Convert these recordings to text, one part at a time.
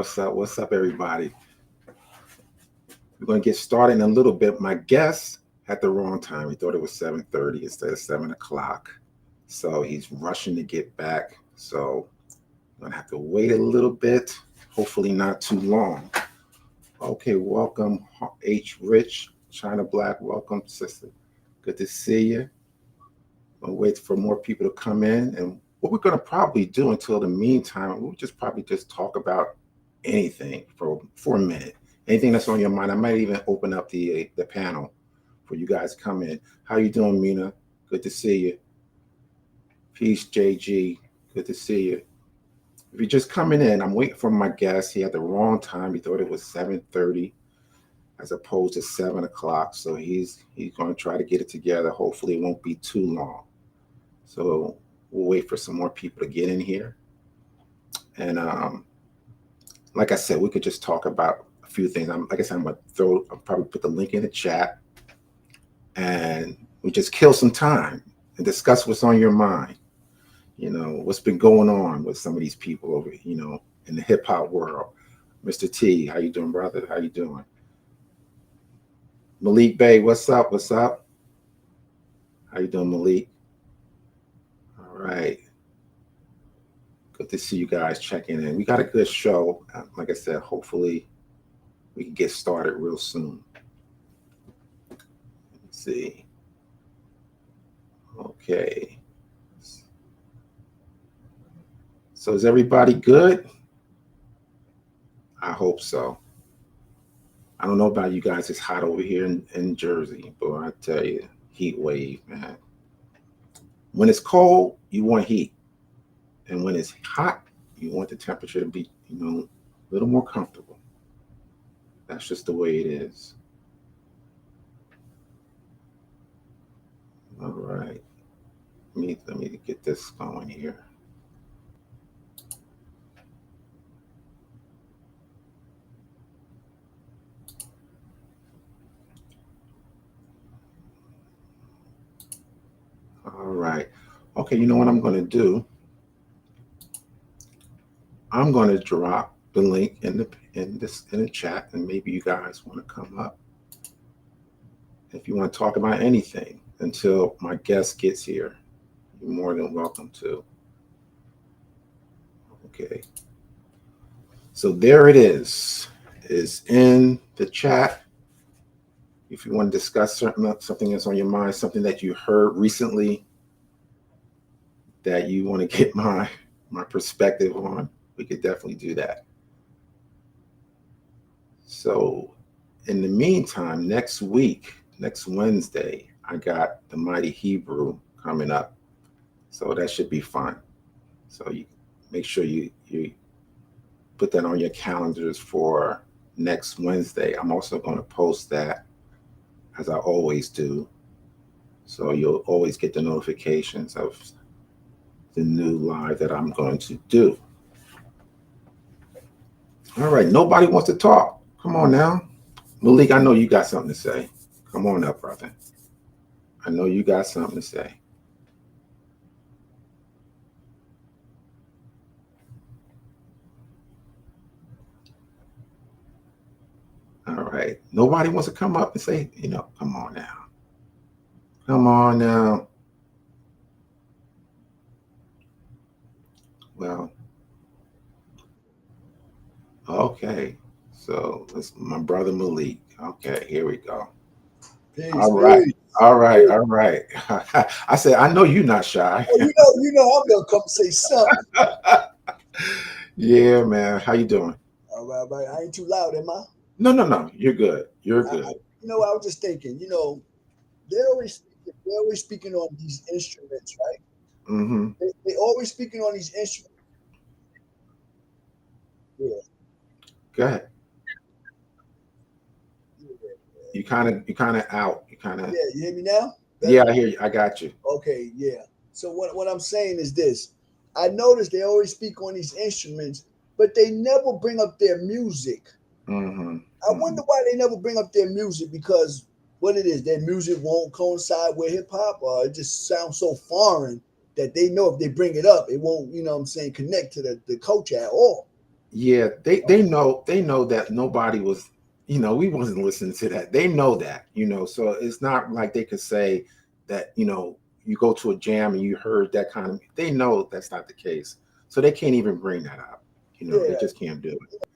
What's up, everybody? We're going to get started in a little bit. My guest had the wrong time. He thought it was 7:30 instead of 7 o'clock. So he's rushing to get back. So I'm going to have to wait a little bit. Hopefully not too long. Okay, welcome, H. Rich, China Black. Welcome, sister. Good to see you. We'll wait for more people to come in. And what we're going to probably do until the meantime, we'll just probably just talk about anything for a minute. Anything that's on your mind. I might even open up the panel for you guys to come in. How you doing, Mina? Good to see you. Peace, JG. Good to see you. If you're just coming in, I'm waiting for my guest. He had the wrong time. He thought it was 7:30 as opposed to 7 o'clock. So he's going to try to get it together. Hopefully it won't be too long. So we'll wait for some more people to get in here. And like I said, we could just talk about a few things. Like I said, I'll probably put the link in the chat, and we just kill some time and discuss what's on your mind. You know, what's been going on with some of these people over, in the hip hop world. Mr. T, how you doing, brother? How you doing? Malik Bey, what's up? What's up? How you doing, Malik? All right. Good to see you guys checking in. We got a good show. Like I said, hopefully we can get started real soon. Let's see. Okay. So is everybody good? I hope so. I don't know about you guys. It's hot over here in Jersey, but I tell you, heat wave, man. When it's cold, you want heat. And when it's hot, you want the temperature to be, a little more comfortable. That's just the way it is. All right. Let me get this going here. All right. Okay, you know what I'm going to do? I'm going to drop the link in the chat, and maybe you guys want to come up if you want to talk about anything until my guest gets here. You're more than welcome to. Okay. So there it is in the chat. If you want to discuss something that's on your mind, something that you heard recently that you want to get my perspective on, we could definitely do that. So in the meantime, next Wednesday, I got the Mighty Hebrew coming up. So that should be fun. So you make sure you put that on your calendars for next Wednesday. I'm also going to post that as I always do. So you'll always get the notifications of the new live that I'm going to do. All right. Nobody wants to talk. Come on now. Malik, I know you got something to say. Come on up, brother. I know you got something to say. All right. Nobody wants to come up and say, come on now. Come on now. Well, okay. So that's my brother Malik. Okay, here we go. Peace, All right. peace. All right. All right. I said, I know you're not shy. Oh, I'm gonna come say something. Yeah, man. How you doing? All right, right. I ain't too loud, am I? No. You're good. You're I good. I was just thinking. They're always speaking on these instruments, right? Mm-hmm. They always speaking on these instruments. Yeah, Go ahead. yeah, You kind of out. You kind of. yeah. You hear me now? Yeah, Better? I hear you. I got you. Okay, yeah. So what I'm saying is this: I noticed they always speak on these instruments, but they never bring up their music. Mm-hmm. I Mm-hmm. wonder why they never bring up their music because what it is, their music won't coincide with hip hop, or it just sounds so foreign that they know if they bring it up, it won't, connect to the culture at all. Yeah, they know that nobody was, we wasn't listening to that. They know that, so it's not like they could say that, you go to a jam and you heard that kind of. They know that's not the case, so they can't even bring that up. They Yeah, just can't do it.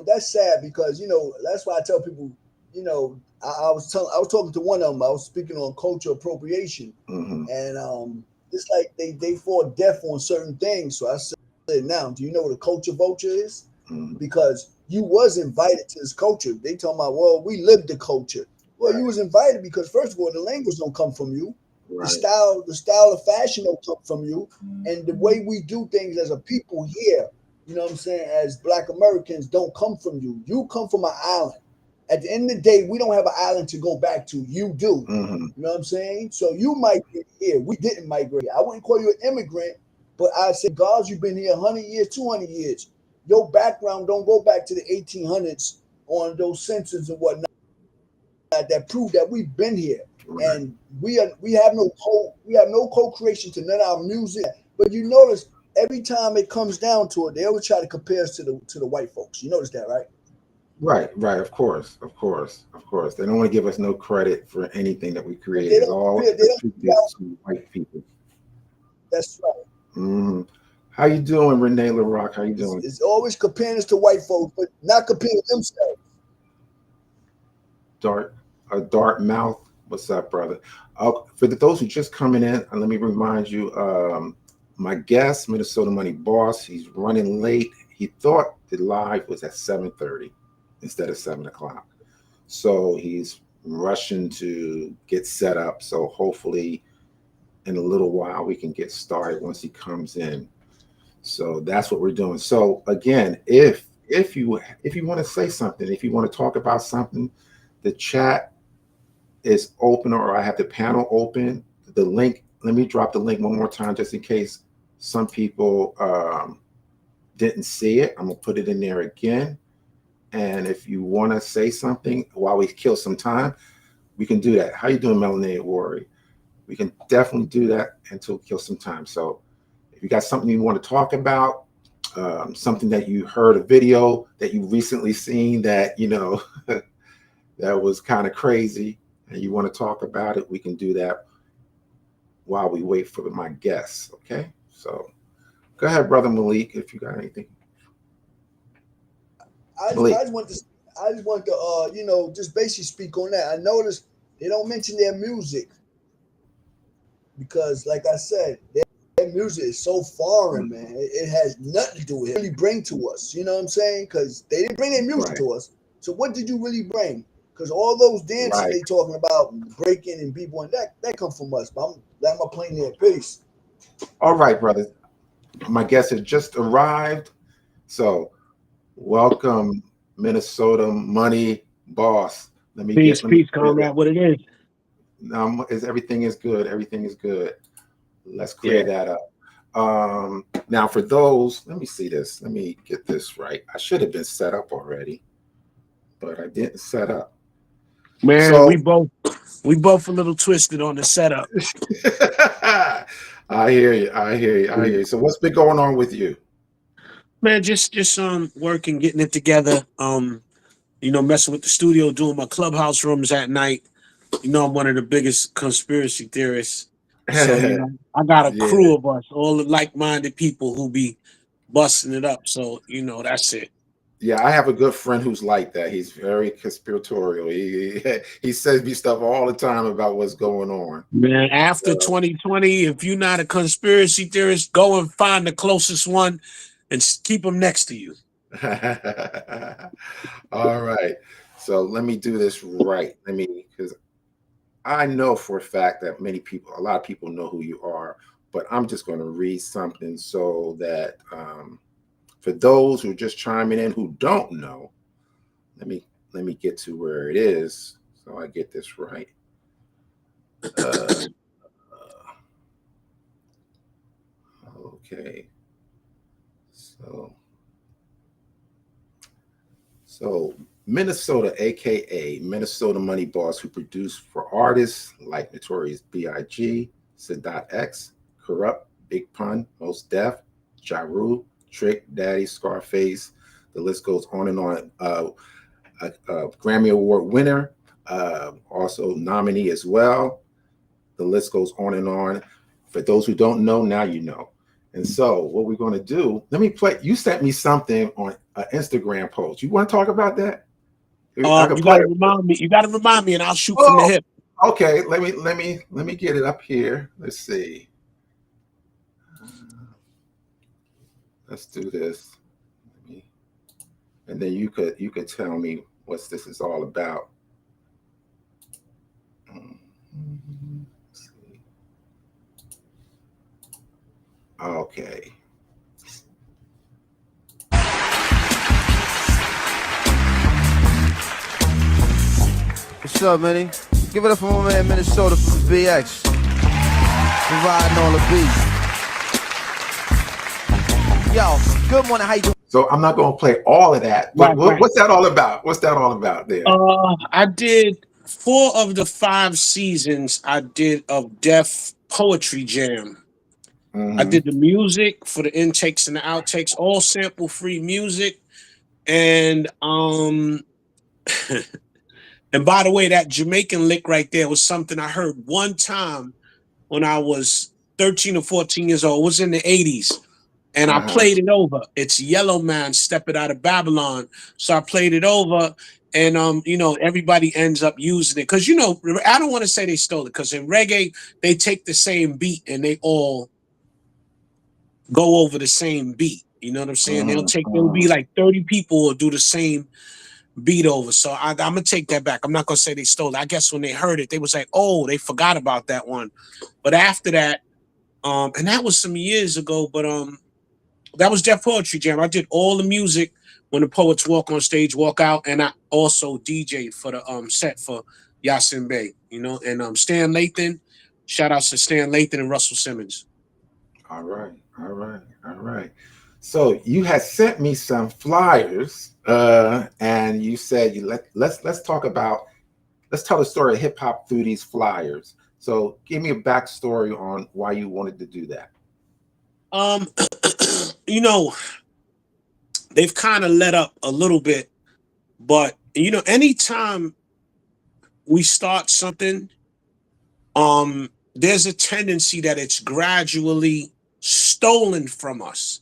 that's sad because that's why I tell people, I was talking to one of them. I was speaking on cultural appropriation, Hmm. and it's like they fall deaf on certain things. So I said, now, do you know what a culture vulture is? Hmm. Because you was invited to this culture. They talking about, well, we lived the culture. Well, you Right, was invited because first of all, the language don't come from you. right. The style of fashion don't come from you, and the way we do things as a people here, what I'm saying, as Black Americans, don't come from you. You come from an island. At the end of the day, we don't have an island to go back to. You do. Hmm. You know what I'm saying? So you migrate here. We didn't migrate. I wouldn't call you an immigrant, but I say, guys, you've been here 100 years, 200 years. Your background don't go back to the 1800s on those census and whatnot that prove that we've been here. Right. And we have no co-creation to none of our music. But you notice every time it comes down to it, they always try to compare us to the white folks. You notice that, right? Right, right. Of course, of course, of course. They don't want to give us no credit for anything that we But created. It's all they don't attributed to white people. that's right. Hmm. How you doing, Renee LaRock? How you doing? It's always comparing us to white folks, but not comparing themselves. Dark mouth. What's up, brother? For those who just coming in, let me remind you, my guest, Minnesota Money Boss, he's running late. He thought the live was at 7:30 instead of 7 o'clock. So he's rushing to get set up. So hopefully in a little while we can get started once he comes in. So that's what we're doing. So again, if you want to say something, if you want to talk about something, the chat is open, or I have the panel open. The link, let me drop the link one more time just in case some people didn't see it. I'm gonna put it in there again. And if you want to say something while we kill some time, we can do that. How you doing, Melanated Warrior? We can definitely do that until kill some time. So if you got something you want to talk about, something that you heard a video that you recently seen that that was kind of crazy, and you want to talk about it, we can do that while we wait for my guests. Okay, so go ahead, brother Malik, if you got anything. I just, I Malik. just want to I just want to just basically speak on that. I noticed they don't mention their music because, like I said, their music is so foreign, man. It has nothing to do with it. Really bring to us. You know what I'm saying? Because they didn't bring their music Right, to us. So what did you really bring? Because all those dances right. they talking about, breaking and people and that come from us. But I'm a plain there. Peace. All right, brother. My guest has just arrived. So welcome, Minnesota Money Boss. Peace, Let me peace, clear comrade. What it is? is everything is good. Everything is good. Let's clear Yeah, that up. Now for those, let me see this. Let me get this right. I should have been set up already, but I didn't set up. man. So We both a little twisted on the setup. I hear you. I hear you. I hear you. So what's been going on with you? Man, just working, getting it together. Messing with the studio, doing my clubhouse rooms at night. I'm one of the biggest conspiracy theorists. So I got a Yeah. crew of us, all the like-minded people who be busting it up. So that's it. Yeah, I have a good friend who's like that. He's very conspiratorial. He says me stuff all the time about what's going on. Man, after So, 2020, if you're not a conspiracy theorist, go and find the closest one and keep them next to you. all right. So let me do this right. Because I know for a fact that a lot of people know who you are, but I'm just going to read something so that for those who are just chiming in who don't know, let me get to where it is so I get this right. Uh, okay. So so Minnesota, aka Minnesota Money Boss, who produced for artists like Notorious B.I.G., Sadat X, Corrupt, Big Pun, Most Def, Ja Rule, Trick Daddy, Scarface. The list goes on and on. A Grammy Award winner, also nominee as well. The list goes on and on. For those who don't know, now you know. And so, what we're going to do? Let me play. You sent me something on an Instagram post. You want to talk about that? You gotta remind me. You gotta remind me, and I'll shoot from the hip. Okay, let me get it up here. Let's see. Let's do this. And then you could tell me what this is all about. Let's see. Okay. What's up, Minnie? Give it up for my man Minnesota from the BX. Providing all the beats. Yo, good morning. How you doing? So I'm not going to play all of that. But what's that all about? What's that all about there? I did 4 of the 5 seasons. I did of Def Poetry Jam. I did the music for the intakes and the outtakes, all sample-free music. And and by the way, that Jamaican lick right there was something I heard one time when I was 13 or 14 years old. It was in the 80s. And I played it over. It's Yellow Man Stepping Out of Babylon. So I played it over. And, everybody ends up using it. Because, I don't want to say they stole it. Because in reggae, they take the same beat and they all go over the same beat. You know what I'm saying? There'll be like 30 people will do the same beat over. So I'm gonna take that back. I'm not gonna say they stole it. I guess when they heard it, they was like, oh, they forgot about that one. But after that, and that was some years ago, but that was Def Poetry Jam. I did all the music when the poets walk on stage, walk out, and I also DJ'd for the set for Yasin Bey, and Stan Lathan. Shout outs to Stan Lathan and Russell Simmons. All right. So you had sent me some flyers, and you said let's tell the story of hip hop through these flyers. So give me a backstory on why you wanted to do that. They've kind of let up a little bit, but anytime we start something, there's a tendency that it's gradually stolen from us.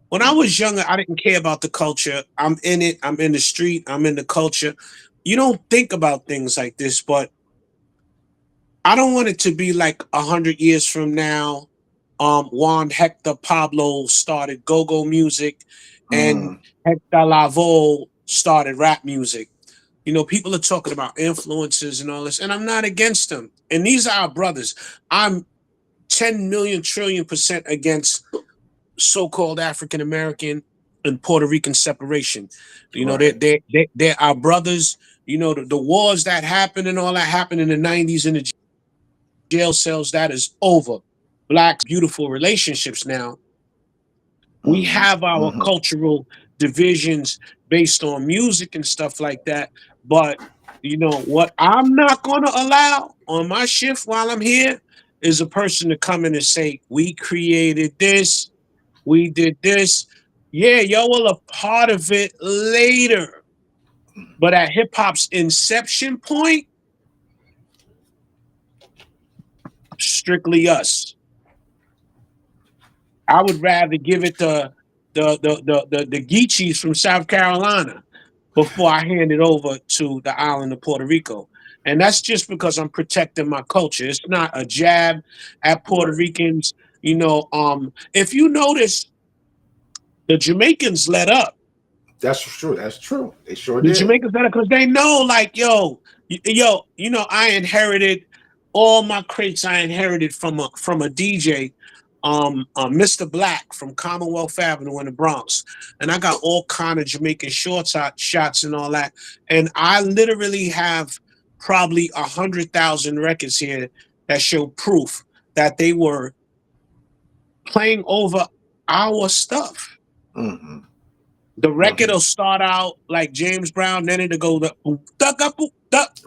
When I was younger, I didn't care about the culture. I'm in it. I'm in the street. I'm in the culture. You don't think about things like this, but I don't want it to be like 100 years from now. Juan Hector Pablo started go-go music, and Hector Lavoe started rap music. People are talking about influences and all this, and I'm not against them. And these are our brothers. I'm 10 million trillion% against so-called African American and Puerto Rican separation. They're our brothers. The wars that happened and all that happened in the 90s in the jail cells, that is over. Black beautiful relationships now. We have our cultural divisions based on music and stuff like that. But what I'm not going to allow on my shift while I'm here is a person to come in and say, we created this, we did this. Yeah, y'all will a part of it later. But at hip hop's inception point, strictly us. I would rather give it to the Geechees from South Carolina before I hand it over to the island of Puerto Rico. And that's just because I'm protecting my culture. It's not a jab at Puerto Ricans. If you notice, the Jamaicans let up. That's true. They sure did. The Jamaicans let up because they know, like, I inherited all my crates. I inherited from a DJ. Mr. Black from Commonwealth Avenue in the Bronx. And I got all kind of Jamaican shots and all that. And I literally have probably 100,000 records here that show proof that they were playing over our stuff. The record will start out like James Brown, then it'll go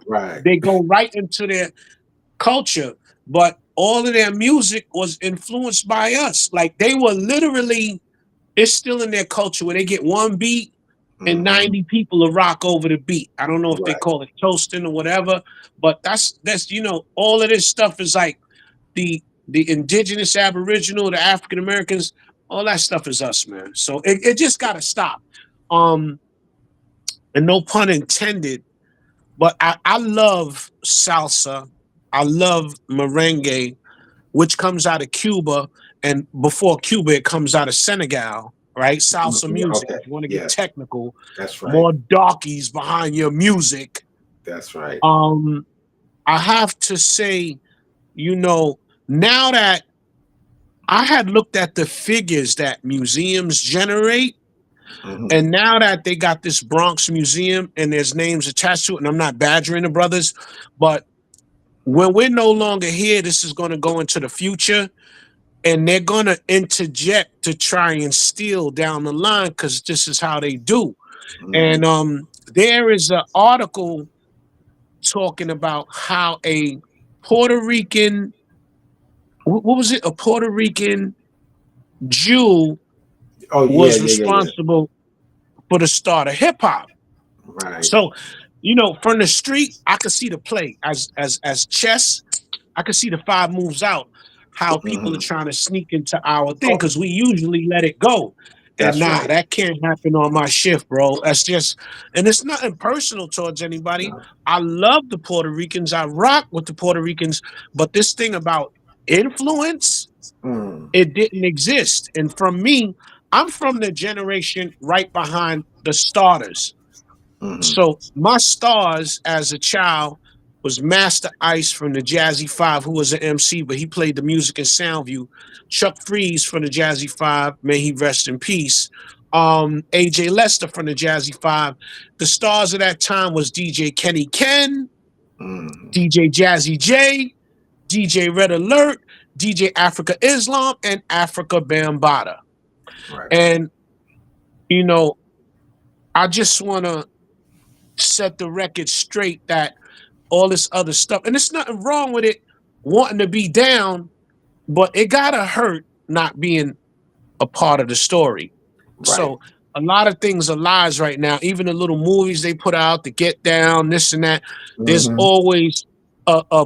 right. They go right into their culture. But all of their music was influenced by us. Like, they were literally it's still in their culture where they get one beat and 90 people will rock over the beat. I don't know if they Right. call it toasting or whatever, but that's all of this stuff is like the indigenous aboriginal, the African Americans, all that stuff is us, man. So it just gotta stop. And no pun intended, but I love salsa, I love merengue, which comes out of Cuba, and before Cuba, it comes out of Senegal, right? Salsa music, Okay. if you want to get Yes. technical, That's right. more darkies behind your music. That's right. I have to say, now that I had looked at the figures that museums generate, and now that they got this Bronx Museum and there's names attached to it, and I'm not badgering the brothers, but when we're no longer here, this is going to go into the future, and they're going to interject to try and steal down the line because this is how they do. And there is an article talking about how a Puerto Rican, what was it? A Puerto Rican Jew was responsible for the start of hip hop. Right. So, from the street, I could see the play as chess. I could see the 5 moves out, how people are trying to sneak into our thing because we usually let it go. And That's right. that can't happen on my shift, bro. That's just, and it's nothing personal towards anybody. No. I love the Puerto Ricans. I rock with the Puerto Ricans, but this thing about influence, it didn't exist. And from me, I'm from the generation right behind the starters. So my stars as a child was Master Ice from the Jazzy 5, who was an MC, but he played the music in Soundview. Chuck Freeze from the Jazzy 5, may he rest in peace. AJ Lester from the Jazzy 5. The stars of that time was DJ Kenny Ken, DJ Jazzy J, DJ Red Alert, DJ Africa Islam, and Africa Bambaataa. Right. And, I just want to set the record straight that all this other stuff, and there's nothing wrong with it wanting to be down, but it gotta hurt not being a part of the story. Right. So a lot of things are lies right now. Even the little movies they put out, the Get Down, this and that. There's always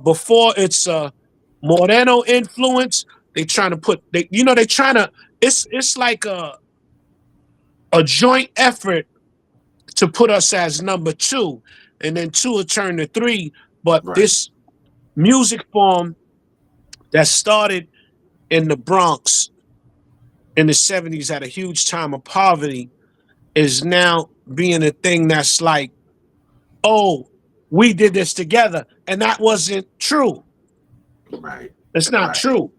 before it's a Moreno influence. They trying to put it's like a joint effort to put us as number 2, and then 2 will turn to 3. But this music form that started in the Bronx in the 70s at a huge time of poverty is now being a thing that's like, oh, we did this together. And that wasn't true. Right. It's not true.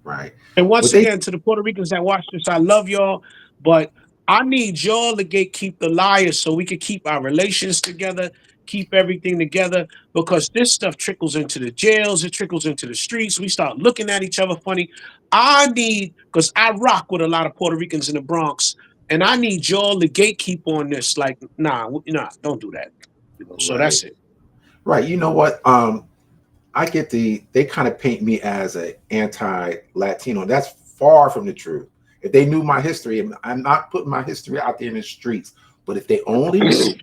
Right. And once again, to the Puerto Ricans that watch this, I love y'all, but I need y'all to gatekeep the liars so we can keep our relations together, keep everything together, because this stuff trickles into the jails, it trickles into the streets. We start looking at each other funny. Because I rock with a lot of Puerto Ricans in the Bronx, and I need y'all to gatekeep on this. Like, nah, don't do that. So that's it. Right. You know what? I get they kind of paint me as an anti-Latino. That's far from the truth. If they knew my history, I'm not putting my history out there in the streets, but if they only knew,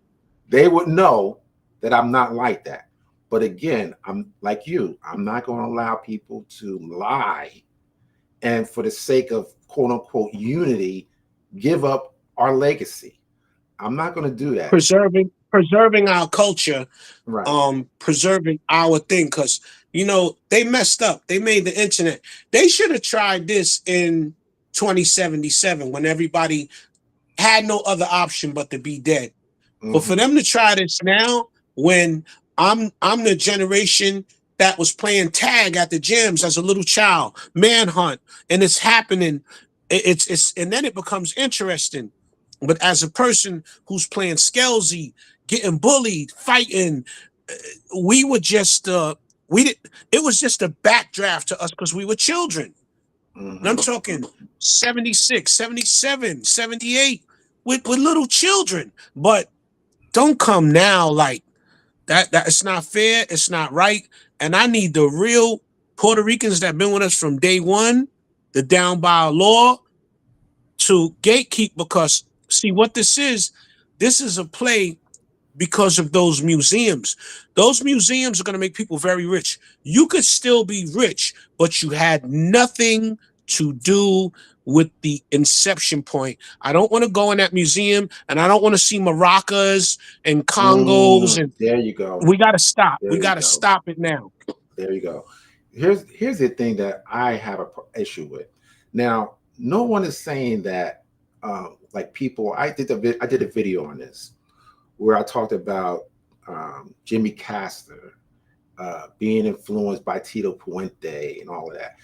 they would know that I'm not like that. But again, I'm like you. I'm not going to allow people to lie and for the sake of quote unquote unity, give up our legacy. I'm not going to do that. Preserving our culture, right. Preserving our thing, because they messed up. They made the internet. They should have tried this in 2077 when everybody had no other option but to be dead. But for them to try this now, when I'm the generation that was playing tag at the gyms as a little child, manhunt, and it's happening. It's and then it becomes interesting. But as a person who's playing Skelsy, getting bullied, fighting, we were just it was just a backdraft to us because we were children. And I'm talking 76, 77, 78 with little children. But don't come now like that. It's not fair. It's not right. And I need the real Puerto Ricans that have been with us from day one, the down by law, to gatekeep, because see what this is a play because of those museums. Those museums are going to make people very rich. You could still be rich, but you had nothing to do with the inception point. I don't want to go in that museum, and I don't want to see maracas and congos. And there you go. we got to stop. There we you got to go. stop it now. There you go. Here's the thing that I have a issue with. Now, no one is saying that like people. I did a video on this where I talked about Jimmy Castor being influenced by Tito Puente and all of that.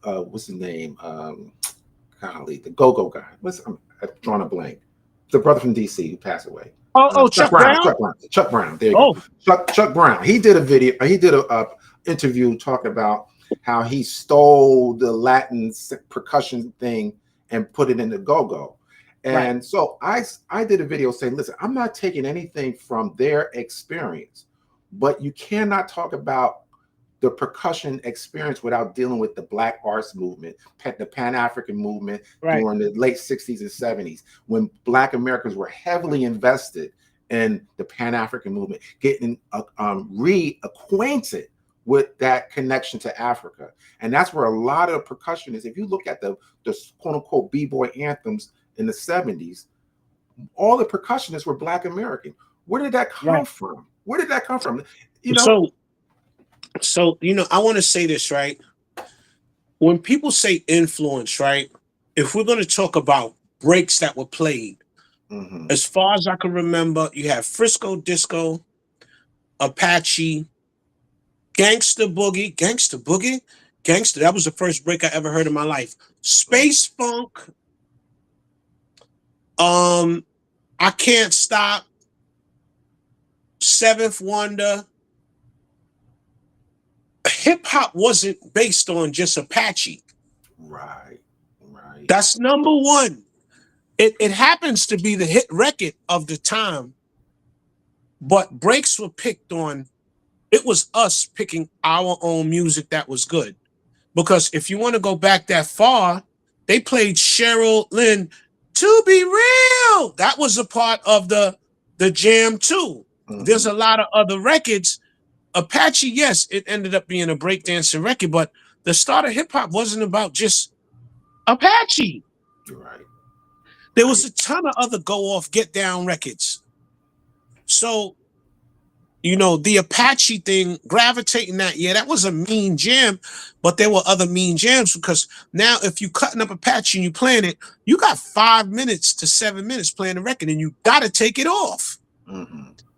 What's his name? Golly, the go-go guy. I've drawn a blank. The brother from DC who passed away. Chuck Brown? Chuck Brown. There you go. Chuck Brown. He did a video. He did a interview talking about how he stole the Latin percussion thing and put it in the go-go. And so I did a video saying, listen, I'm not taking anything from their experience, but you cannot talk about the percussion experience without dealing with the Black arts movement, the Pan-African movement during the late 60s and 70s, when Black Americans were heavily invested in the Pan-African movement, getting reacquainted with that connection to Africa. And that's where a lot of percussionists, if you look at the quote-unquote b-boy anthems in the 70s, all the percussionists were Black American. Where did that come from? Where did that come from? You know? So I want to say this, right? When people say influence, right? If we're going to talk about breaks that were played, as far as I can remember, you have Frisco Disco, Apache, Gangsta Boogie. That was the first break I ever heard in my life. Space Funk. I Can't Stop. Seventh Wonder. Hip hop wasn't based on just Apache. Right. That's number one. It happens to be the hit record of the time, but breaks were picked on. It was us picking our own music that was good. Because if you want to go back that far, they played Cheryl Lynn, To Be Real. That was a part of the jam too. There's a lot of other records. Apache, yes, it ended up being a breakdancing record, but the start of hip hop wasn't about just Apache. Right. There was a ton of other go off, get down records. So, the Apache thing, gravitating that was a mean jam, but there were other mean jams, because now if you cutting up Apache and you playing it, you got 5 minutes to 7 minutes playing the record, and you got to take it off.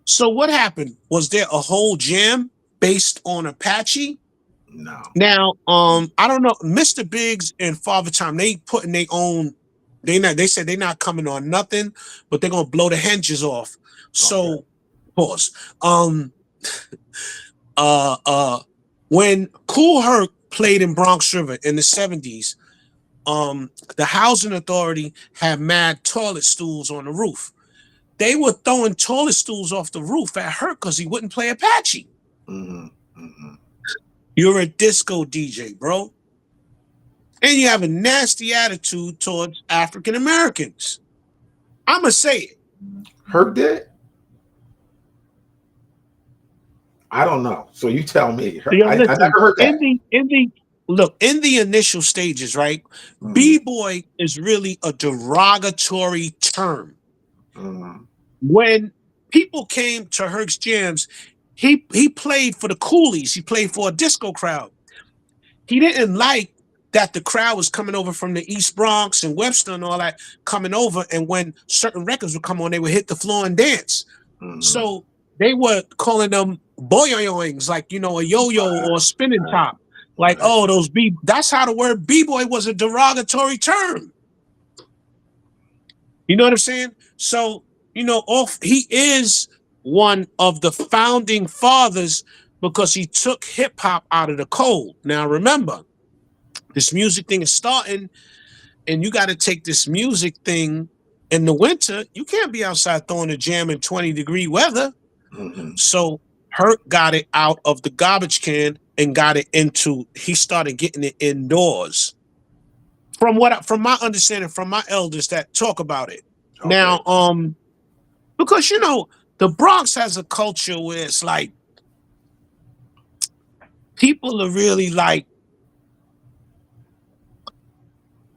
So what happened? Was there a whole jam based on Apache? No. Now, I don't know. Mr. Biggs and Father Time, they putting their own. They said they're not coming on nothing, but they're gonna blow the hinges off. So, pause. When Kool Herc played in Bronx River in the 70s, the housing authority had mad toilet stools on the roof. They were throwing toilet stools off the roof at Herc because he wouldn't play Apache. You're a disco DJ, bro. And you have a nasty attitude towards African Americans. I'ma say it. Herc did? I don't know. So you tell me. I never heard that. In the initial stages, right? B-boy is really a derogatory term. When people came to Herc's jams, he played for the coolies. He played for a disco crowd. He didn't like that the crowd was coming over from the East Bronx and Webster and all that coming over. And when certain records would come on, they would hit the floor and dance. So they were calling them boyoyoings, like, a yo-yo or a spinning top. Like, that's how the word B-boy was a derogatory term. You know what I'm saying? So, he is one of the founding fathers because he took hip hop out of the cold. Now, remember, this music thing is starting, and you got to take this music thing in the winter. You can't be outside throwing a jam in 20-degree weather. So Herc got it out of the garbage can and got it he started getting it indoors. from my understanding, from my elders that talk about it. Okay. Now, because the Bronx has a culture where it's like people are really like,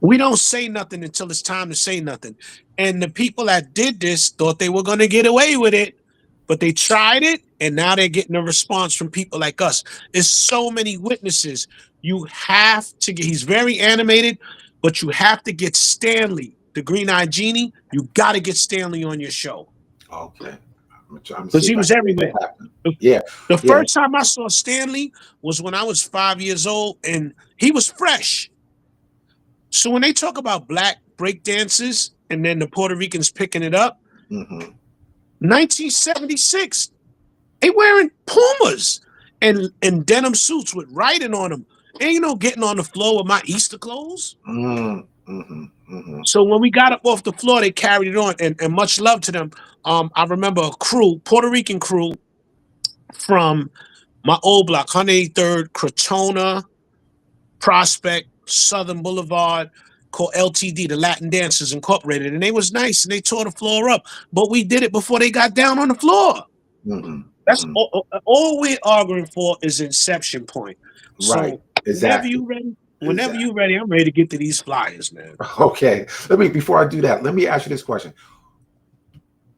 we don't say nothing until it's time to say nothing. And the people that did this thought they were going to get away with it, but they tried it, and now they're getting a response from people like us. There's so many witnesses. You have to get, he's very animated, but you have to get Stanley, the Green-Eyed Genie. You got to get Stanley on your show. Okay. Because he was everywhere. Yeah. The first time I saw Stanley was when I was 5 years old, and he was fresh. So when they talk about black break dances and then the Puerto Ricans picking it up, 1976, they wearing Pumas and denim suits with writing on them, and getting on the floor with my Easter clothes. So when we got up off the floor, they carried it on, and much love to them. I remember a crew, Puerto Rican crew from my old block, 183rd, Crotona, Prospect, Southern Boulevard, called LTD, the Latin Dancers Incorporated, and they was nice, and they tore the floor up. But we did it before they got down on the floor. That's all we're arguing for is inception point. Right. So exactly. Whenever you ready, I'm ready to get to these flyers, man. Okay. Before I do that, let me ask you this question.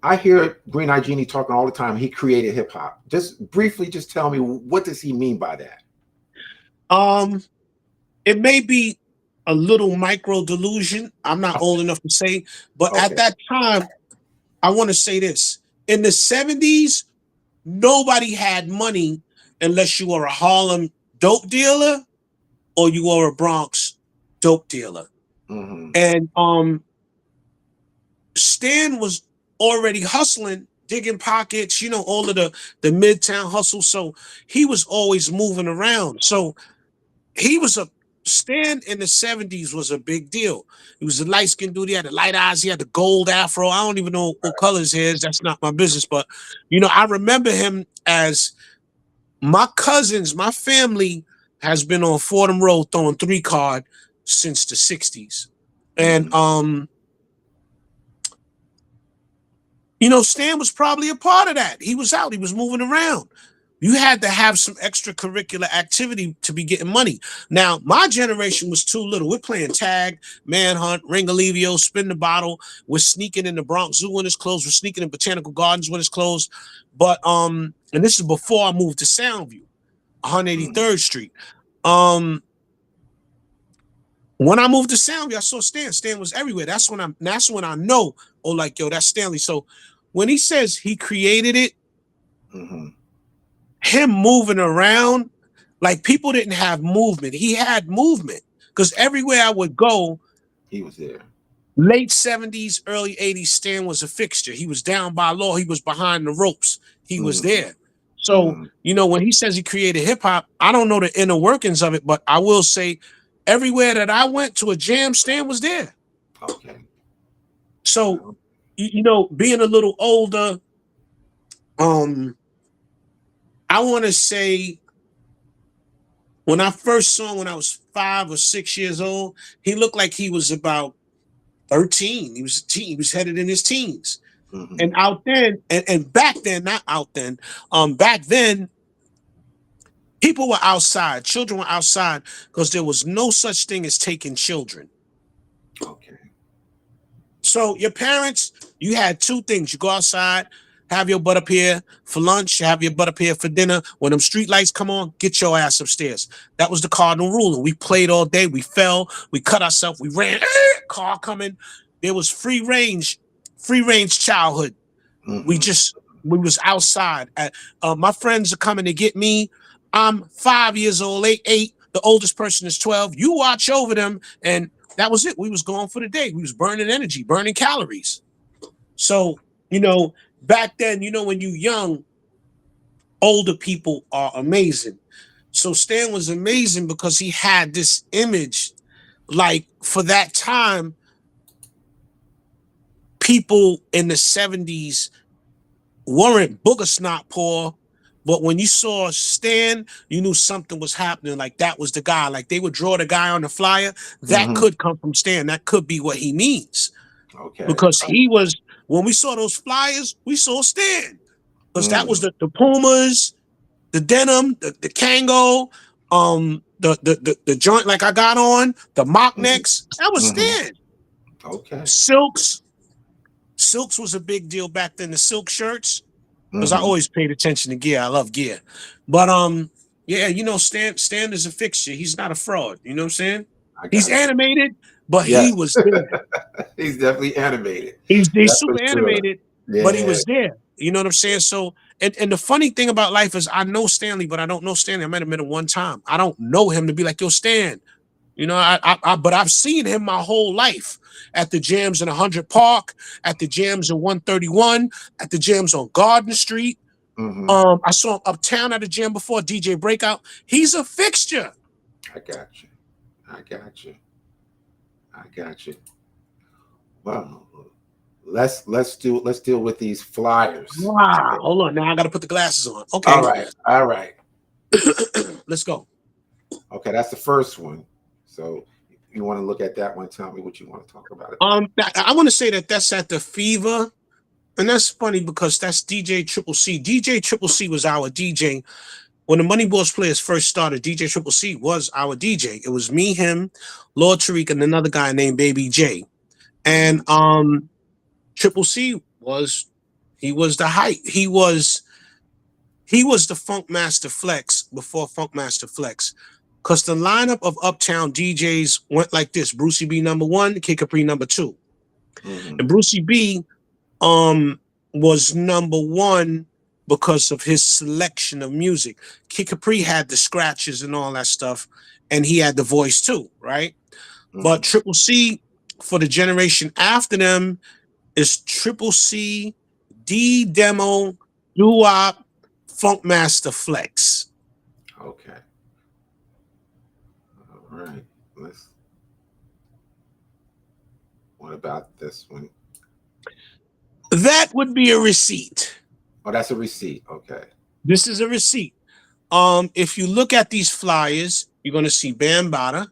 I hear Green-Eyed Genie talking all the time. He created hip hop. Just briefly, just tell me, what does he mean by that? It may be a little micro delusion. I'm not old enough to say, but at that time, I want to say this. In the 70s, nobody had money unless you were a Harlem dope dealer or you were a Bronx dope dealer. And Stan was already hustling, digging pockets, all of the Midtown hustle. So he was always moving around. So he was Stan in the 70s was a big deal. He was a light-skinned dude. He had the light eyes. He had the gold afro. I don't even know what color his hair is. That's not my business. But, I remember him as my cousins, my family has been on Fordham Road throwing 3-card since the 60s. And, Stan was probably a part of that. He was out. He was moving around. You had to have some extracurricular activity to be getting money. Now, my generation was too little. We're playing tag, manhunt, ring alivio, spin the bottle. We're sneaking in the Bronx Zoo when it's closed. We're sneaking in Botanical Gardens when it's closed. But and this is before I moved to Soundview, 183rd Street. When I moved to Soundview, I saw Stan. Stan was everywhere. That's when I know, that's Stanley. So when he says he created it, him moving around, like people didn't have movement. He had movement because everywhere I would go, he was there. Late 70s, early 80s, Stan was a fixture. He was down by law. He was behind the ropes. He was there. So, when he says he created hip hop, I don't know the inner workings of it, but I will say everywhere that I went to a jam, Stan was there. Okay. So, being a little older, I want to say when I first saw him when I was 5 or 6 years old, he looked like he was about 13. He was a teen. He was headed in his teens. And out then, and back then, not out then, back then, people were outside. Children were outside because there was no such thing as taking children. Okay. So your parents, you had two things. You go outside, have your butt up here for lunch, have your butt up here for dinner. When them street lights come on, get your ass upstairs. That was the cardinal rule. And we played all day. We fell. We cut ourselves. We ran. Car coming. There was free range childhood. We was outside. My friends are coming to get me. I'm 5 years old, 8. The oldest person is 12. You watch over them, and that was it. We was going for the day. We was burning energy, burning calories. So, back then, when you young, older people are amazing. So Stan was amazing because he had this image, like for that time, people in the 70s weren't booger snot poor, But when you saw Stan, you knew something was happening. Like that was the guy. Like they would draw the guy on the flyer. That could come from Stan. That could be what he means. Okay. Because he was, when we saw those flyers, we saw Stan. Because that was the Pumas, the denim, the Kango, the joint like I got on, the mock necks. That was Stan. Okay. Silks was a big deal back then. The silk shirts, because I always paid attention to gear. I love gear, but yeah, you know, Stan is a fixture. He's not a fraud. You know what I'm saying? He's animated, but he was there. He's definitely animated. He's super animated, but he was there. You know what I'm saying? So, and the funny thing about life is I know Stanley, but I don't know Stanley. I might have met him one time. I don't know him to be like, yo, Stan. You know, but I've seen him my whole life at the jams in 100 Park, at the jams in 131, at the jams on Garden Street. I saw him uptown at a jam before, DJ Breakout. He's a fixture. I got you. Well, let's deal with these flyers. Wow. Hold on. Now I got to put the glasses on. Okay. All right. Let's go. Okay, that's the first one. So you want to look at that one? Tell me what you want to talk about it. I want to say that's at the Fever, and that's funny because that's DJ Triple C. DJ Triple C was our DJ when the Money Boys Players first started. DJ Triple C was our DJ. It was me, him, Lord Tariq, and another guy named Baby J. And Triple C was the hype. He was the Funk Master Flex before Funk Master Flex. Because the lineup of Uptown DJs went like this: Brucey B #1, Kid Capri #2. And Brucey B was #1 because of his selection of music. Kid Capri had the scratches and all that stuff, and he had the voice too, right? But Triple C, for the generation after them, is Triple C, D Demo, Doo-Wop, Funk Master Flex. Okay. All right. What about this one? That would be a receipt. Oh, that's a receipt. Okay. This is a receipt. If you look at these flyers, you're gonna see Bambaataa,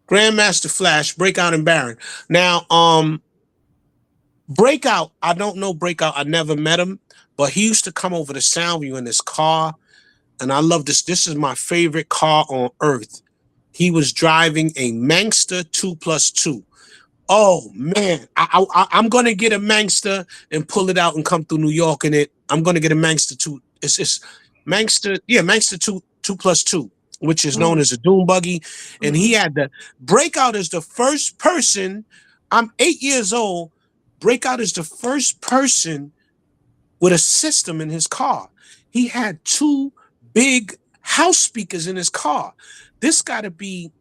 Grandmaster Flash, Breakout, and Baron. Now, Breakout, I don't know Breakout. I never met him, but he used to come over to Soundview in his car, and I love this. This is my favorite car on earth. He was driving a Mangster 2+2. Oh man, I'm gonna get a Mangster and pull it out and come through New York in it. I'm gonna get a Mangster 2. It's Mangster, yeah, Mangster 2+2, which is known as a Doom Buggy. And he had the Breakout is the first person. I'm 8 years old. Breakout is the first person with a system in his car. He had 2 big house speakers in his car. This got to be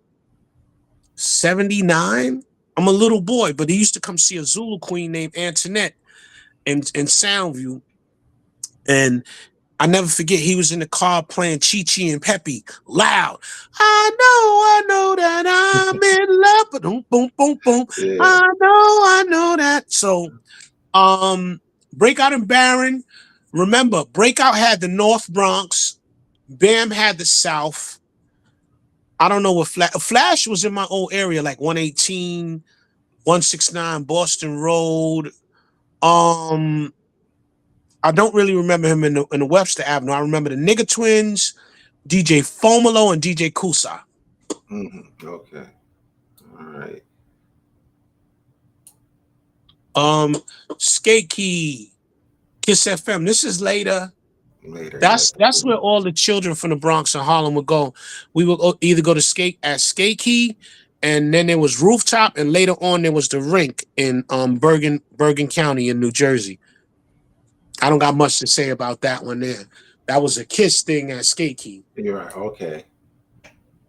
79. I'm a little boy, but he used to come see a Zulu queen named Antoinette in Soundview. And I never forget, he was in the car playing Chi Chi and Peppy loud. I know that I'm in love. But boom, boom, boom, boom. Yeah. I know that. So, Breakout and Baron. Remember, Breakout had the North Bronx. Bam had the South. I don't know what Flash was in my old area, like 118, 169 Boston Road. I don't really remember him in the Webster Avenue. I remember the Nigga Twins, DJ Fomolo, and DJ Kusa. Okay. All right. Skate Key, Kiss FM. This is later. That's where all the children from the Bronx and Harlem would go. We would either go to skate at Skate Key, and then there was Rooftop, and later on there was the rink in Bergen County in New Jersey. I don't got much to say about that one there. That was a Kiss thing at Skate Key. You're right. Okay.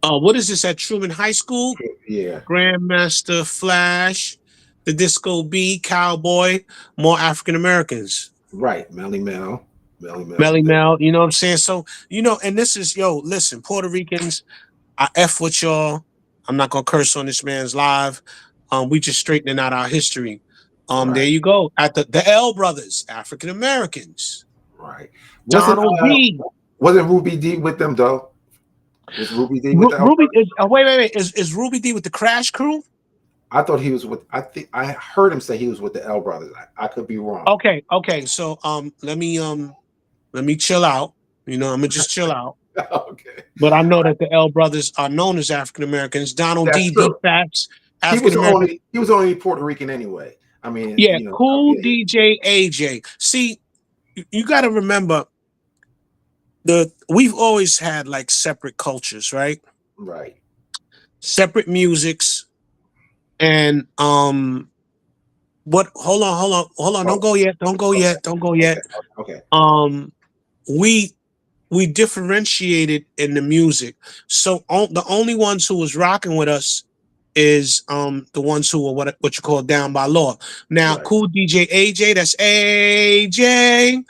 What is this at Truman High School? Yeah. Grandmaster Flash, the Disco B, Cowboy, more African Americans. Right. Melly Mel, you know what I'm saying? So, you know, and this is, listen, Puerto Ricans, I F with y'all. I'm not gonna curse on this man's live. We just straightening out our history. Right. There you go. At the L Brothers, African Americans. Right. Donald B. Wasn't Ruby D with them though? Was Ruby D with the L Ruby Brothers? is wait. Is Ruby D with the Crash Crew? I thought he was with. I think I heard him say he was with the L Brothers. I could be wrong. Okay. So let me chill out. I'm gonna just chill out. Okay, But I know that the L brothers are known as African Americans. Donald that's D. D. true. Fats, He was African American. only Puerto Rican anyway. I mean, Yeah, Cool yeah, DJ AJ. See, you got to remember we've always had like separate cultures, right? right. Separate musics, and what? Hold on. Oh, Don't go yet. okay, okay. We differentiated in the music. So the only ones who was rocking with us is the ones who are what you call down by law. Now, Right. Cool DJ AJ, that's AJ.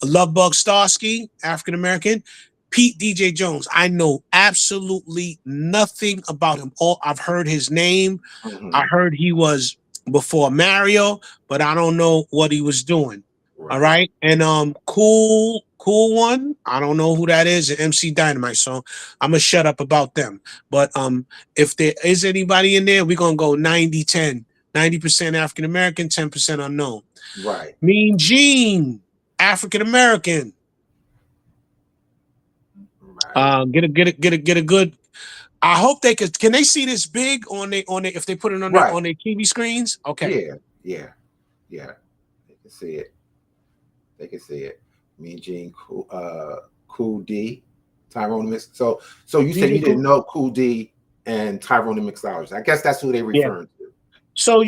Lovebug Starsky, African American. Pete DJ Jones, I know absolutely nothing about him. I've heard his name. Mhm. I heard he was before Mario, but I don't know what he was doing. All right. And cool one. I don't know who that is, MC Dynamite. So I'm gonna shut up about them. But if there is anybody in there, we're gonna go 90-10. 90% African American, 10% unknown. Right. Mean Gene, African American. Right. Get a good. I hope they can they see this big on they if they put it on Right. their TV screens? Okay. Yeah. They can see it. Me and Gene, Cool D, Tyrone Mix. So you said you didn't know Cool D and Tyrone and Mixologist. I guess that's who they referring to. So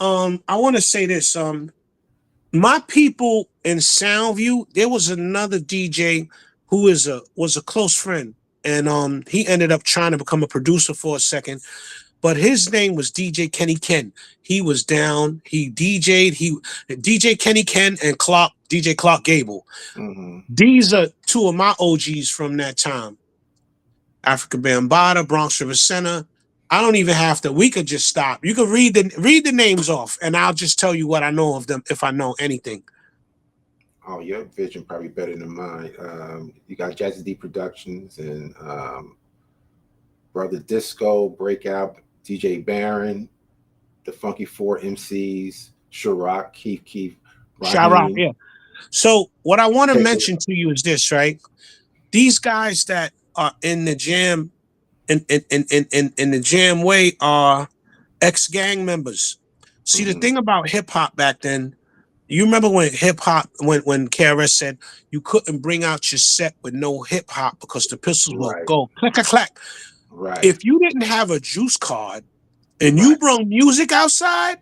I want to say this. My people in Soundview, there was another DJ who was a close friend, and he ended up trying to become a producer for a second. But his name was DJ Kenny Ken. He was down. He DJ'd. DJ Kenny Ken and DJ Clark Gable. Mm-hmm. These are two of my OGs from that time. Africa Bambaataa, Bronx River Center. I don't even have to. We could just stop. You could read the names off, and I'll just tell you what I know of them if I know anything. Oh, your vision probably better than mine. You got Jazzy D Productions and Brother Disco, Breakout, DJ Baron, the Funky Four MCs, Chirac, Keith, Chirac, yeah. So what I want to mention to you is this, right? These guys that are in the jam, in the jam way, are ex-gang members. See, the thing about hip hop back then, you remember when hip hop, when KRS said you couldn't bring out your set with no hip hop because the pistols will go clack clack clack. Right. If you didn't have a juice card and you brought music outside,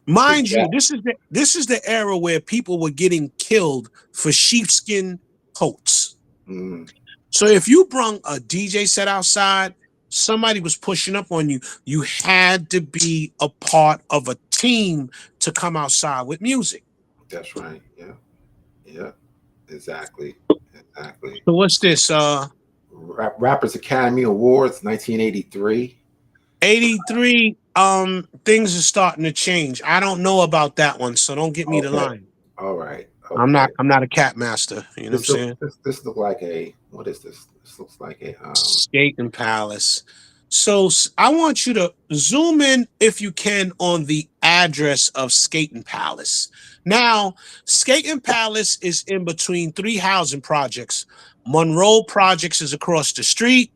mind you, this is the era where people were getting killed for sheepskin coats. Mm. So if you brung a DJ set outside, somebody was pushing up on you. You had to be a part of a team to come outside with music. That's right. Yeah. Exactly. So what's this? Rappers Academy Awards, 1983. 83. Things are starting to change. I don't know about that one, so don't get me the line. All right. Okay. I'm not a cat master. You know what I'm saying? This looks like what is this? This looks like a Skating Palace. So I want you to zoom in if you can on the address of Skating Palace. Now, Skating Palace is in between three housing projects. Monroe Projects is across the street.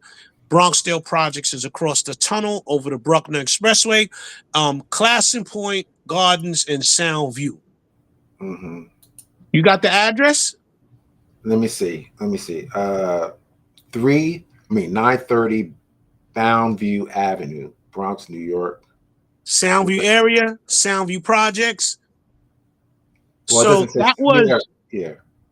Bronxdale Projects is across the tunnel over the Bruckner Expressway. Classen Point Gardens and Soundview. Mm-hmm. You got the address? Let me see. 930 Boundview Avenue, Bronx, New York. Soundview area, Soundview Projects. Well, so that was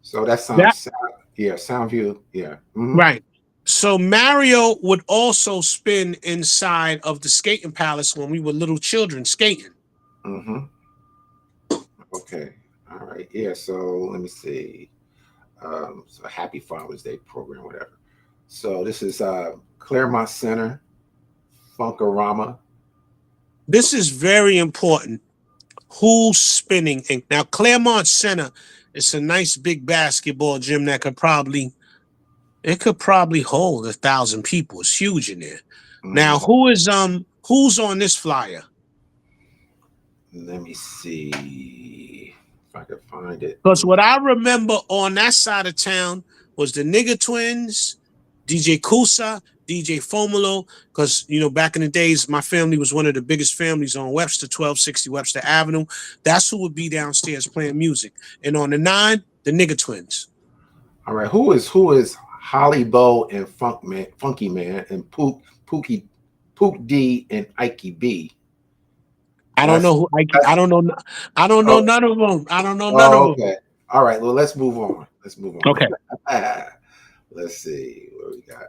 So that sounds Soundview. Yeah. Mm-hmm. Right. So Mario would also spin inside of the Skating Palace when we were little children skating. Mm-hmm. Okay. All right. Yeah. So let me see. So Happy Father's Day program, whatever. So this is Claremont Center, Funkorama. This is very important. Who's spinning? Now Claremont Center It's a nice big basketball gym that could probably hold 1,000 people. It's huge in there. Now, who's on this flyer? Let me see if I can find it. Because what I remember on that side of town was the Nigga Twins, DJ Kusa, DJ Fomolo. Because, you know, back in the days, my family was one of the biggest families on Webster, 1260 Webster Avenue. That's who would be downstairs playing music. And on the 9, the Nigga Twins. All right, who is Holly Bow and Funky Man and Pook D and Ike B? I don't know who I don't know. I don't know none of them. I don't know none of them. Okay. All right. Well, let's move on. Okay. Let's see what we got.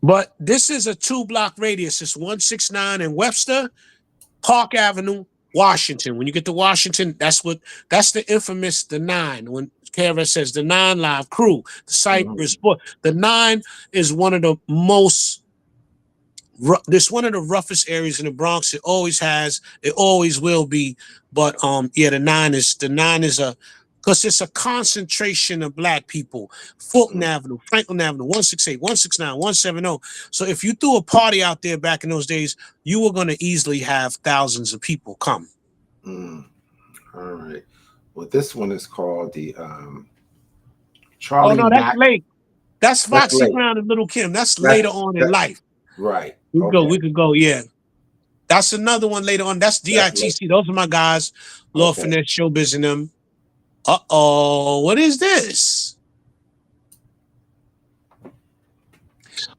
But this is a 2-block radius. It's 169 in Webster, Park Avenue, Washington. When you get to Washington, that's the infamous the 9. When KRS says the 9 Live Crew, the site report. The 9 is one of the most. This one of the roughest areas in the Bronx. It always has. It always will be. But yeah, the 9 is because it's a concentration of black people. Fulton Avenue, Franklin Avenue, 168, 169, 170. So if you threw a party out there back in those days, you were going to easily have thousands of people come. All right. Well, this one is called the Charlie. Oh no, that's late. That's Foxy Brown and Little Kim. That's later on in life. Right. We could go, yeah. That's another one later on. That's DITC. Those are my guys. Lord Finesse, Showbiz, and them. What is this?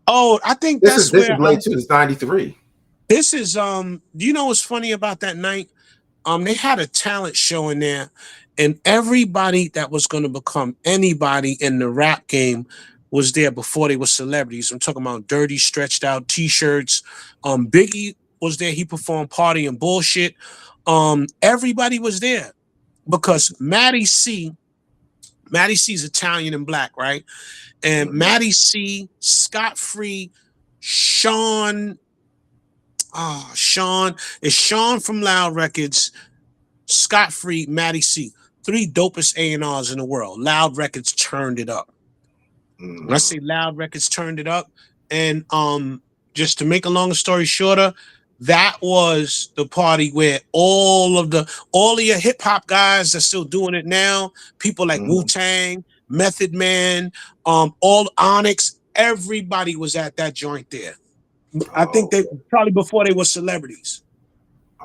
Oh, I think this is late to 93. This is do you know what's funny about that night? They had a talent show in there, and everybody that was going to become anybody in the rap game was there before they were celebrities. I'm talking about dirty, stretched out T-shirts. Biggie was there. He performed Party and Bullshit. Everybody was there because Matty C's Italian and black, right? And Matty C, Scott Free, Sean is Sean from Loud Records, Scott Free, Matty C. 3 dopest A&Rs in the world. Loud Records turned it up. When I say Loud Records turned it up, and just to make a long story shorter, that was the party where all of your hip hop guys are still doing it now. People like Wu-Tang, Method Man, all Onyx, everybody was at that joint there. I think they probably before they were celebrities.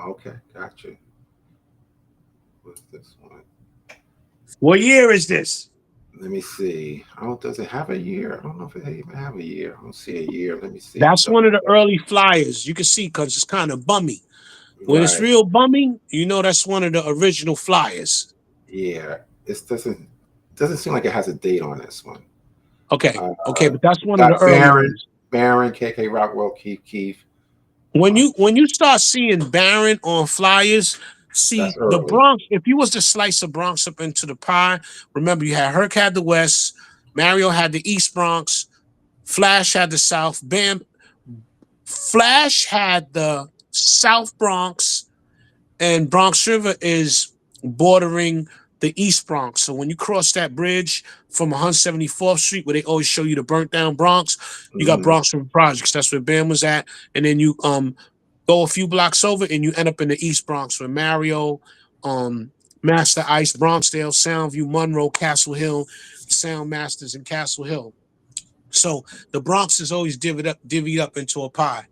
Okay, gotcha. What's this one? What year is this? Let me see. Does it have a year? I don't know if it even have a year. I don't see a year. Let me see. That's one of the early flyers. You can see because it's kind of bummy. When it's real bummy, you know that's one of the original flyers. Yeah, it doesn't seem like it has a date on this one. Okay, but that's one of the early ones. Baron, KK Rockwell, Keith. When you start seeing Baron on flyers, see the Bronx. If you was to slice the Bronx up into the pie, remember you had Herc had the West, Mario had the East Bronx, Flash had the South, Flash had the South Bronx, and Bronx River is bordering the East Bronx. So when you cross that bridge from 174th Street, where they always show you the burnt down Bronx, you got Bronx River Projects. That's where Bam was at, and then you go a few blocks over and you end up in the East Bronx where Mario, Master Ice, Bronxdale, Soundview, Monroe, Castle Hill, Sound Masters, and Castle Hill. So the Bronx is always divvied up into a pie.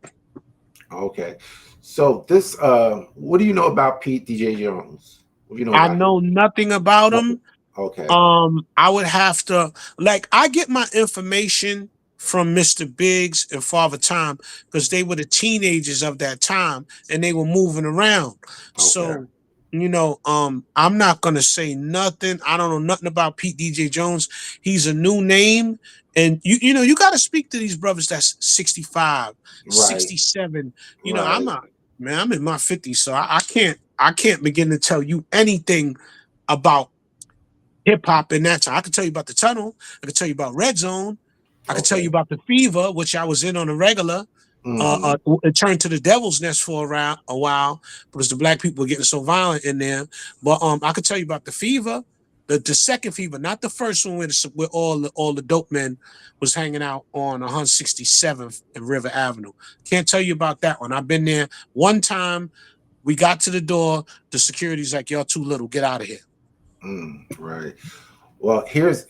Okay. So this, what do you know about Pete DJ Jones? What do you know about know nothing about him. Okay. I would have to, I get my information from Mr. Biggs and Father Time because they were the teenagers of that time and they were moving around. Okay. So, I'm not going to say nothing. I don't know nothing about Pete DJ Jones. He's a new name. And you got to speak to these brothers that's 65, 67. I'm in my 50s, so I can't begin to tell you anything about hip hop in that time. I can tell you about the Tunnel. I can tell you about Red Zone. I can tell you about the Fever, which I was in on a regular. It turned to the Devil's Nest for a while because the black people were getting so violent in there. But I could tell you about the Fever, The second fever, not the first one where all the dope men was hanging out on 167th and River Avenue. Can't tell you about that one. I've been there one time. We got to the door. The security's like, y'all too little. Get out of here. Right. Well, here's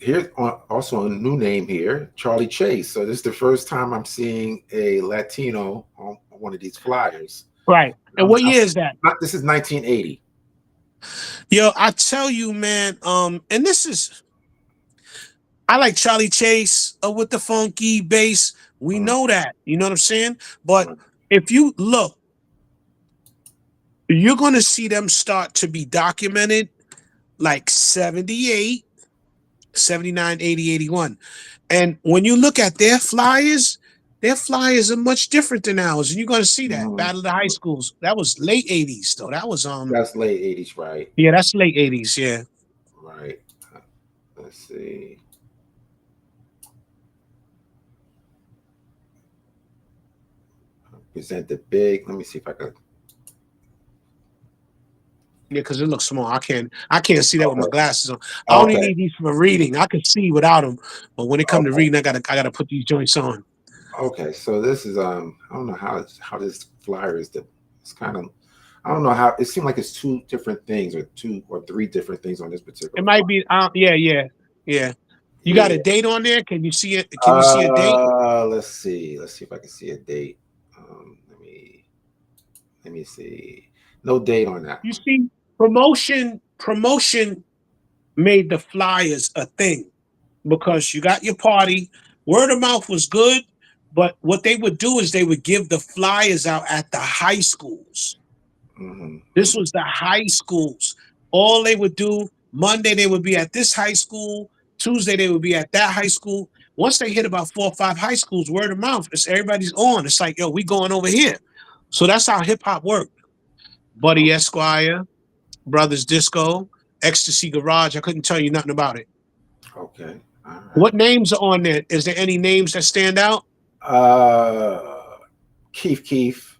also a new name here, Charlie Chase. So this is the first time I'm seeing a Latino on one of these flyers. Right. And what year is that? This is 1980. Yo, I tell you, man. And this is, I like Charlie Chase with the funky bass. We know that. You know what I'm saying? But if you look, you're going to see them start to be documented like 78, 79, 80, 81. And when you look at their flyers are much different than ours. And you're going to see that. Battle of the High Schools. That was late 80s, though. That was That's late 80s, right? Yeah, that's late 80s, yeah. Right. Let's see. Present the big. Let me see if I could. Yeah, because it looks small. I can't see that with my glasses on. I only need these for reading. I can see without them, but when it comes to reading, I gotta put these joints on. Okay, so this is I don't know how this flyer is. It's kind of, I don't know how it seemed like it's two different things or two or three different things on this particular. It might be. Yeah. You got a date on there? Can you see it? Can you see a date? Let's see if I can see a date. Let me see. No date on that. You see, promotion made the flyers a thing because you got your party. Word of mouth was good, but what they would do is they would give the flyers out at the high schools. This was the high schools. All they would do, Monday they would be at this high school, Tuesday they would be at that high school. Once they hit about 4 or 5 high schools, word of mouth, it's everybody's on. It's like, yo, we going over here. So that's how hip hop worked. Buddy Esquire, Brothers Disco, Ecstasy Garage. I couldn't tell you nothing about it. Okay. All right. What names are on there? Is there any names that stand out? Keith,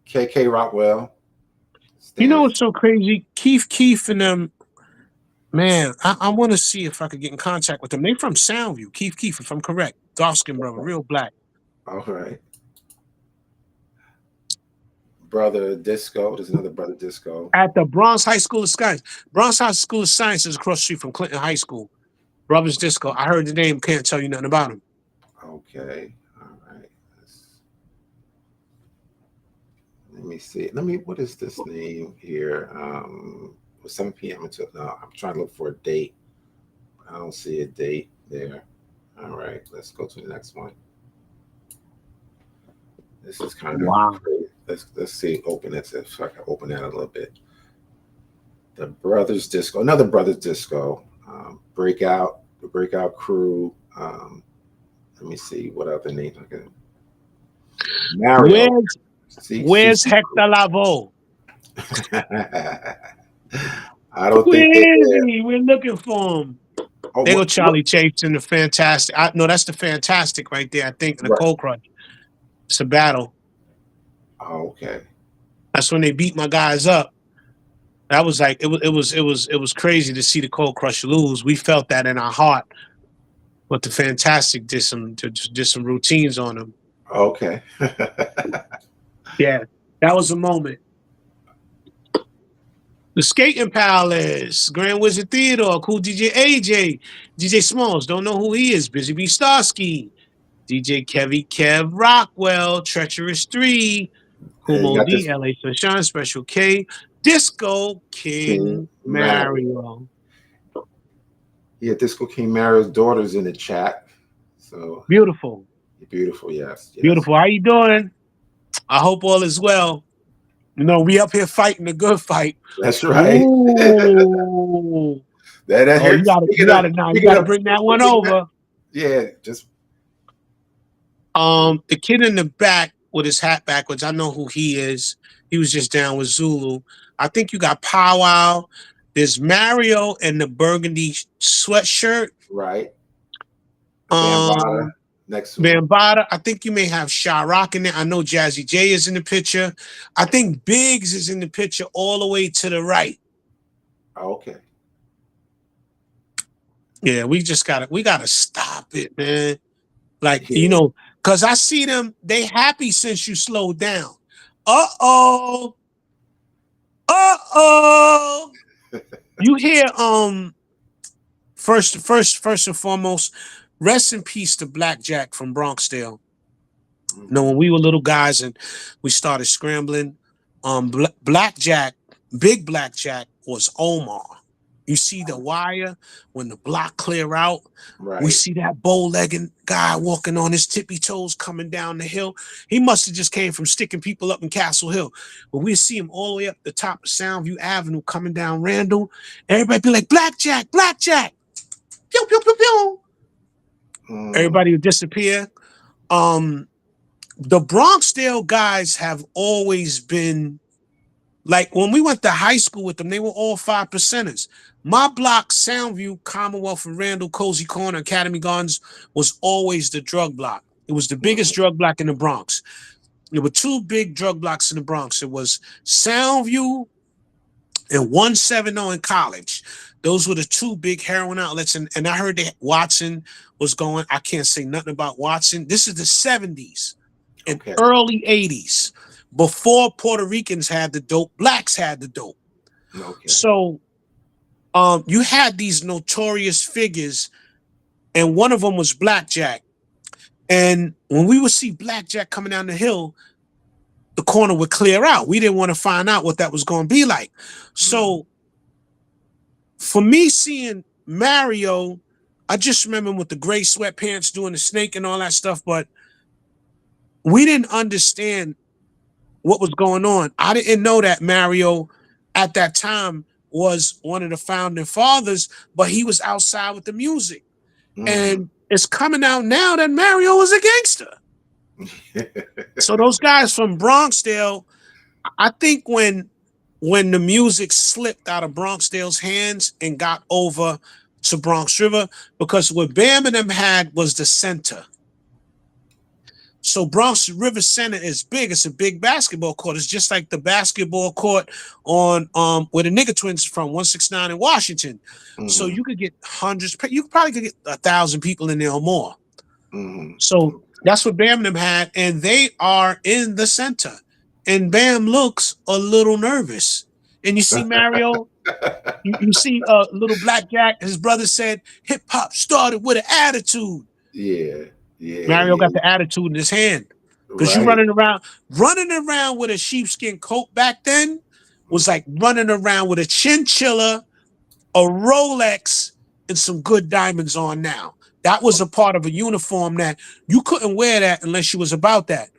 KK Rockwell. You know what's so crazy? Keith and them, man, I want to see if I could get in contact with them. They from Soundview. Keith, if I'm correct. Dark-skinned brother, real black. All right. Brother Disco. There's another Brother Disco. At the Bronx High School of Science. Bronx High School of Science is across the street from Clinton High School. Brothers Disco. I heard the name, can't tell you nothing about him. Okay. All right. Let me see. What is this name here? 7 p.m. until now. I'm trying to look for a date. I don't see a date there. All right. Let's go to the next one. This is kind of wow. Crazy. Let's see. Open it so I can open that a little bit. The Brothers Disco, another Brothers Disco, the Breakout Crew. Let me see what other names I can. Mario. Where's Hector Lavoe? I don't think we're looking for him. Oh, they go Charlie Chase and the Fantastic. No, that's the Fantastic right there. I think the Cold Crush. It's a battle. Oh, okay. That's when they beat my guys up. That was like it was crazy to see the Cold Crush lose. We felt that in our heart. But the Fantastic did some routines on them. Okay. Yeah, that was a moment. The Skating Palace, Grand Wizard Theodore, Cool DJ AJ, DJ Smalls, don't know who he is, Busy B Starsky, DJ Kev Rockwell, Treacherous 3, Kumo D, LA Sunshine, Special K, Disco King Mario. Yeah, Disco King Mario's daughter's in the chat. So beautiful. Beautiful, yes. Beautiful. How you doing? I hope all is well. You know, we up here fighting a good fight. That's right. You gotta bring that one over. Yeah, just the kid in the back with his hat backwards. I know who he is. He was just down with Zulu. I think you got Powwow. There's Mario in the burgundy sweatshirt. Right. Next one. Bambaataa. I think you may have Sha-Rock in there. I know Jazzy J is in the picture. I think Biggs is in the picture all the way to the right. Okay. Yeah, we gotta stop it, man. Like, Yeah. cause I see them, they happy since you slowed down. Uh-oh. Uh-oh. You hear, first and foremost, rest in peace to Blackjack from Bronxdale. When we were little guys and we started scrambling, Blackjack, big Blackjack was Omar. You see the wire when the block clear out. Right. We see that bow-legged guy walking on his tippy toes coming down the hill. He must have just came from sticking people up in Castle Hill. But we see him all the way up the top of Soundview Avenue coming down Randall. Everybody be like, Blackjack, Blackjack. Pew, pew, pew, pew. Everybody would disappear. The Bronxdale guys have always been, like, when we went to high school with them, they were all 5%ers. My block, Soundview, Commonwealth, and Randall, Cozy Corner, Academy Gardens, was always the drug block. It was the biggest drug block in the Bronx. There were two big drug blocks in the Bronx. It was Soundview and 170 in College. Those were the two big heroin outlets. And I heard that Watson was going. I can't say nothing about Watson. This is the 70s and early 80s. Before Puerto Ricans had the dope, blacks had the dope. Okay. So you had these notorious figures, and one of them was Blackjack. And when we would see Blackjack coming down the hill, the corner would clear out. We didn't want to find out what that was going to be like. So for me seeing Mario, I just remember him with the gray sweatpants doing the snake and all that stuff, but we didn't understand what was going on. I didn't know that Mario at that time was one of the founding fathers, but he was outside with the music. And it's coming out now that Mario is a gangster. So those guys from Bronxdale, I think when the music slipped out of Bronxdale's hands and got over to Bronx River, because what Bam and them had was the center. So Bronx River Center is big. It's a big basketball court. It's just like the basketball court on where the Nigga Twins are from, 169 in Washington. So you could get hundreds. You probably could get 1,000 people in there or more. So that's what Bam and them had, and they are in the center. And Bam looks a little nervous. And you see Mario, you see little Blackjack. His brother said hip hop started with an attitude. Yeah. Mario got the attitude in his hand, because you running around with a sheepskin coat back then was like running around with a chinchilla, a Rolex, and some good diamonds on now. That was a part of a uniform that you couldn't wear that unless you was about that.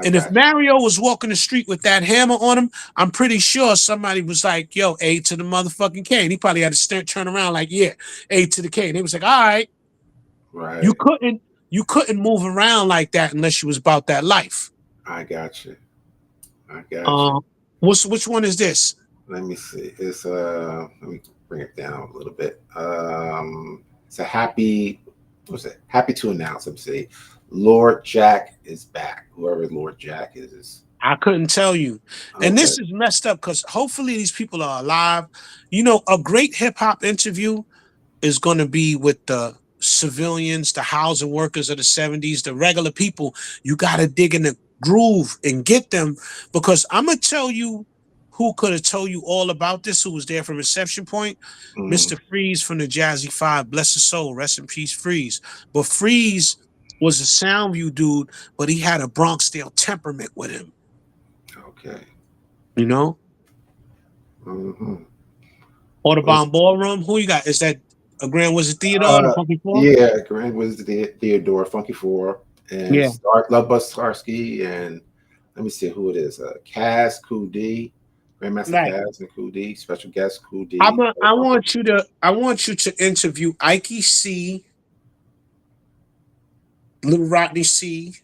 And if Mario was walking the street with that hammer on him, I'm pretty sure somebody was like, yo, A to the motherfucking K. And he probably had to turn around like, yeah, A to the K. And they was like, all right. Right. You couldn't move around like that unless you was about that life. I got you. Which one is this? Let me see. It's let me bring it down a little bit. It's a happy to announce. Let me see. Lord Jack is back. Whoever Lord Jack is. I couldn't tell you. Okay. And this is messed up because hopefully these people are alive. A great hip hop interview is going to be with the civilians, the housing workers of the 70s, the regular people. You got to dig in the groove and get them, because I'm going to tell you who could have told you all about this, who was there for Reception Point. Mr. Freeze from the Jazzy Five, bless his soul, rest in peace, Freeze. But Freeze was a Soundview dude, but he had a Bronxdale temperament with him. Okay. Audubon Ballroom, who you got? Is that a Grand Wizard Theodore, the Funky Four? Yeah, Grand Wizard Theodore, Funky Four, and Love Bus Starsky, and let me see who it is. Kaz, Cool D, Grandmaster Kaz and Cool D, special guest Cool D. I want you to interview Ike C, Little Rodney C.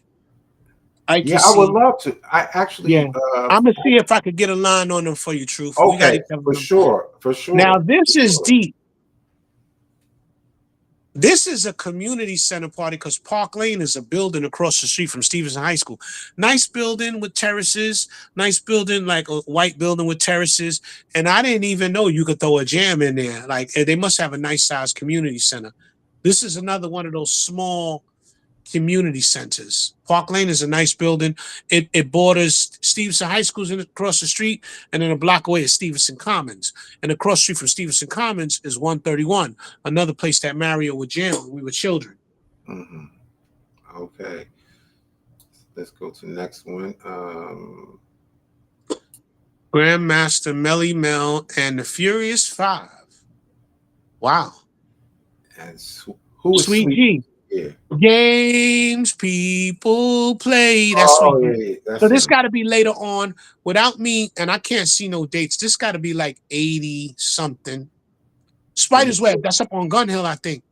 I would love to. I actually, I'm gonna see if I could get a line on them for you, Truth. Okay, for sure. Now this is deep. This is a community center party because Park Lane is a building across the street from Stevenson High School. Nice building with terraces, nice building, like a white building with terraces. And I didn't even know you could throw a jam in there. Like, they must have a nice sized community center. This is another one of those small community centers. Park Lane is a nice building. It borders Stevenson High School's across the street, and then a block away is Stevenson Commons. And across the street from Stevenson Commons is 131, another place that Mario would jam when we were children. Mm-hmm. Okay. Let's go to the next one. Grandmaster Melly Mel and the Furious Five. Wow. And who is Sweet G. Yeah. Games people play. That's Sweet G. Yeah, So this got to be later on. Without me, and I can't see no dates. This got to be like 80 something. Spider's Web. That's up on Gun Hill, I think,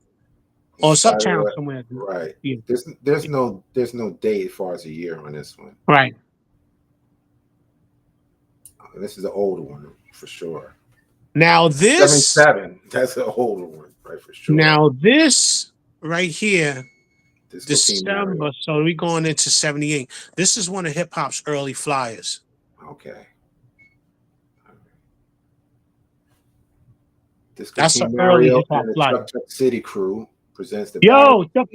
or Uptown somewhere. Right. Yeah. There's no date as far as a year on this one. Right. This is an older one for sure. Now this 77. That's an older one, right, for sure. Now this right here, Disco King Mario. December. So we going into 78. This is one of hip hop's early flyers. Okay. Disco That's King an early Mario hip hop and the flyer. Chuck City crew presents the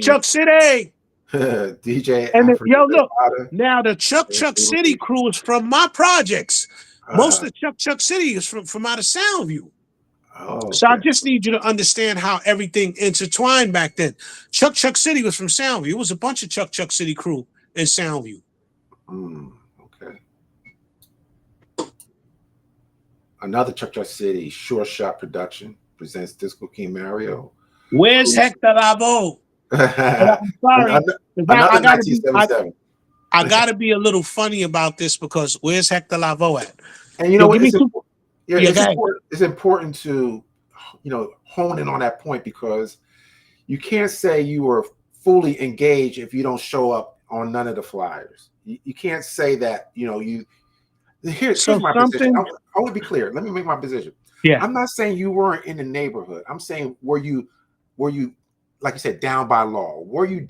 Chuck City. DJ And Africa look, Nevada. now the Chuck City crew is from my projects. Most of Chuck City is from out of Soundview. Oh, So I just need you to understand how everything intertwined back then. Chuck City was from Soundview. It was a bunch of Chuck City crew in Soundview. Okay. Another Chuck City Sure Shot production presents Disco King Mario. Where's Hector Lavoe? I'm sorry. Another 1977. I gotta be a little funny about this because where's Hector Lavoe at? And you know what? It's it's important to hone in on that point because you can't say you were fully engaged if you don't show up on none of the flyers. You can't say that. Here's my position. I want to be clear. Let me make my position. Yeah. I'm not saying you weren't in the neighborhood. I'm saying were you like you said, down by law? Were you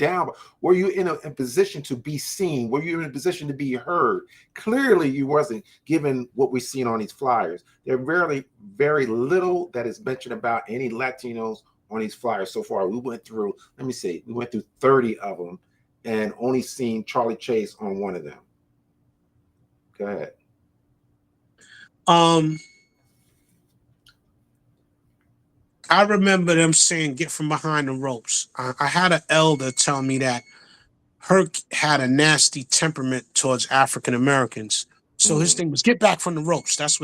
in a position to be seen? Were you in a position to be heard? Clearly, you wasn't, given what we've seen on these flyers. There are very, very little that is mentioned about any Latinos on these flyers so far. We went through 30 of them and only seen Charlie Chase on one of them. Go ahead. I remember them saying, get from behind the ropes. I had an elder tell me that Herc had a nasty temperament towards African Americans. So his thing was get back from the ropes. That's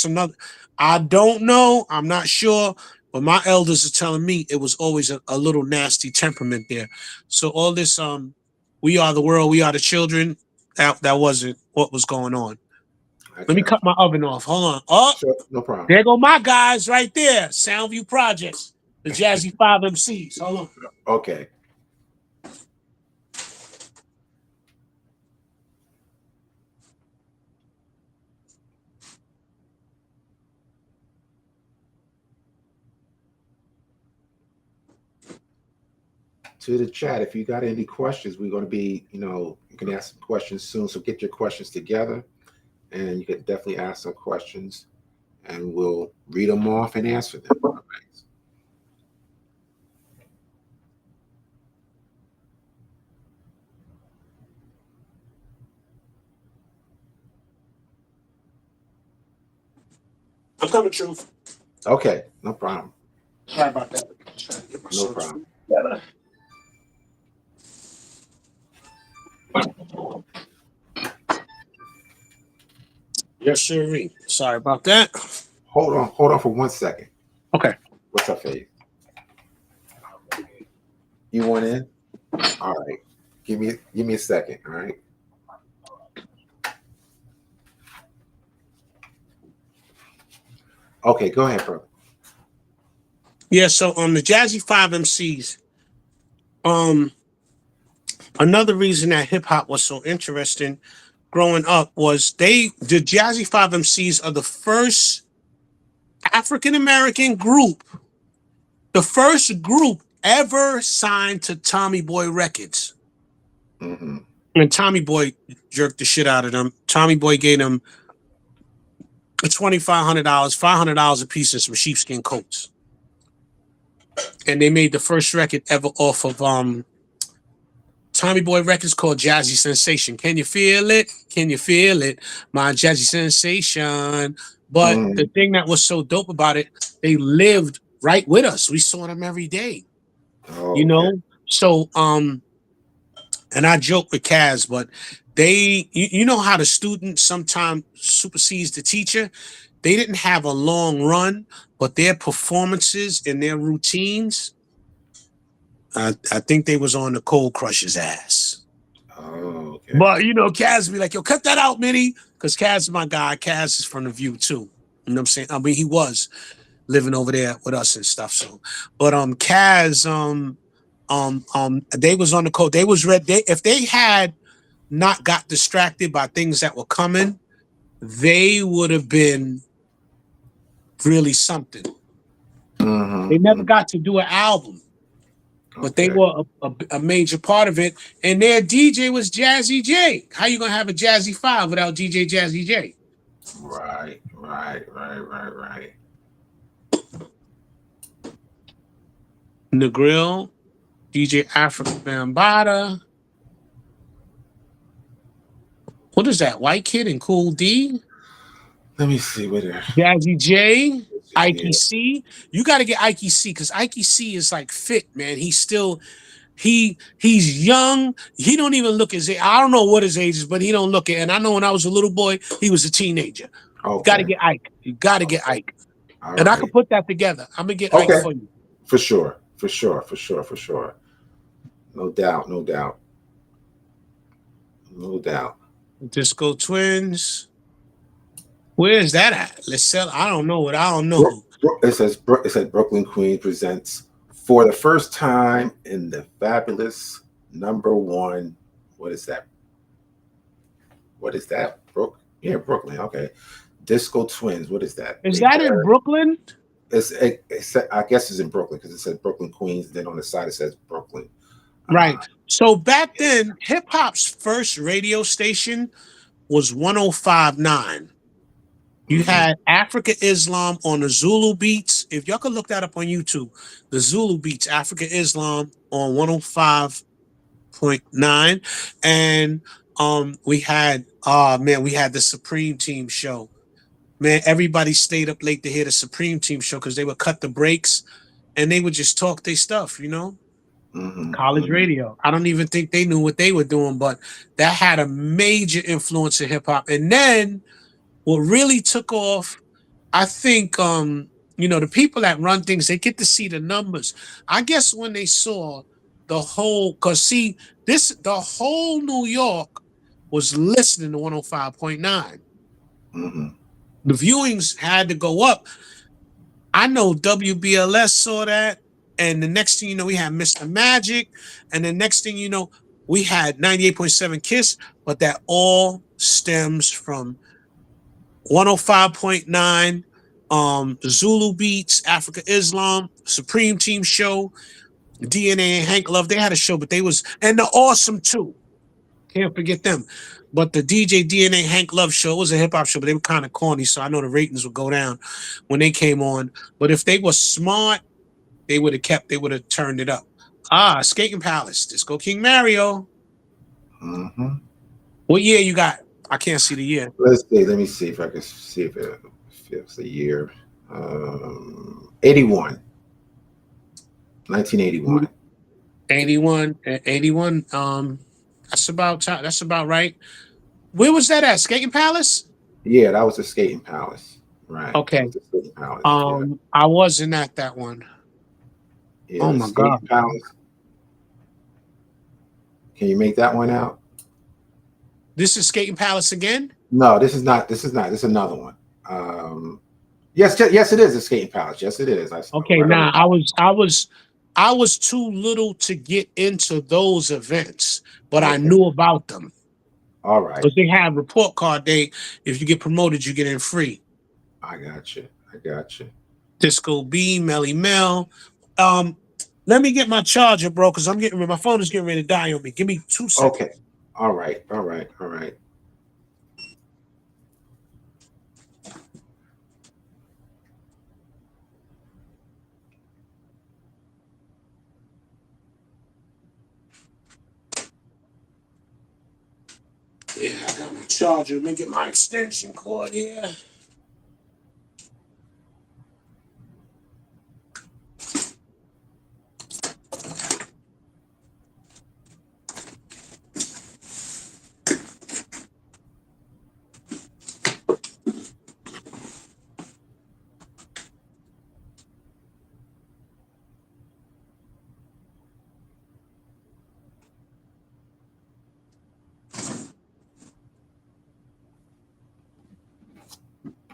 another. I don't know. I'm not sure. But my elders are telling me it was always a little nasty temperament there. So all this, we are the world, we are the children, that wasn't what was going on. Let me cut my oven off. Hold on. Oh, sure, no problem. There go my guys right there. Soundview Projects, the Jazzy 5 MCs. Hold on. Okay. To the chat, if you got any questions, we're going to be, you can ask some questions soon. So get your questions together. And you can definitely ask some questions and we'll read them off and answer them. All right. I'm coming, Truth. Okay, no problem. Sorry about that. No problem. Yes, sir. Sorry about that. Hold on for 1 second. Okay. What's up, Faith? You want in? All right. Give me a second. All right. Okay, go ahead, brother. Yeah, so the Jazzy 5 MCs, another reason that hip hop was so interesting growing up was the Jazzy 5 MCs are the first African American group, the first group ever signed to Tommy Boy Records. Mm-hmm. And Tommy Boy jerked the shit out of them. Tommy Boy gave them $2,500, $500 a piece, and some sheepskin coats. And they made the first record ever off of Tommy Boy Records called Jazzy Sensation. Can you feel it? Can you feel it? My Jazzy Sensation. But the thing that was so dope about it, they lived right with us. We saw them every day. Oh, you know? So and I joke with Kaz, but you know how the student sometimes supersedes the teacher? They didn't have a long run, but their performances and their routines, I think they was on the Cold Crusher's ass. Oh, okay. But, you know, Kaz be like, yo, cut that out, Minnie. Because Kaz is my guy. Kaz is from The View, too. You know what I'm saying? I mean, he was living over there with us and stuff. So, but Kaz, they was on the code. They was ready. If they had not got distracted by things that were coming, they would have been really something. Mm-hmm. They never got to do an album, but they were a major part of it. And their DJ was Jazzy J. How you gonna have a Jazzy 5 without DJ Jazzy J? Right. Negril, DJ Africa Bambaataa. What is that? White Kid and Cool D? Let me see what it. Jazzy J, Ike C. You got to get Ike C because Ike C is like fit, man. He's still, he's young. He don't even look his age. I don't know what his age is, but he don't look it. And I know when I was a little boy, he was a teenager. Okay. You got to get Ike. You got to get Ike. All and right. I can put that together. I'm going to get Ike for you. For sure. No doubt. Disco Twins. Where's that at? Let's sell. I don't know. It says Brooklyn Queen presents for the first time in the fabulous #1. What is that? Brooklyn. Okay. Disco Twins. What is that? Is that in Brooklyn? I guess it's in Brooklyn because it says Brooklyn Queens. Then on the side it says Brooklyn. Right. So back then, hip hop's first radio station was 105.9. You had Africa Islam on the Zulu Beats. If y'all could look that up on YouTube, the Zulu Beats, Africa Islam on 105.9. And we had the Supreme Team show. Man, everybody stayed up late to hear the Supreme Team show because they would cut the breaks and they would just talk their stuff, you know? College radio. I don't even think they knew what they were doing, but that had a major influence in hip hop. And then what really took off, I think, the people that run things, they get to see the numbers. I guess when they saw the whole New York was listening to 105.9. The viewings had to go up. I know WBLS saw that. And the next thing you know, we had Mr. Magic. And the next thing you know, we had 98.7 KISS. But that all stems from 105.9, the Zulu Beats, Africa Islam, Supreme Team show, DNA and Hank Love. They had a show, but and the Awesome too. Can't forget them. But the DJ DNA Hank Love show was a hip hop show, but they were kind of corny. So I know the ratings would go down when they came on. But if they were smart, they would have turned it up. Skating Palace, Disco King Mario. What year you got? I can't see the year. Let's see. Let me see if I can see if it's a year. 81. 1981. 81. That's about right. Where was that at? Skating Palace? Yeah, that was the Skating Palace. Right. Okay. Skating Palace, I wasn't at that one. Yeah, oh my God. Palace. Can you make that one out? This is Skating Palace again? No, this is not. This is another one. Yes, it is a Skating Palace. Yes, it is. Okay, I was too little to get into those events, but I knew about them. All right. Because they have report card day. If you get promoted, you get in free. I got you. Disco B, Melly Mel. Let me get my charger, bro, because my phone is getting ready to die on me. Give me 2 seconds. Okay. All right. All right. All right. Yeah, I got my charger. Let me get my extension cord here.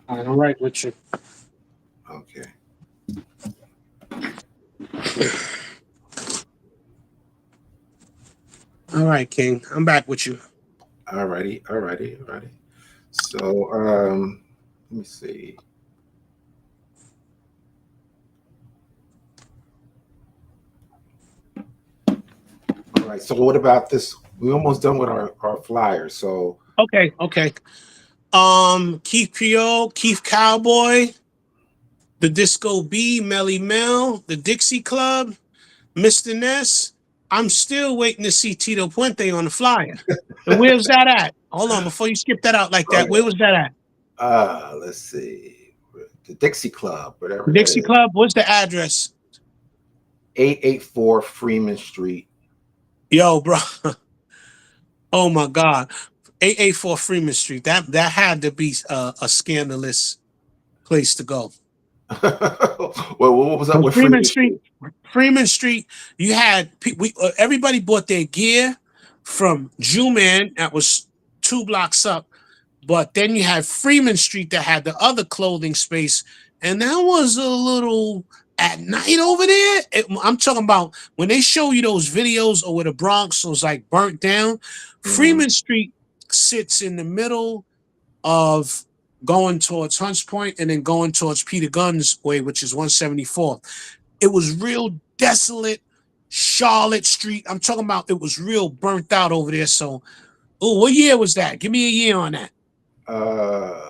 All right with you. Okay. All right, King. I'm back with you. All righty. All righty. All righty. So, let me see. All right. So, what about this? We're almost done with our flyers. So, Okay. Keith Creole, Keith Cowboy, the Disco B, Melly Mel, the Dixie Club, Mr. Ness. I'm still waiting to see Tito Puente on the flyer. And where's that at? Hold on, before you skip that out like that, where was that at? let's see. The Dixie Club, whatever that Dixie is. Club, what's the address? 884 Freeman Street. Yo, bro. Oh my God. 884 Freeman Street. That had to be a scandalous place to go. Well, what was up with Freeman Street? Freeman Street, you had everybody bought their gear from Jew-Man that was 2 blocks up, but then you had Freeman Street that had the other clothing space, and that was a little at night over there. I'm talking about when they show you those videos or where the Bronx was like burnt down. Freeman Street sits in the middle of going towards Hunts Point and then going towards Peter Gunn's way, which is 174. It was real desolate. Charlotte Street. I'm talking about it was real burnt out over there. So, what year was that? Give me a year on that.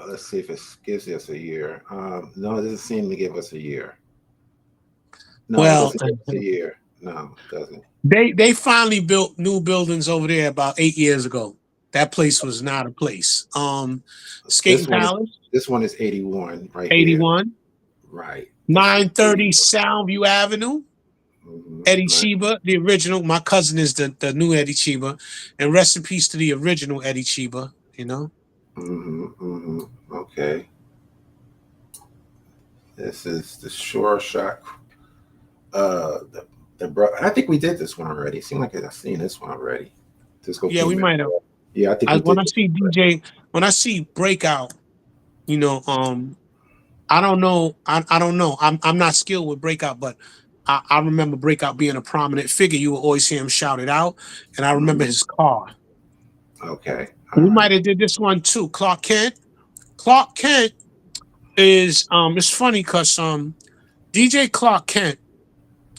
Let's see if it gives us a year. No, it doesn't seem to give us a year. No, well, it doesn't give us a year. No, it doesn't. They finally built new buildings over there about 8 years ago. That place was not a place. Skating Palace. This one is 81, right? 81. Here. Right. 930 Soundview Avenue. Eddie Chiba, the original. My cousin is the new Eddie Chiba, and rest in peace to the original Eddie Chiba. You know. Okay. This is the Shore Shot. I think we did this one already. It seemed like I've seen this one already. Yeah, we might have. Yeah, I think when I see Breakout, you know, I don't know. I don't know. I'm not skilled with Breakout, but I remember Breakout being a prominent figure. You would always hear him shout it out, and I remember his car. Okay. We might have did this one too. Clark Kent. Clark Kent is it's funny because DJ Clark Kent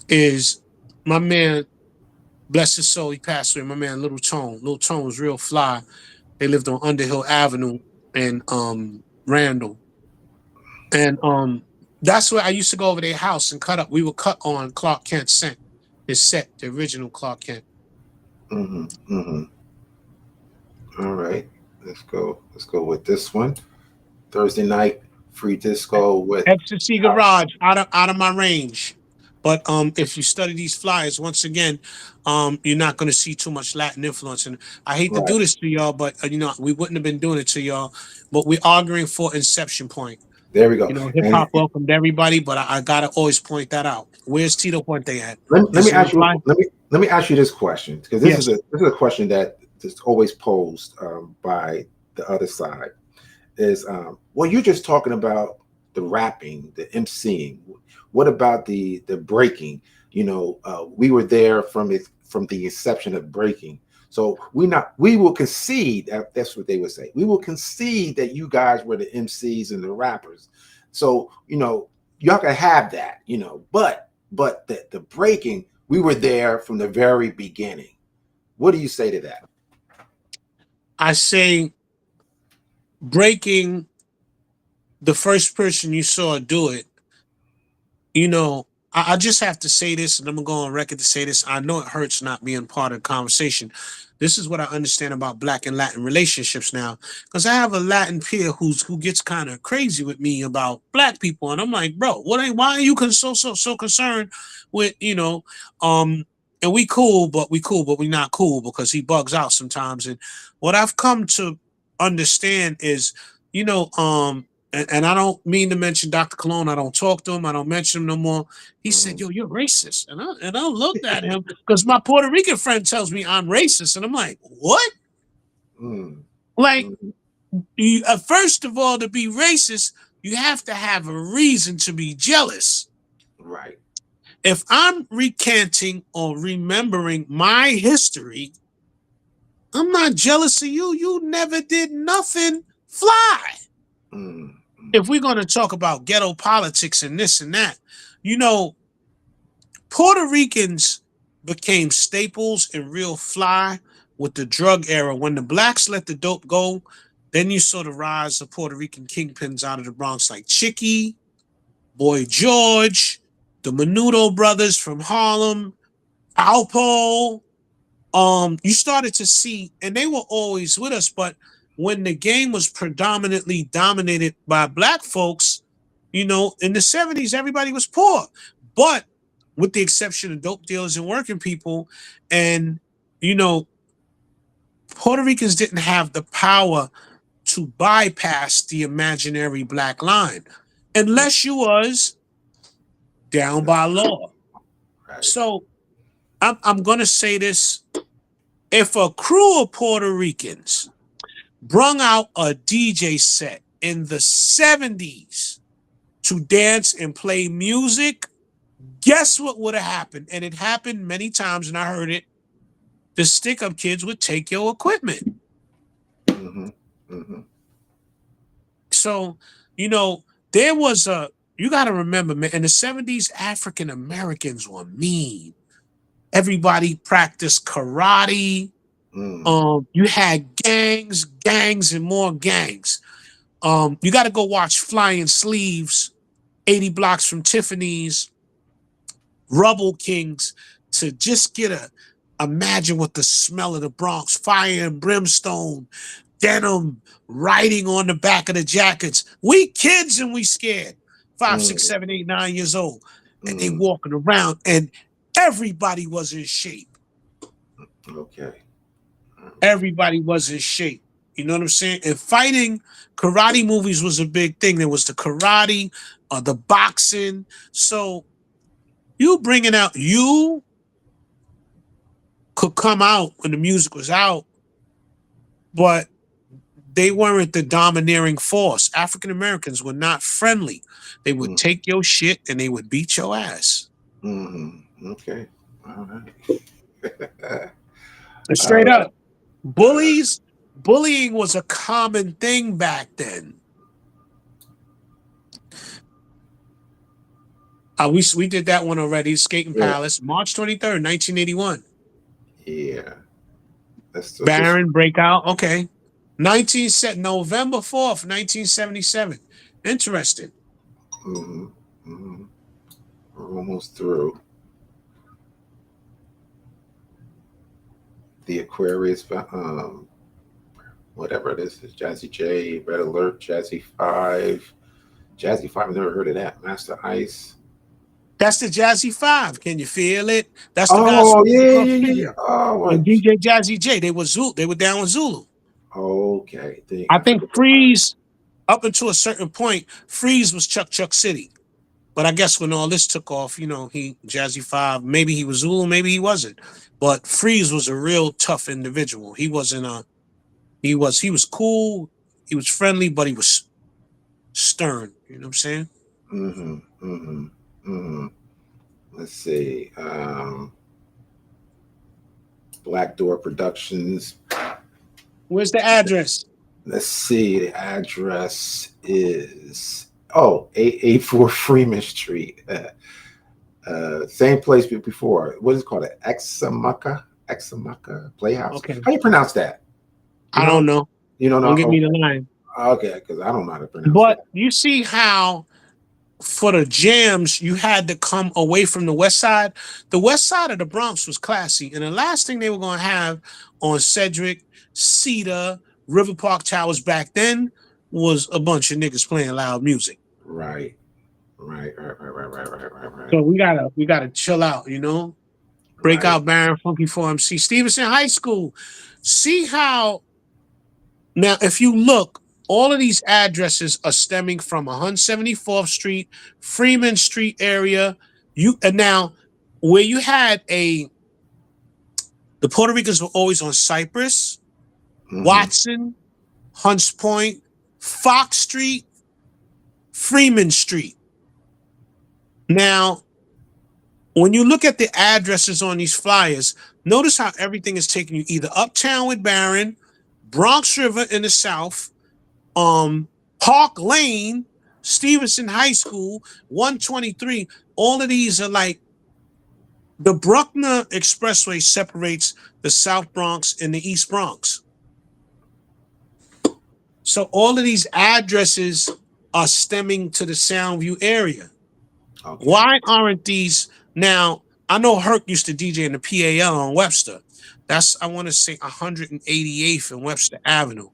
is my man. Bless his soul, he passed away. My man, Little Tone. Little Tone was real fly. They lived on Underhill Avenue in Randall. And that's where I used to go over their house and cut up. We would cut on Clark Kent's set, the original Clark Kent. All right. Let's go with this one. Thursday night, free disco with Ecstasy Garage, out of my range. But if you study these flyers, once again, you're not going to see too much Latin influence. And I hate to do this to y'all, but we wouldn't have been doing it to y'all. But we're arguing for Inception Point. There we go. Hip hop welcomed everybody, but I gotta always point that out. Where's Tito Puente at? Let me ask you this question, because this is a question that is always posed by the other side. Is well, you're just talking about the rapping, the MCing. What about the breaking? We were there from the inception of breaking. So we will concede, that's what they would say. We will concede that you guys were the MCs and the rappers. So, y'all can have that, but the breaking, we were there from the very beginning. What do you say to that? I say breaking the first person you saw do it, you know, I just have to say this, and I'm gonna go on record to say this. I know it hurts not being part of the conversation. This is what I understand about Black and Latin relationships now, because I have a Latin peer who gets kind of crazy with me about Black people, and I'm like, bro, why are you so concerned with and we cool, but we not cool because he bugs out sometimes. And what I've come to understand is, you know, and I don't mean to mention Dr. Cologne. I don't talk to him. I don't mention him no more. He said, "Yo, you're racist," and I looked at him because my Puerto Rican friend tells me I'm racist, and I'm like, "What?" Mm. Like, first of all, to be racist, you have to have a reason to be jealous. Right. If I'm recanting or remembering my history, I'm not jealous of you. You never did nothing fly. Mm. If we're going to talk about ghetto politics and this and that, you know, Puerto Ricans became staples and real fly with the drug era. When the blacks let the dope go, then you saw the rise of Puerto Rican kingpins out of the Bronx like Chicky, Boy George, the Menudo brothers from Harlem, Alpo. You started to see, and they were always with us, but when the game was predominantly dominated by Black folks, you know, in the 70s, everybody was poor. But with the exception of dope dealers and working people, and, you know, Puerto Ricans didn't have the power to bypass the imaginary Black line unless you was down by law. Right. So I'm going to say this. If a crew of Puerto Ricans brung out a DJ set in the 70s to dance and play music, guess what would have happened? And it happened many times, and I heard it. The stick-up kids would take your equipment. Mm-hmm. Mm-hmm. So, you know, there was you got to remember, man, in the 70s, African Americans were mean. Everybody practiced karate. You had gangs, and more gangs. You got to go watch Flying Sleeves, 80 Blocks from Tiffany's, Rubble Kings, to just imagine what the smell of the Bronx, fire and brimstone, denim, writing on the back of the jackets. We kids and we scared. 5, 6, 7, 8, 9 years old. And they walking around and everybody was in shape. Okay. Everybody was in shape. You know what I'm saying? And fighting, karate movies was a big thing. There was the karate, the boxing. So you could come out when the music was out, but they weren't the domineering force. African Americans were not friendly. They would take your shit and they would beat your ass. Mm-hmm. Okay. All right. Straight up. Bullying was a common thing back then. We did that one already. Skating Palace, March 23rd, 1981. Yeah. Baron Breakout. Okay. November 4th, 1977. Interesting. Mm-hmm. Mm-hmm. We're almost through. The Aquarius, whatever it is, Jazzy J, Red Alert, Jazzy 5. Jazzy 5, I've never heard of that. Master Ice. That's the Jazzy 5. Can you feel it? That's the guys. Yeah. Oh, and DJ Jazzy J. They were down with Zulu. Okay. I think Freeze, up until a certain point, Freeze was Chuck City. But I guess when all this took off, you know, Jazzy 5, maybe he was Zulu, maybe he wasn't. But Freeze was a real tough individual. He wasn't he was cool, he was friendly, but he was stern. You know what I'm saying? Mm-hmm. Mm-hmm. Mm-hmm. Let's see. Black Door Productions. Where's the address? Let's see. The address is 884 Freeman Street. Same place before. What is it called? Examaka Playhouse. Okay. How you pronounce that? You I know? don't know. You don't know? Don't get me the line. Okay, because I don't know how to pronounce But that. you see how for the jams, you had to come away from the west side. The west side of the Bronx was classy. And the last thing they were going to have on Cedric, Cedar, River Park Towers back then was a bunch of niggas playing loud music. Right. Right. So we gotta chill out, you know? Break out Baron Funky 4MC. Stevenson High School. See how now if you look, all of these addresses are stemming from 174th Street, Freeman Street area. And now where you had the Puerto Ricans were always on Cypress, Watson, Hunts Point, Fox Street, Freeman Street. Now, when you look at the addresses on these flyers, notice how everything is taking you either uptown with Barron, Bronx River in the south, Park Lane, Stevenson High School, 123. All of these are like the Bruckner Expressway separates the South Bronx and the East Bronx. So all of these addresses are stemming to the Soundview area. Okay. Why aren't these now? I know Herc used to DJ in the PAL on Webster. That's, I want to say, 188th and Webster Avenue.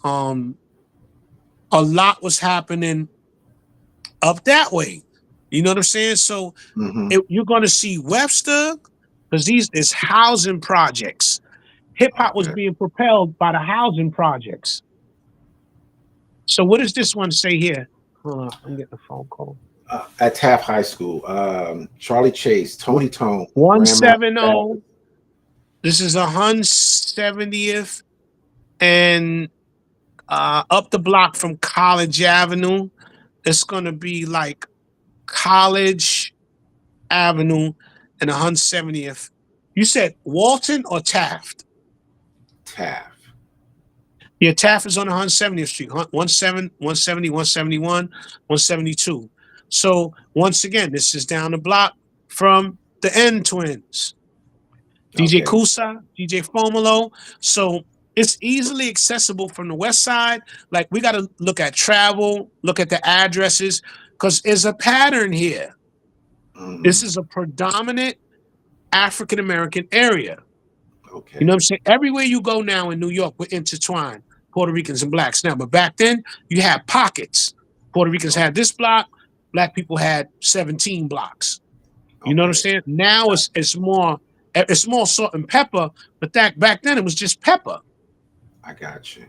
A lot was happening up that way. You know what I'm saying? So you're going to see Webster, because these is housing projects. Hip hop was being propelled by the housing projects. So what does this one say here? Hold on, I'm getting a phone call. At Taft High School, Charlie Chase, Tony Tone, 170. This is 170th and up the block from College Avenue. It's going to be like College Avenue and 170th. You said Walton or Taft? Taft. Yeah, Taft is on 170th Street, 170, 171, 172. So once again, this is down the block from the N Twins. DJ Kusa, DJ Fomolo. So it's easily accessible from the west side. Like, we got to look at travel, look at the addresses, because there's a pattern here. This is a predominant African-American area. Okay. You know what I'm saying? Everywhere you go now in New York, we're intertwined, Puerto Ricans and blacks now. But back then, you had pockets. Puerto Ricans had this block. Black people had 17 blocks. You know what I'm saying? Now it's more salt and pepper, but back then it was just pepper. I got you.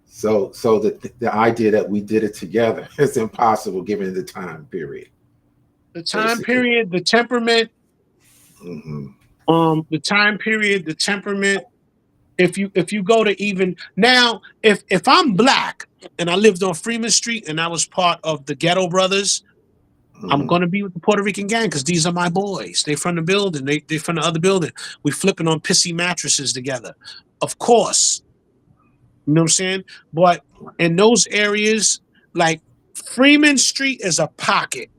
So the idea that we did it together is impossible given the time period. The time period, the temperament. The time period, the temperament. If you go to even now, if I'm black and I lived on Freeman Street and I was part of the Ghetto Brothers, I'm gonna be with the Puerto Rican gang because these are my boys. They from the building. They from the other building. We flipping on pissy mattresses together. Of course. You know what I'm saying? But in those areas, like Freeman Street is a pocket.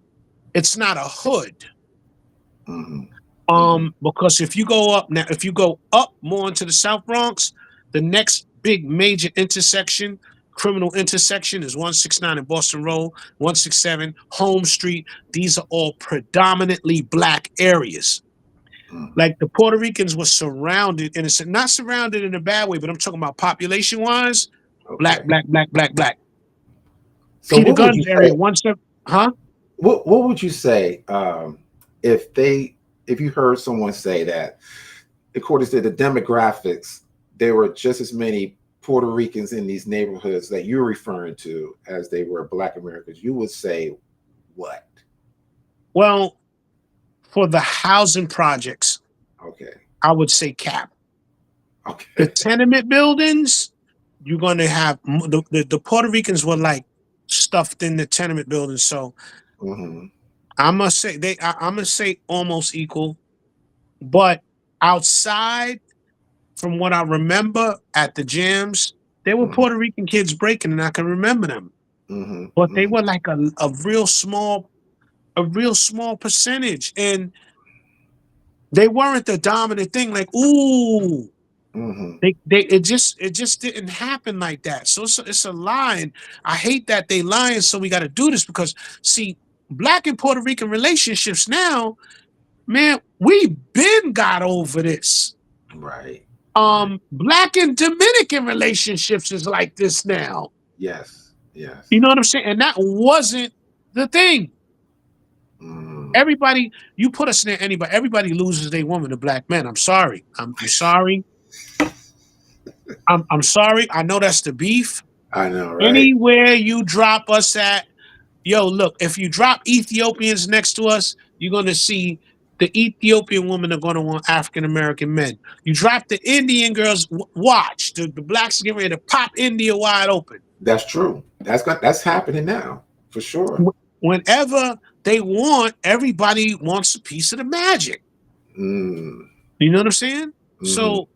It's not a hood. Because if you go up more into the South Bronx, the next big major intersection, criminal intersection, is 169 in Boston Road, 167, Home Street. These are all predominantly black areas. Like the Puerto Ricans were surrounded, and it's not surrounded in a bad way, but I'm talking about population-wise, black. So Peter Gunn's area, What would you say if you heard someone say that, according to the demographics, there were just as many Puerto Ricans in these neighborhoods that you're referring to as they were Black Americans? You would say what? Well, for the housing projects, I would say cap. The tenement buildings, you're going to have the Puerto Ricans were like stuffed in the tenement buildings. So I'm gonna say almost equal, but outside, from what I remember at the jams, there were Puerto Rican kids breaking, and I can remember them. But they were like a real small a real small percentage, and they weren't the dominant thing. Like, ooh, Mm-hmm. it just didn't happen like that. So it's a lie, and I hate that they lying. So we got to do this because see, Black and Puerto Rican relationships now, man, we been got over this. Right. Black and Dominican relationships is like this now. Yes. Yes. You know what I'm saying? And that wasn't the thing. Mm. Everybody, you put us near anybody, everybody loses their woman to Black men. I'm sorry. I'm sorry. I'm sorry. I know that's the beef. I know, right? Anywhere you drop us at, yo, look, if you drop Ethiopians next to us, you're gonna see the Ethiopian women are gonna want African American men. You drop the Indian girls, watch the blacks are getting ready to pop India wide open. That's true. That's happening now for sure. Whenever they want, everybody wants a piece of the magic. Mm. You know what I'm saying? Mhm. So,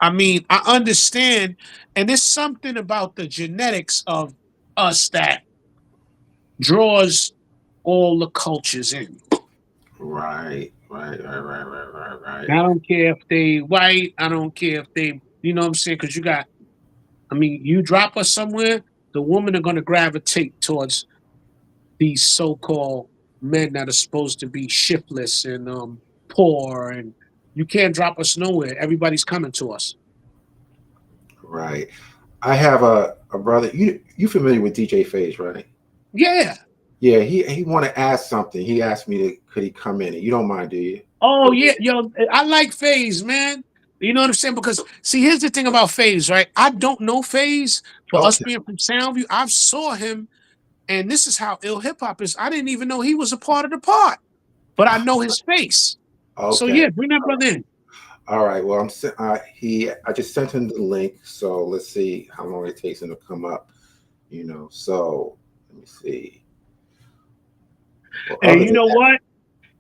I mean, I understand, and there's something about the genetics of us that draws all the cultures in. Right. I don't care if they white. I don't care if they, you know what I'm saying? Because you drop us somewhere, the women are going to gravitate towards these so-called men that are supposed to be shiftless and poor, and you can't drop us nowhere. Everybody's coming to us. Right. I have a brother. You familiar with DJ Phase, right? Yeah. Yeah, he want to ask something. He asked me could he come in, and you don't mind, do you? Oh yeah, yo, I like Phase, man. You know what I'm saying? Because see, here's the thing about Phase, right? I don't know Phase, but us Okay. being from Soundview, I've saw him, and this is how ill hip hop is. I didn't even know he was a part of the part, but I know his face. Okay. So yeah, bring that brother in. All right. Well, I just sent him the link, so let's see how long it takes him to come up. So let me see. Well, And you know what?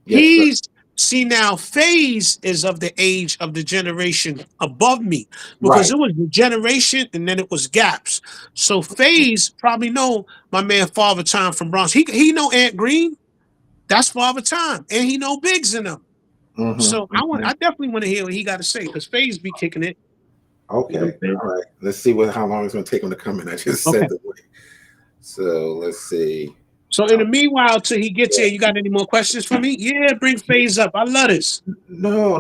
Yes, See now, Phase is of the age of the generation above me because it was the generation and then it was gaps. So Phase probably know my man Father Time from Bronx. He know Ant Green. That's Father Time, and he know Biggs in them. Mm-hmm, So I definitely want to hear what he got to say because Phase be kicking it. Okay. All right. Let's see how long it's going to take him to come in. I just sent the link. So let's see. So in the meanwhile, till he gets here, you got any more questions for me? Yeah, bring Phase up. I love this. No.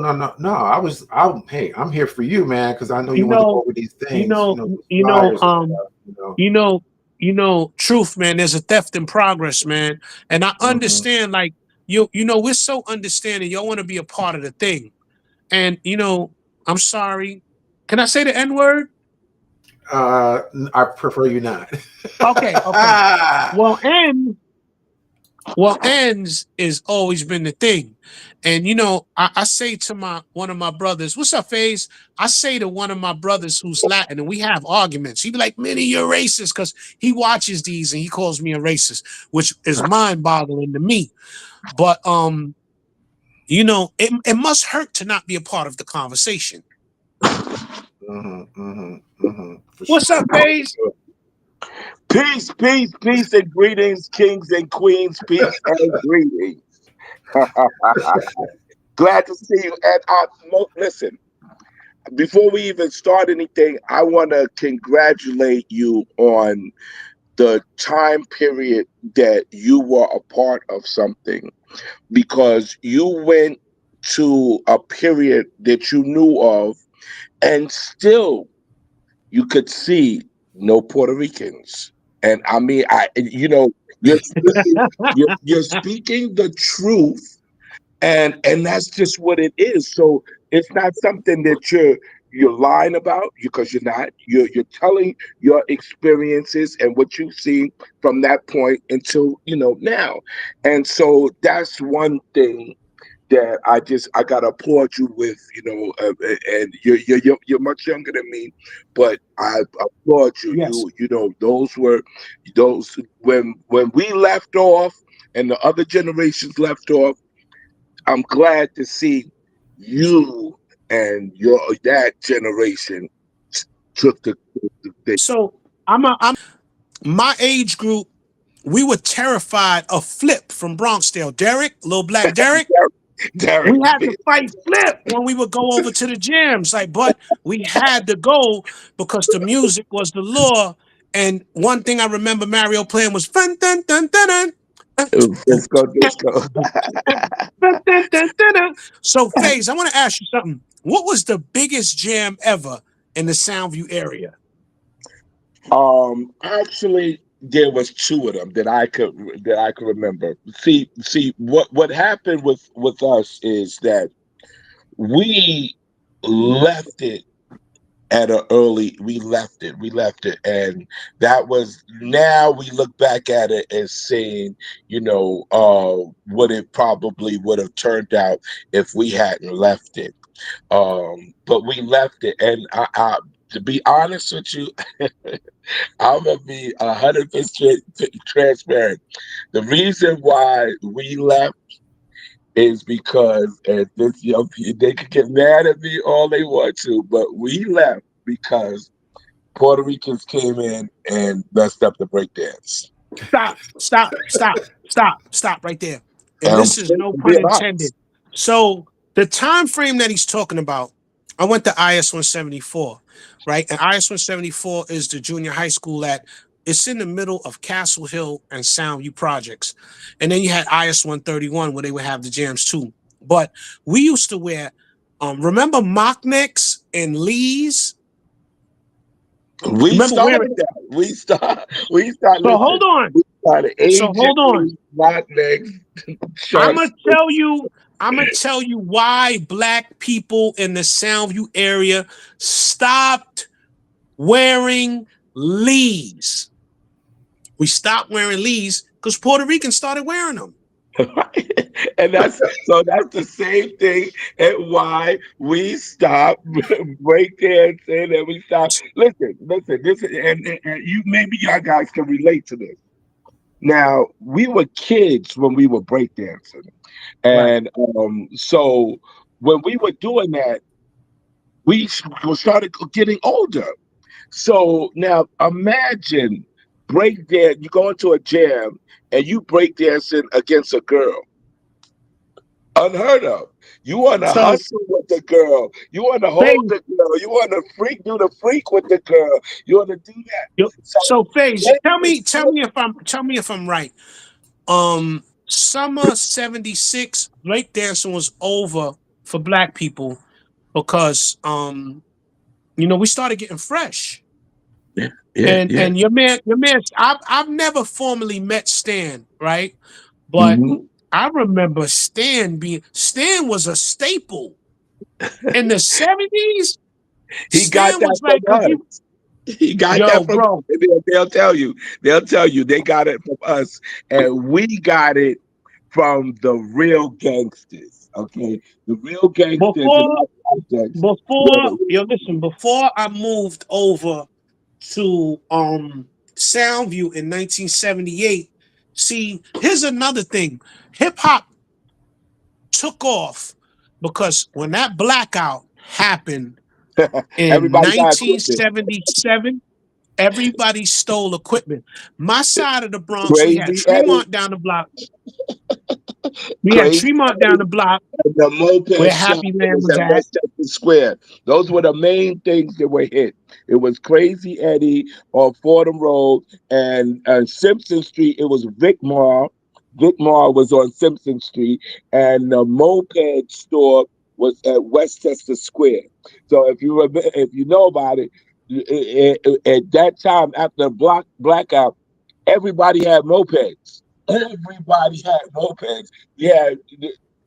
Hey, I'm here for you, man, because I know you want to go over these things. Truth, man. There's a theft in progress, man, and I understand. Like we're so understanding. Y'all want to be a part of the thing, and I'm sorry. Can I say the N-word? I prefer you not. Okay. Well, ends is always been the thing. And I say to one of my brothers, what's up, Phase? I say to one of my brothers who's Latin, and we have arguments. He'd be like, Minnie, you're racist, because he watches these and he calls me a racist, which is mind-boggling to me. But it must hurt to not be a part of the conversation. What's up, Phase? Peace, and greetings, kings and queens. Peace and greetings. Glad to see you. And listen, before we even start anything, I want to congratulate you on the time period that you were a part of something, because you went to a period that you knew of, and still you could see no Puerto Ricans. And I mean, you're speaking the truth, and that's just what it is. So it's not something that you're lying about, because you're not. You're telling your experiences and what you see from that point until now. And so that's one thing that I gotta applaud you with, and you're much younger than me, but I applaud you. Yes. Those when we left off and the other generations left off. I'm glad to see you and that generation took the thing. So I'm my age group we were terrified of Flip from Bronxdale. Derek, little black Derek. Derek. We had to fight Flip when we would go over to the jams. Like, but we had to go because the music was the law. And one thing I remember Mario playing was dun dun dun dun dun. Disco, disco. So, FaZe, I want to ask you something. What was the biggest jam ever in the Soundview area? Actually, there was two of them that I could remember. See, what happened with us is that we left it at an early. We left it, and that was. Now we look back at it as saying, what it probably would have turned out if we hadn't left it. But we left it, and I to be honest with you, I'm gonna be 100% transparent. The reason why we left is because, and this young people, they could get mad at me all they want to, but we left because Puerto Ricans came in and messed up the breakdance. Stop right there. And this is no pun intended. So the time frame that he's talking about, I went to IS 174, right? And IS 174 is the junior high school it's in the middle of Castle Hill and Soundview projects. And then you had IS 131 where they would have the jams too. But we used to wear, remember mock necks and Lees? We started that. We started. So hold on. We started hold on. Mock necks. I'm gonna tell you why black people in the Soundview area stopped wearing Lees. We stopped wearing Lees because Puerto Ricans started wearing them. And that's the same thing and why we stopped breakdancing and we stopped. Listen, this is, and you, maybe y'all guys can relate to this. Now, we were kids when we were breakdancing. And so when we were doing that, we started getting older. So now imagine breakdance, you go into a jam and you breakdancing against a girl. Unheard of. You want to hustle with the girl. You want to hold the girl. You want to do the freak with the girl. You want to do that. So FaZe, tell me if I'm right. Summer 76, breakdancing was over for black people because we started getting fresh. And your man, I've never formally met Stan, right? But I remember Stan was a staple in the 70s. He got that from us. He got that from us. They'll tell you they got it from us, and we got it from the real gangsters. Okay, the real gangsters. Before I moved over to Soundview in 1978. See, here's another thing. Hip hop took off because when that blackout happened in 1977, everybody stole equipment. My side of the Bronx, we had Tremont down the block. The moped where Happy Land was at. Westchester Square. Those were the main things that were hit. It was Crazy Eddie on Fordham Road and Simpson Street. It was Vic Mar. Vic Mar was on Simpson Street, and the moped store was at Westchester Square. So if you know about it, at that time after the blackout, everybody had mopeds. Everybody had mopeds.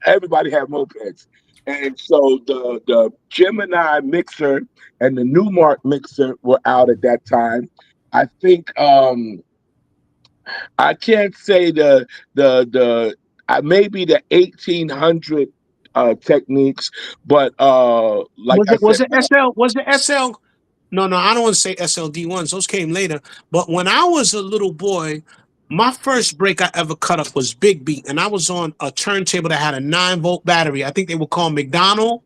Everybody had mopeds. And so the Gemini mixer and the Newmark mixer were out at that time. I think I can't say maybe the 1800 techniques, but was it SL? No, I don't want to say SLD ones. Those came later. But when I was a little boy, my first break I ever cut up was Big Beat, and I was on a turntable that had a 9-volt battery. I think they were called McDonald.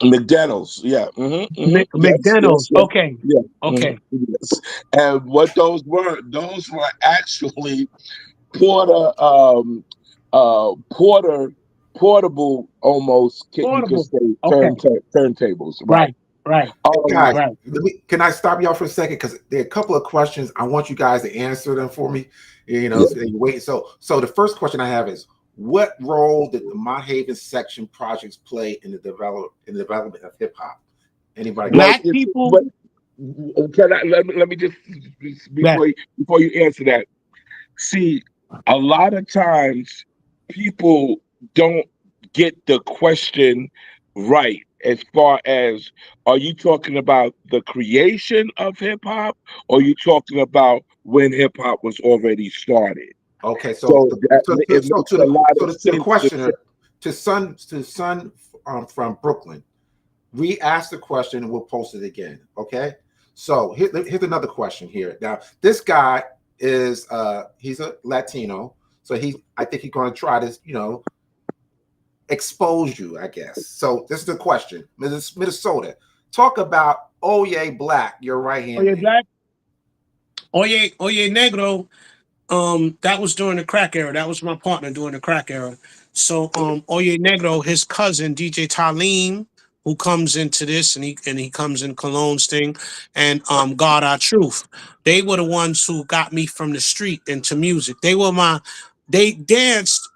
McDaniels, yeah. Yes, yes, McDaniels. yes. Okay. Yeah. Okay. Yes. And what those were actually porter portable almost you could Portable. say Okay. turntables, right? Right. Right. Hey guys, Right. can I stop y'all for a second? Because there are a couple of questions. I want you guys to answer them for me. You know, Yeah. so you wait. So the first question I have is, what role did the Mott Haven section projects play in the development of hip hop? Anybody got? Well, Black people. but can I let me just That. before you answer that. See, a lot of times people don't get the question right as far as, are you talking about the creation of hip hop, or are you talking about when hip hop was already started? Okay, so So that it makes to a lot of the sense to say, questioner, to son from Brooklyn, we asked the question and we'll post it again. Okay, so here's another question here. Now this guy is he's a Latino, so I think he's going to try to expose you, I guess. So this is the question, Minnesota. Talk about Oye Black, your right hand Oye man. Black. Oye Negro. That was during the crack era. That was my partner during the crack era. So Oye Negro, his cousin DJ Talim, who comes into this and he comes in Cologne's thing, and God Our Truth. They were the ones who got me from the street into music. They danced.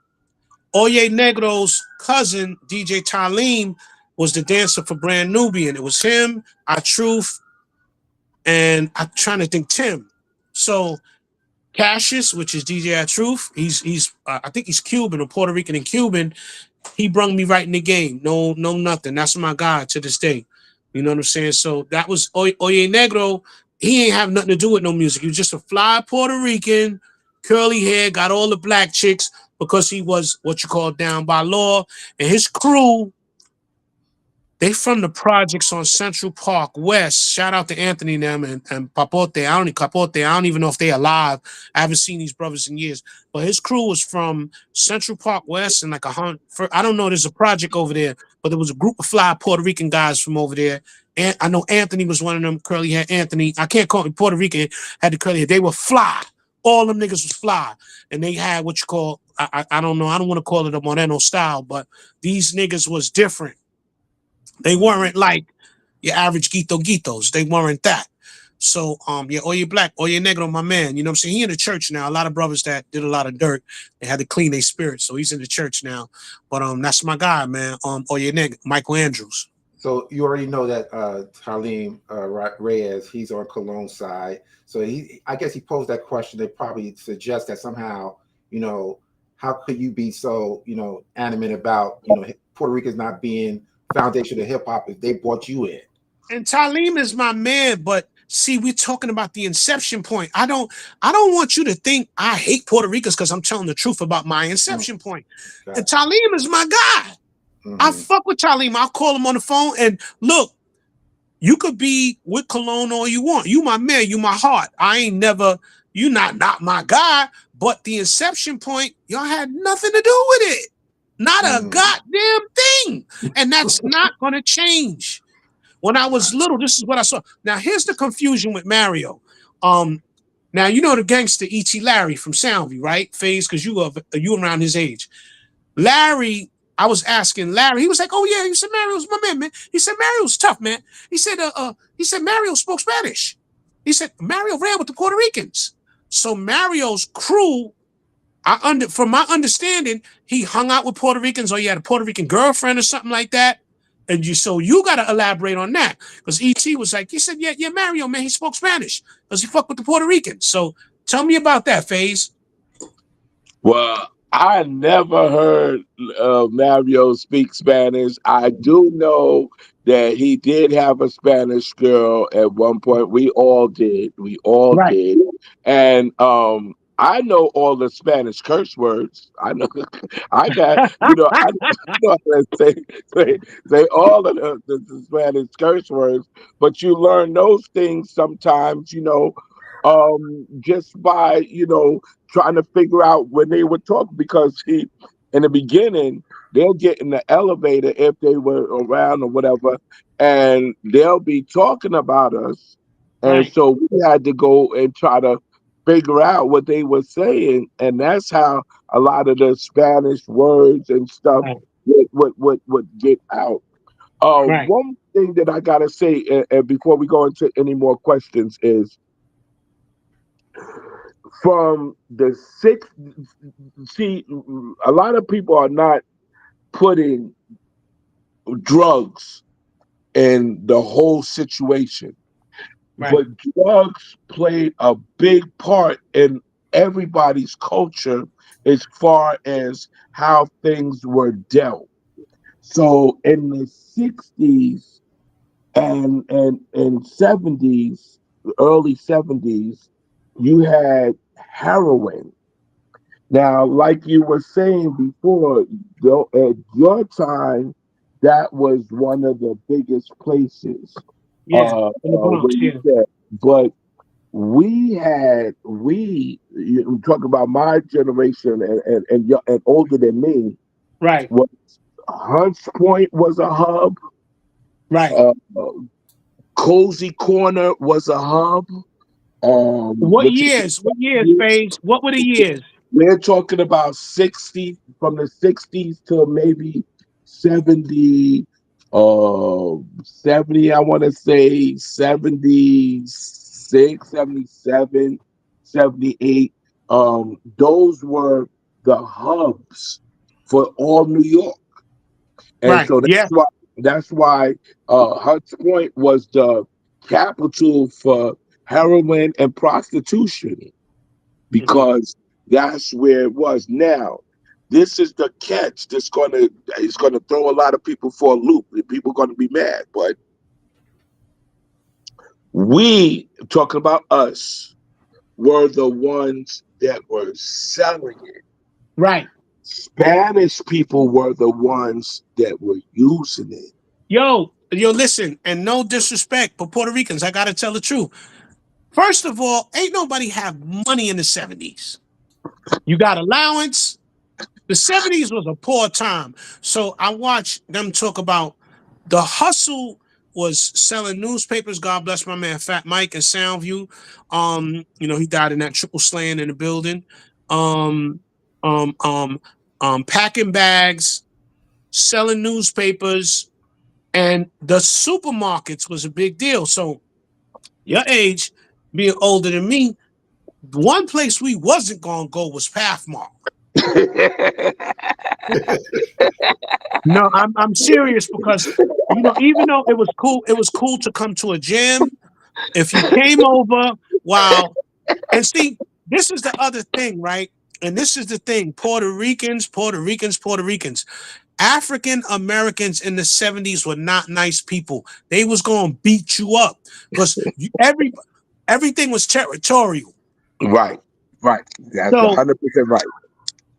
Oye Negro's cousin, DJ Talim, was the dancer for Brand Nubian. It was him, Our Truth, and I'm trying to think Tim. So Cassius, which is DJ Our Truth, he's I think he's Cuban or Puerto Rican and Cuban. He brung me right in the game. No, nothing. That's my guy to this day. You know what I'm saying? So that was Oye Negro. He ain't have nothing to do with no music. He was just a fly Puerto Rican, curly hair, got all the black chicks because he was what you call down by law. And his crew, they from the projects on Central Park West. Shout out to Anthony and them and Papote. I don't even know if they alive. I haven't seen these brothers in years. But his crew was from Central Park West and like I don't know, there's a project over there, but there was a group of fly Puerto Rican guys from over there. And I know Anthony was one of them, curly hair Anthony. I can't call him Puerto Rican, had the curly hair. They were fly. All them niggas was fly. And they had what you call, I don't know, I don't want to call it a Moreno style, but these niggas was different. They weren't like your average Guitos. They weren't that. So yeah, Oye Black, Oye Negro, my man. You know what I'm saying? He in the church now. A lot of brothers that did a lot of dirt, they had to clean their spirit. So he's in the church now. But that's my guy, man. Oye Negro, Michael Andrews. So you already know that Talim Reyes, he's on Cologne's side. So I guess he posed that question. They probably suggest that somehow, how could you be so, animate about, Puerto Ricans not being foundation of hip hop if they brought you in? And Talim is my man, but see, we're talking about the inception point. I don't want you to think I hate Puerto Ricans because I'm telling the truth about my inception point. Got And Talim is my guy. I fuck with Talim. I'll call him on the phone. And look, you could be with Cologne all you want. You my man, you my heart. I ain't never, you not my guy. But the inception point, y'all had nothing to do with it. Not a goddamn thing. And that's not gonna change. When I was little, this is what I saw. Now, here's the confusion with Mario. Now you know the gangster E.T. Larry from Soundview, right? FaZe, because you around his age. Larry, I was asking Larry, he was like, "Oh yeah," he said, "Mario's my man." He said, "Mario's tough, man." He said, Mario spoke Spanish. He said Mario ran with the Puerto Ricans. So Mario's crew, from my understanding, he hung out with Puerto Ricans, or he had a Puerto Rican girlfriend or something like that. And you got to elaborate on that, because E.T. was like, he said, yeah, Mario, man, he spoke Spanish because he fucked with the Puerto Ricans. So tell me about that, FaZe. Well, I never heard Mario speak Spanish. I do know that he did have a Spanish girl at one point. We all did. Did. And I know all the Spanish curse words. I know. I got. I know how to say all of the Spanish curse words. But you learn those things sometimes. Just by trying to figure out when they would talk, because in the beginning, they'll get in the elevator if they were around or whatever, and they'll be talking about us. And Right. so we had to go and try to figure out what they were saying. And that's how a lot of the Spanish words and stuff Right. would get out. Right. One thing that I gotta say, and before we go into any more questions, is from the six. See, a lot of people are not putting drugs in the whole situation, Right. but drugs played a big part in everybody's culture as far as how things were dealt. So in the 60s and 70s, early 70s, you had heroin. Now, like you were saying before, at your time, that was one of the biggest places Yeah. In the where Bronx. you Yeah. said. But you talk about my generation and older than me, Right. was Hunts Point was a hub. Right. Uh, Cozy Corner was a hub. What Which years? What years, Phase? What were the years? we're talking about 60, from the 60s to maybe 70, 70, I want to say 76, 77, 78. Those were the hubs for all New York. And Right. so Yeah. that's why Hunts Point was the capital for heroin and prostitution, because that's where it was. Now, this is the catch that's gonna throw a lot of people for a loop. People are gonna be mad, but we, talking about us, were the ones that were selling it. Right. Spanish people were the ones that were using it. Yo, listen, and no disrespect, but Puerto Ricans, I gotta tell the truth. First of all, ain't nobody have money in the 70s. You got allowance. The 70s was a poor time. So I watched them talk about the hustle was selling newspapers. God bless my man Fat Mike in Soundview. He died in that triple slaying in the building. Um, um, um, Packing bags, selling newspapers, and the supermarkets was a big deal. So your age, being older than me, one place we wasn't gonna go was Pathmark. No, I'm serious because even though it was cool to come to a gym. If you came over, wow, and see, this is the other thing, right? And this is the thing: Puerto Ricans, African Americans in the 70s were not nice people. They was gonna beat you up because everything was territorial. Right, right. That's So 100% right.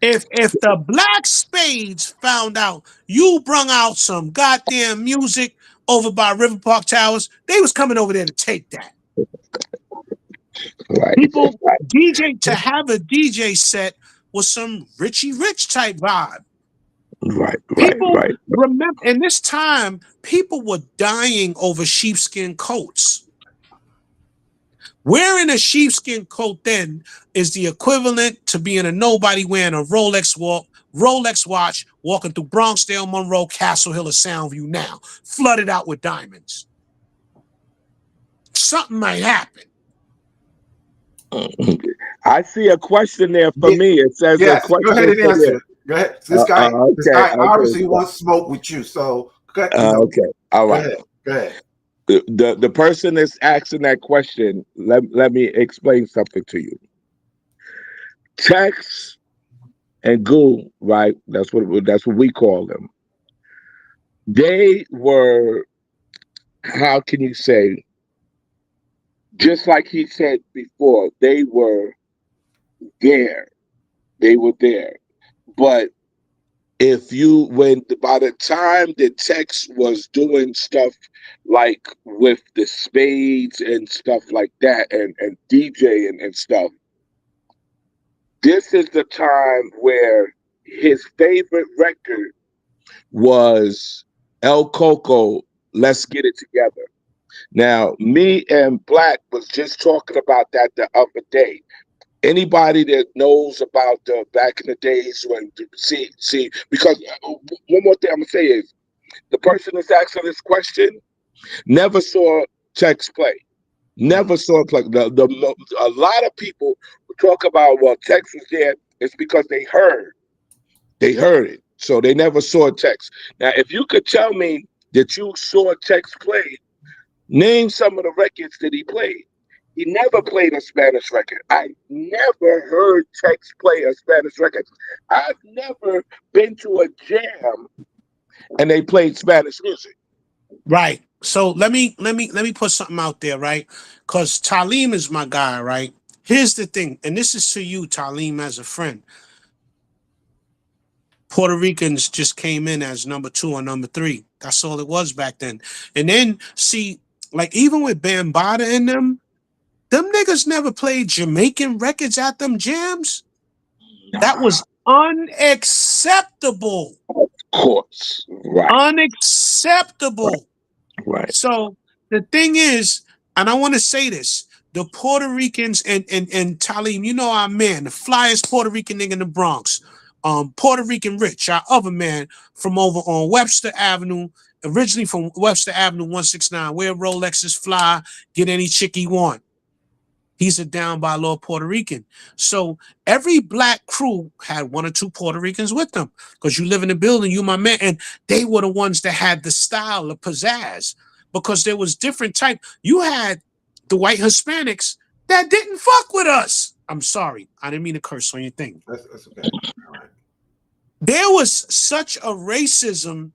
if the Black Spades found out you brung out some goddamn music over by River Park Towers, they was coming over there to take that. Right, People DJ to have a DJ set was some Richie Rich type vibe. right, right, People right. remember in this time, people were dying over sheepskin coats. Wearing a sheepskin coat then is the equivalent to being a nobody wearing a Rolex watch, walking through Bronxdale, Monroe, Castle Hill, or Soundview now, flooded out with diamonds. Something might happen. I see a question there for Yeah, me. It says a yes, go ahead question and for answer you. it. Go ahead. This guy Okay, obviously okay, wants smoke with you. So go okay. All go right. ahead. Go ahead. The person that's asking that question, let me explain something to you. Tex and Goo, right? That's what we call them. They were, how can you say, just like he said before, they were there. They were there. But by the time that Tex was doing stuff like with the spades and stuff like that, and DJ and stuff, this is the time where his favorite record was El Coco, Let's Get It Together. Now, me and Black was just talking about that the other day. Anybody that knows about the back in the days when see because one more thing I'm gonna say is the person that's asking this question never saw Tex play. Never saw it play. A lot of people talk about, well, Tex was there. It's because they heard it, so they never saw Tex. Now, if you could tell me that you saw Tex play, name some of the records that he played. He never played a Spanish record. I never heard Tex play a Spanish record. I've never been to a jam and they played Spanish music. Right. So let me put something out there, right? Because Talim is my guy, right? Here's the thing, and this is to you, Talim, as a friend. Puerto Ricans just came in as number 2 or number 3. That's all it was back then. And then see, like even with Bambaataa in them niggas never played Jamaican records at them jams. That was unacceptable. Of course. Right. Unacceptable. Right. So the thing is, and I want to say this, the Puerto Ricans and Talim, you know our man, the flyest Puerto Rican nigga in the Bronx, Puerto Rican Rich, our other man from over on Webster Avenue, originally from Webster Avenue 169, where Rolexes fly, get any chick he want. He's a down by law Puerto Rican. So every black crew had 1 or 2 Puerto Ricans with them because you live in the building, you my man. And they were the ones that had the style, the pizzazz, because there was different type. You had the white Hispanics that didn't fuck with us. I'm sorry. I didn't mean to curse on your thing. That's okay. All right. There was such a racism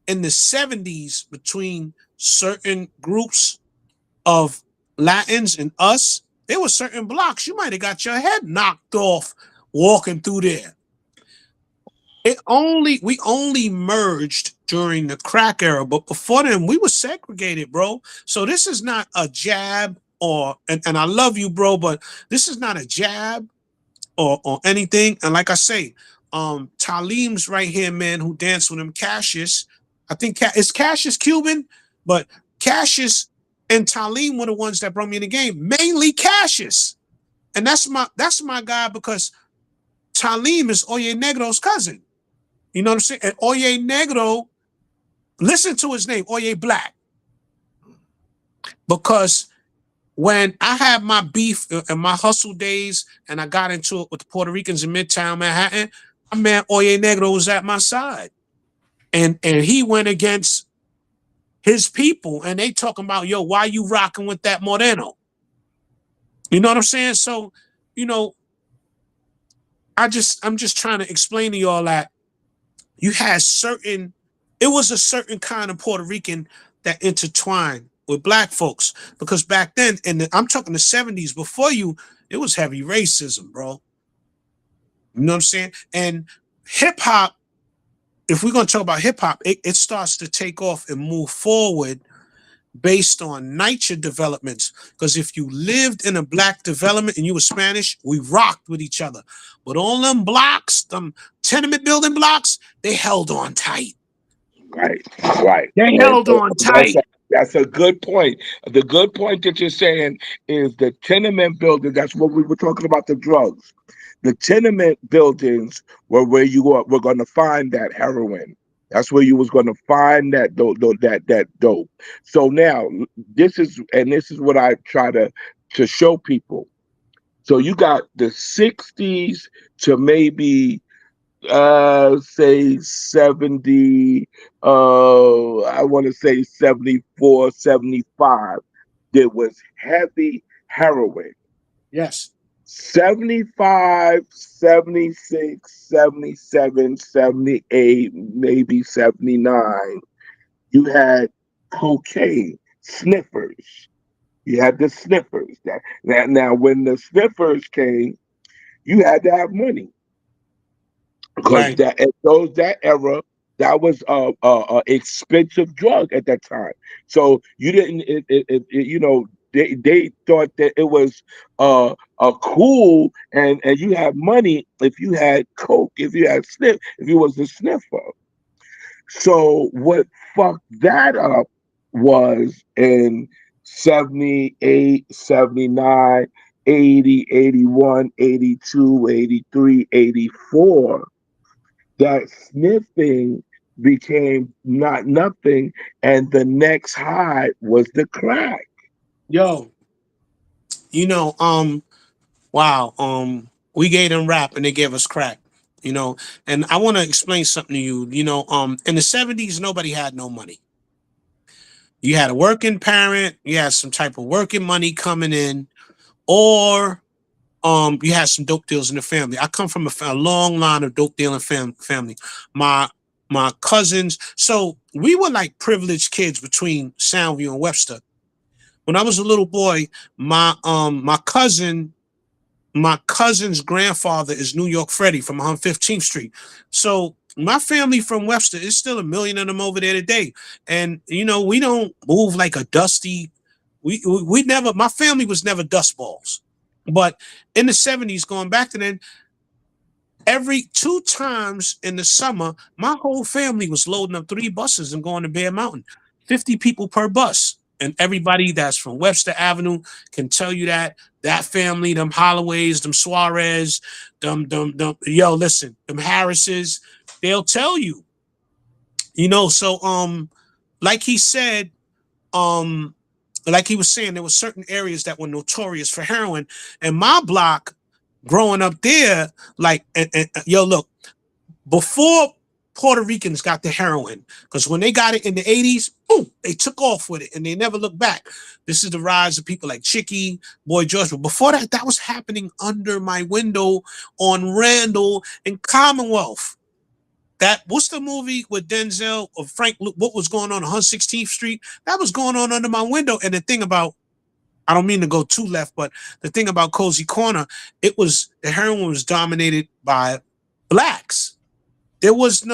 in the 70s between certain groups of Latins and us. There were certain blocks you might have got your head knocked off walking through there. We only merged during the crack era, but before then we were segregated, bro. So this is not a jab and I love you, bro, but this is not a jab or anything. And like I say, Talim's right here, man, who danced with him, Cassius. I think it's Cassius Cuban, but Cassius and Talim were the ones that brought me in the game, mainly Cassius. And that's my guy because Talim is Oye Negro's cousin. You know what I'm saying? And Oye Negro, listen to his name, Oye Black. Because when I had my beef and my hustle days and I got into it with the Puerto Ricans in Midtown Manhattan, my man Oye Negro was at my side. And he went against his people and they talking about, yo, why you rocking with that Moreno? You know what I'm saying? So, you know, I'm just trying to explain to y'all that you had it was a certain kind of Puerto Rican that intertwined with black folks. Because back then, I'm talking the 70s, before you, it was heavy racism, bro. You know what I'm saying? And hip hop, if we're going to talk about hip hop, it starts to take off and move forward based on NYCHA developments. Because if you lived in a black development and you were Spanish, we rocked with each other. But all them blocks, them tenement building blocks, they held on tight. Right. They held on tight. That's a good point. The good point that you're saying is the tenement building. That's what we were talking about, the drugs. The tenement buildings were where you were going to find that heroin. That's where you was going to find that dope. So now this is what I try to show people. So you got the 60s to maybe say 70, I want to say 74, 75. There was heavy heroin. Yes. 75, 76, 77, 78, maybe 79. You had cocaine, sniffers. You had the sniffers. Now, when the sniffers came, you had to have money. Because that era, that was a expensive drug at that time. So you didn't, you know, they thought that it was a cool and you had money if you had coke, if you had sniff, if you was a sniffer. So what fucked that up was in 78, 79, 80, 81, 82, 83, 84, that sniffing became not nothing, and the next high was the crack. Yo, you know, wow, we gave them rap and they gave us crack. You know, and I want to explain something to you. You know, in the 70s, nobody had no money. You had a working parent, you had some type of working money coming in, or you had some dope deals in the family. I come from a long line of dope dealing family. My cousins, so we were like privileged kids between Soundview and Webster. When I was a little boy, my cousin's grandfather is New York Freddie from 115th Street. So my family from Webster is still a million of them over there today. And you know, we don't move like a dusty. We never. My family was never dust balls. But in the 70s, going back to then, every 2 times in the summer, my whole family was loading up 3 buses and going to Bear Mountain. 50 people per bus. And everybody that's from Webster Avenue can tell you that family, them Holloways, them Suarez, yo, listen, them Harrises, they'll tell you. You know, so like he said, like he was saying, there were certain areas that were notorious for heroin. And my block, growing up there, like, yo, look, before Puerto Ricans got the heroin, because when they got it in the 80s, boom, they took off with it and they never looked back. This is the rise of people like Chicky, Boy George. But before that, that was happening under my window on Randall and Commonwealth. That, what's the movie with Denzel or Frank? What was going on 116th Street? That was going on under my window. And the thing about, I don't mean to go too left, but the thing about Cozy Corner, the heroin was dominated by blacks. It wasn't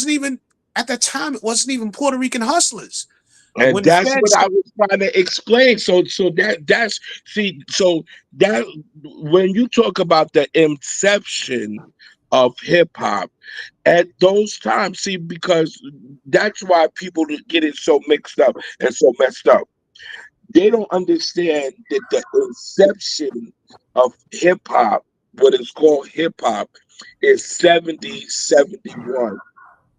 even, at that time, it wasn't even Puerto Rican hustlers. And that's what I was trying to explain. So that's that when you talk about the inception of hip hop at those times, see, because that's why people get it so mixed up and so messed up. They don't understand that the inception of hip hop, what is called hip hop, is 70, 71,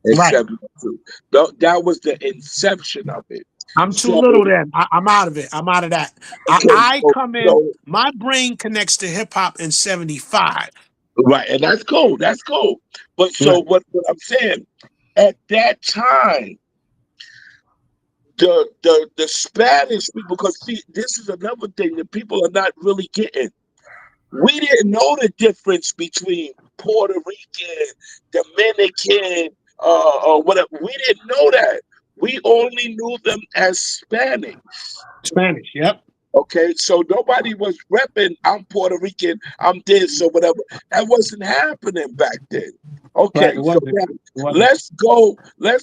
and Right. 72. That was the inception of it. I'm too little then. I'm out of it. I'm out of that. I come in, my brain connects to hip hop in 75. Right, and that's cool. That's cool. But so what I'm saying, at that time, the Spanish people, because see, this is another thing that people are not really getting. We didn't know the difference between Puerto Rican, Dominican, or whatever. We didn't know that. We only knew them as Spanish. Spanish, yep. Okay, so nobody was repping, I'm Puerto Rican, I'm this or whatever. That wasn't happening back then. Okay, right, so let's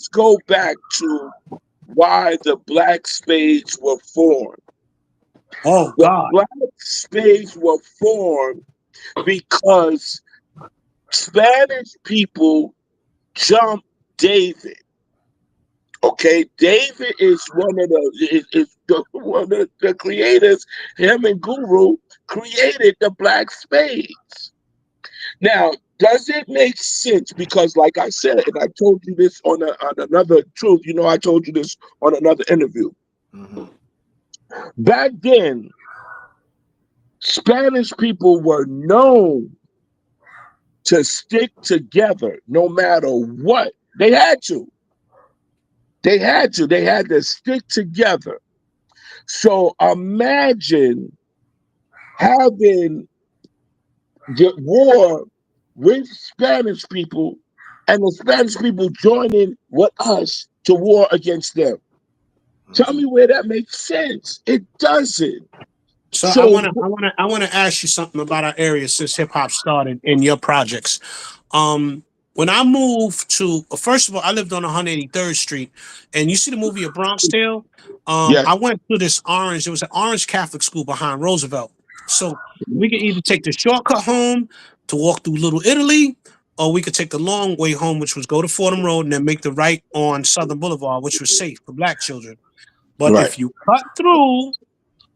go back to why the black spades were formed. Oh, God. The black spades were formed because Spanish people jumped David. Okay, David is one of the creators. Him and Guru created the black spades. Now, does it make sense? Because, like I said, and I told you this on another truth. You know, I told you this on another interview. Mm-hmm. Back then, Spanish people were known to stick together no matter what. They had to. They had to stick together. So imagine having the war with Spanish people and the Spanish people joining with us to war against them. Tell me where that makes sense. It doesn't. So I wanna ask you something about our area since hip hop started in your projects. when I moved to, first of all, I lived on 183rd Street, and you see the movie A Bronx Tale. Yes. I went to this orange. It was an orange Catholic school behind Roosevelt. So we could either take the shortcut home to walk through Little Italy, or we could take the long way home, which was go to Fordham Road and then make the right on Southern Boulevard, which was safe for black children. But Right. if you cut through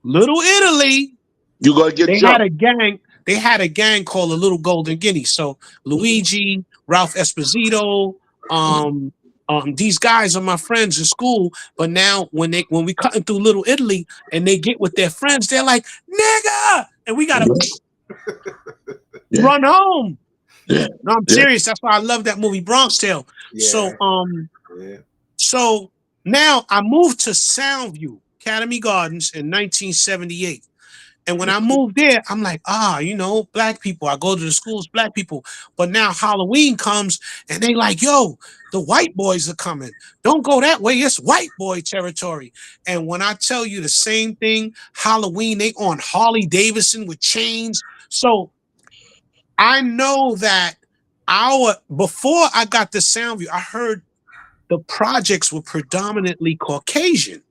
Little Italy, You're gonna get they jumped. had a gang. They had a gang called the Little Golden Guinea. So Luigi, Ralph Esposito, these guys are my friends in school. But now when we cutting through Little Italy and they get with their friends, they're like, nigga, and we gotta run home. Yeah. No, I'm serious. That's why I love that movie Bronx Tale. Yeah. So Yeah. so now I moved to Soundview, Academy Gardens in 1978. And when I moved there, I'm like, black people. I go to the schools, black people. But now Halloween comes and they like, yo, the white boys are coming. Don't go that way. It's white boy territory. And when I tell you the same thing, Halloween, they on Harley Davidson with chains. So I know that before I got to Soundview, I heard the projects were predominantly Caucasian.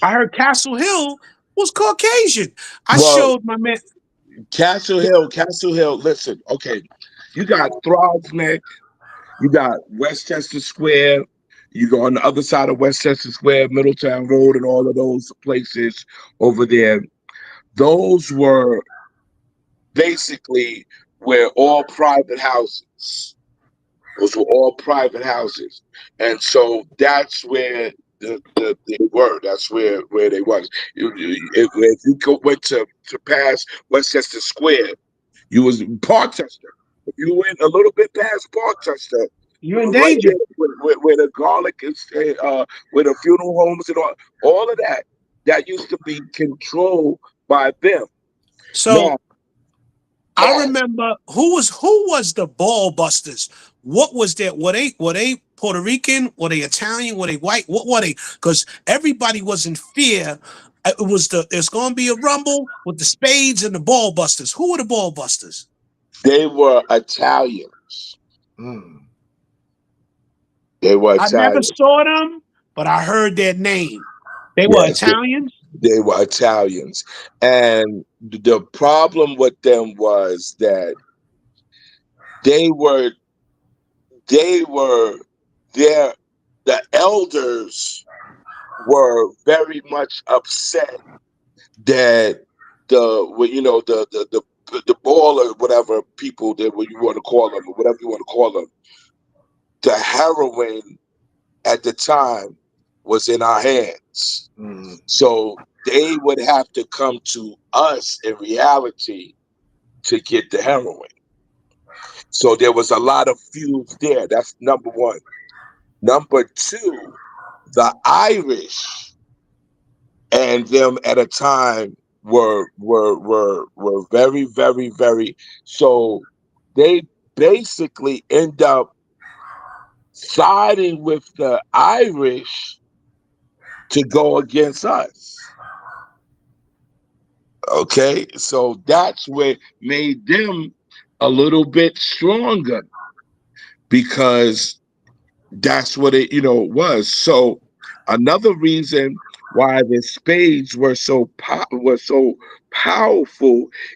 I heard Castle Hill was Caucasian. I showed my man. Castle Hill. Listen, okay, you got Throgs Neck, you got Westchester Square, you go on the other side of Westchester Square, Middletown Road, and all of those places over there. Those were basically where all private houses. Those were all private houses, and so that's where they were. That's where they was. If you went to pass Westchester Square, you was in Parkchester. If you went a little bit past Parkchester, you're in danger. Where the garlic is, where the funeral homes and all of that used to be controlled by them. So I remember who was the Ball Busters. What was that? Were they Puerto Rican? Were they Italian? Were they white? What were they? Because everybody was in fear. It's going to be a rumble with the Spades and the Ball Busters. Who were the Ball Busters? They were Italians. They were Italian. I never saw them, but I heard their name. They were Italians? They were Italians. And the problem with them was that the elders were very much upset that the ball or whatever people that what you want to call them or whatever you want to call them, the heroin at the time was in our hands. So they would have to come to us in reality to get the heroin. So there was a lot of feuds there. That's number one. Number two, the Irish and them at a time were very, very, very. So they basically end up siding with the Irish to go against us. Okay, so that's what made them a little bit stronger, because that's what it was. So another reason why the Spades were so powerful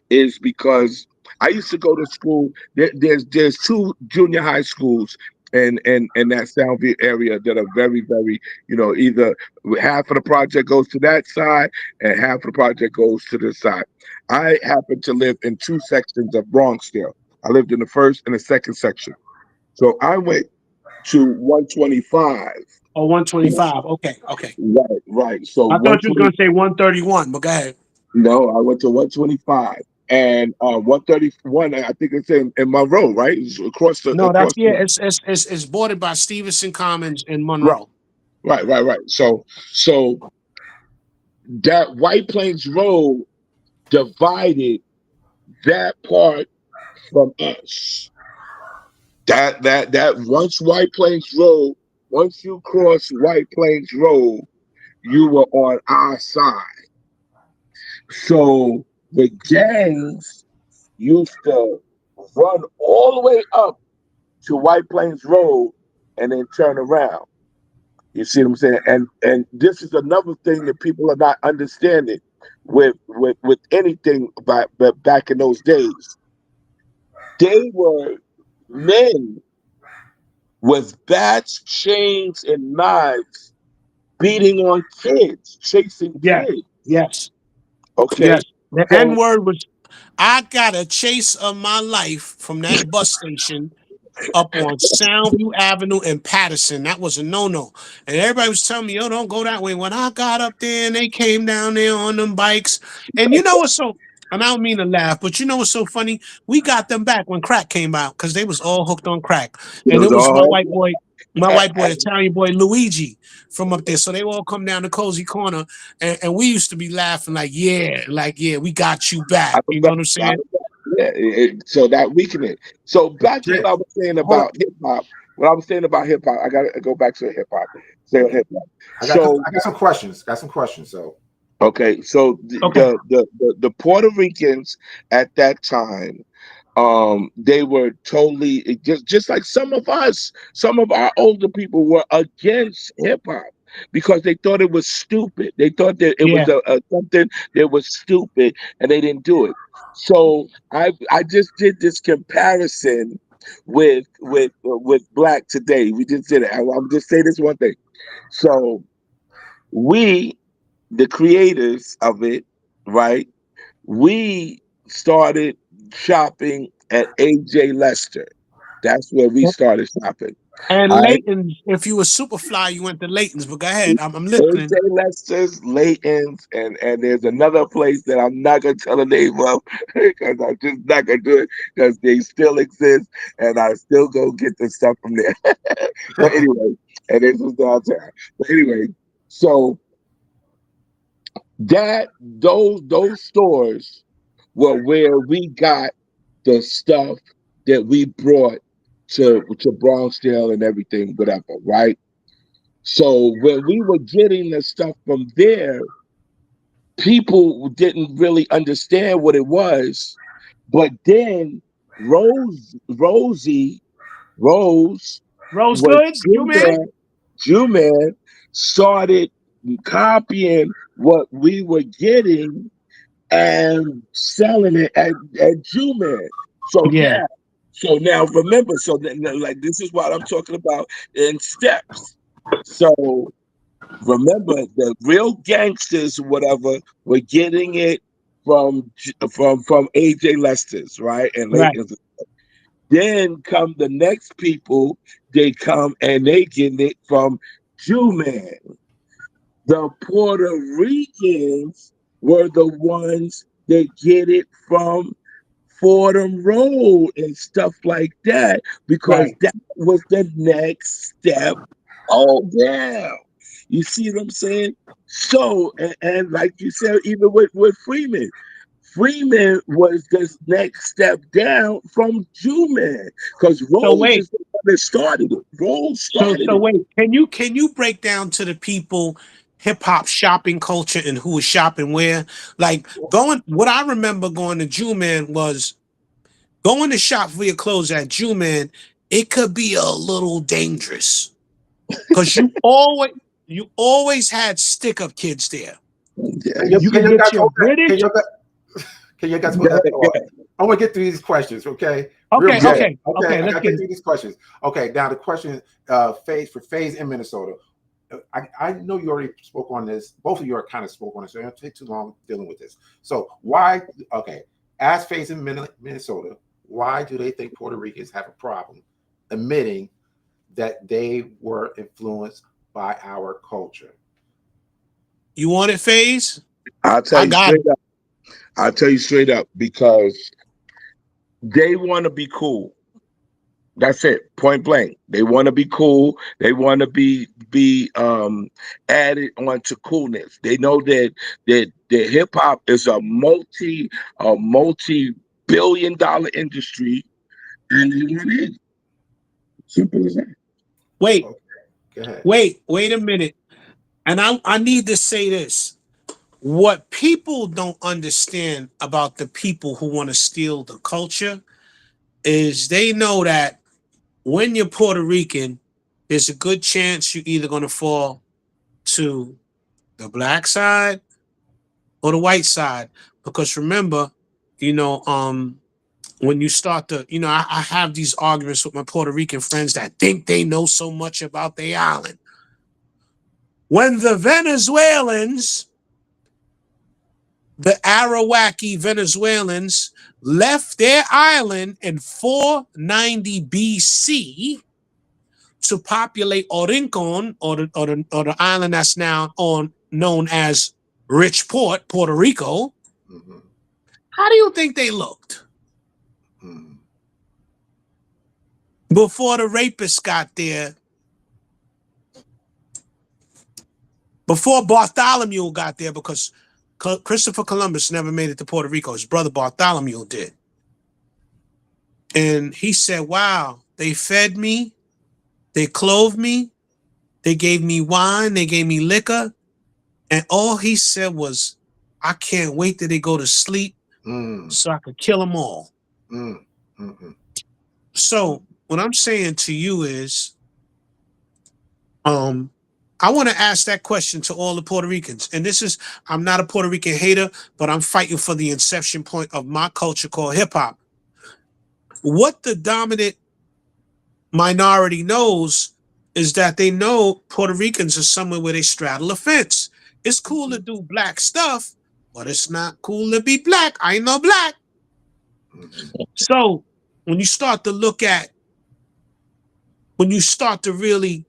is because I used to go to school. There's two junior high schools in that Soundview area that are very, very, either half of the project goes to that side and half of the project goes to this side. I happen to live in two sections of Bronxdale. I lived in the first and the second section. So I went to 125. Oh, 125. Okay. Right. So I thought you were going to say 131, but go ahead. No, I went to 125. And 131, I think it's in Monroe, right? It's across the. No, it's bordered by Stevenson Commons and Monroe. Right. So that White Plains Road divided that part from us. That once White Plains Road, once you cross White Plains Road, you were on our side. So the gangs used to run all the way up to White Plains Road and then turn around. You see what I'm saying? And this is another thing that people are not understanding with anything back in those days. They were men with bats, chains, and knives beating on kids, chasing Yes, kids. yes, Okay. yes. The So N word was. I got a chase of my life from that bus station up on Soundview Avenue in Patterson. That was a no-no. And everybody was telling me, yo, don't go that way. When I got up there and they came down there on them bikes. And you know what's so, and I don't mean to laugh, but you know what's so funny? We got them back when crack came out because they was all hooked on crack. it And was it was all my white boy, Italian boy Luigi from up there. So they all come down to Cozy Corner. And we used to be laughing like, yeah, we got you back. You know what I'm saying? yeah, so that weakened. So back to what I was saying Hold on. about hip hop. What I was saying about hip hop, I gotta go back to hip hop. Say hip hop. I So got some questions. Got some questions. So okay, so Okay. the Puerto Ricans at that time, they were totally just like some of us, some of our older people were against hip hop because they thought it was stupid. They thought that it was Yeah. a something that was stupid, and they didn't do it. So I just did this comparison with Black today. We just did it. I'm just saying this one thing. So we, the creators of it, right? We started shopping at AJ Lester. That's where we started shopping. And All right. Leighton's, if you were Superfly, you went to Leighton's. But go ahead, I'm listening. AJ Lester's, Layton's, and there's another place that I'm not gonna tell the name of because I'm just not gonna do it because they still exist and I still go get the stuff from there. But anyway, and this was downtown. But anyway, so those stores were where we got the stuff that we brought to Bronxdale and everything, whatever, right? So when we were getting the stuff from there, people didn't really understand what it was. But then Rose Rose was Goods, you in man? there, Jew-Man started copying what we were getting and selling it at Jew-Man. So Yeah. now remember, so like this is what I'm talking about in steps. So remember, the real gangsters, whatever, were getting it from AJ Lester's, right? And Right. Layton's. Then come the next people, they come and they get it from Jew-Man. The Puerto Ricans were the ones that get it from Fordham Road and stuff like that because Right. that was the next step all down. You see what I'm saying? So, and like you said, even with Freeman, Freeman was the next step down from Jew-Man because So Rose wait. is the one that started it. Rose So started so it. wait. Can you break down to the people hip hop shopping culture and who was shopping where? Like what I remember going to Jew Man was going to shop for your clothes at Jew Man, it could be a little dangerous. Because you always had stick up kids there. Yeah. You can could you get guys your hold that? British. Can you guys hold that thought? I want to get through these questions, okay? Okay, quick. okay. I Let's gotta get get through these questions. Okay, now the question, Phase in Minnesota. I know you already spoke on this. Both of you are kind of spoke on it, so it don't take too long dealing with this. So why? Okay, as Phase in Minnesota, why do they think Puerto Ricans have a problem admitting that they were influenced by our culture? You want it, Phase? I'll tell I you got straight it. up. I'll tell you straight up because they want to be cool. That's it, point blank. They want to be cool. They want to be added onto coolness. They know that hip hop is a multi-billion-dollar industry, and they want in. Simple as that. Wait, Okay, go ahead. wait a minute. And I need to say this. What people don't understand about the people who want to steal the culture is they know that when you're Puerto Rican, there's a good chance you're either going to fall to the black side or the white side. Because remember, when you start to, I have these arguments with my Puerto Rican friends that think they know so much about the island. When the Venezuelans, the Arawaki Venezuelans, left their island in 490 BC to populate Orincon, or the island that's now known as Rich Port, Puerto Rico. Mm-hmm. How do you think they looked? Mm-hmm. Before the rapists got there, before Bartholomew got there, because Christopher Columbus never made it to Puerto Rico. His brother Bartholomew did. And he said, wow, they fed me, they clothed me, they gave me wine, they gave me liquor. And all he said was, I can't wait till they go to sleep so I could kill them all. Mm-hmm. So what I'm saying to you is, I want to ask that question to all the Puerto Ricans. And I'm not a Puerto Rican hater, but I'm fighting for the inception point of my culture called hip hop. What the dominant minority knows is that they know Puerto Ricans are somewhere where they straddle a fence. It's cool to do black stuff, but it's not cool to be black. I ain't no black. So when you start to really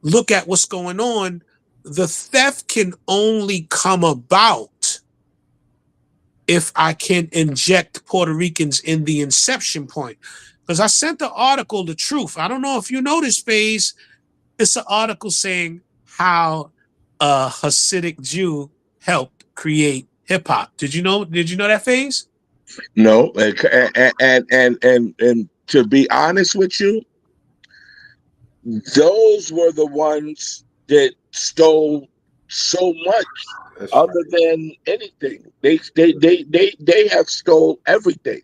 look at what's going on, the theft can only come about if I can inject Puerto Ricans in the inception point. Because I sent the article, The Truth. I don't know if you know this, FaZe. It's an article saying how a Hasidic Jew helped create hip hop. Did you know that, FaZe? No, and to be honest with you, those were the ones that stole so much other than anything. They have stole everything.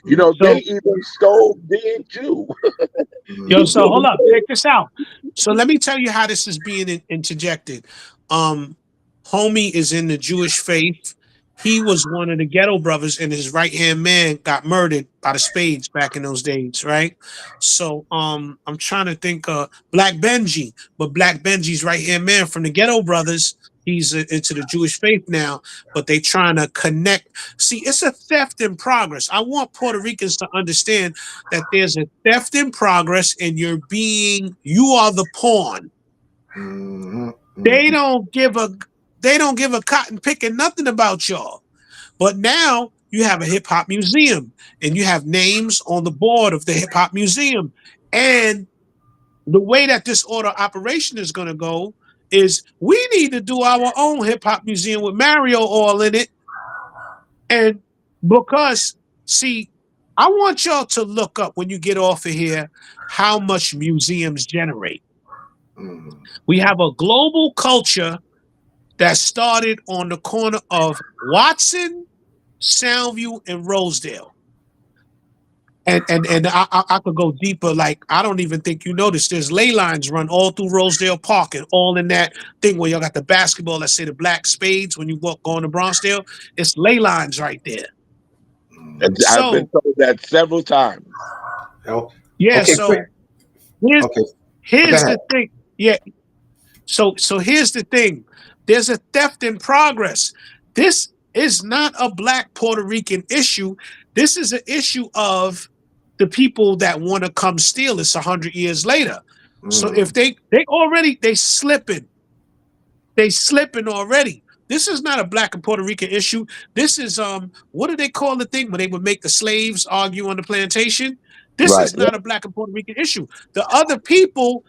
They even stole being Jew. Yo, so hold up, check this out. So let me tell you how this is being interjected. Homie is in the Jewish faith. He was one of the Ghetto Brothers, and his right-hand man got murdered by the Spades back in those days, right? So I'm trying to think Black Benji, but Black Benji's right-hand man from the Ghetto Brothers, he's into the Jewish faith now, but they trying to connect. See, it's a theft in progress. I want Puerto Ricans to understand that there's a theft in progress, and you are the pawn. Mm-hmm. They don't give a cotton picking nothing about y'all. But now you have a hip hop museum, and you have names on the board of the hip hop museum. And the way that this order operation is going to go is we need to do our own hip hop museum with Mario all in it. And because, see, I want y'all to look up when you get off of here how much museums generate. Mm-hmm. We have a global culture that started on the corner of Watson, Soundview, and Rosedale. And I could go deeper. Like, I don't even think you noticed there's ley lines run all through Rosedale Park and all in that thing where y'all got the basketball, let's say the black spades when you going to Bronxdale. It's ley lines right there. And I've been told that several times. Oh, yeah, okay, so here's the thing. Yeah. So here's the thing. There's a theft in progress. This is not a Black Puerto Rican issue. This is an issue of the people that want to come steal us 100 years later. So if they slipping. They slipping already. This is not a Black and Puerto Rican issue. This is what do they call the thing when they would make the slaves argue on the plantation? This is not a Black and Puerto Rican issue. The other people,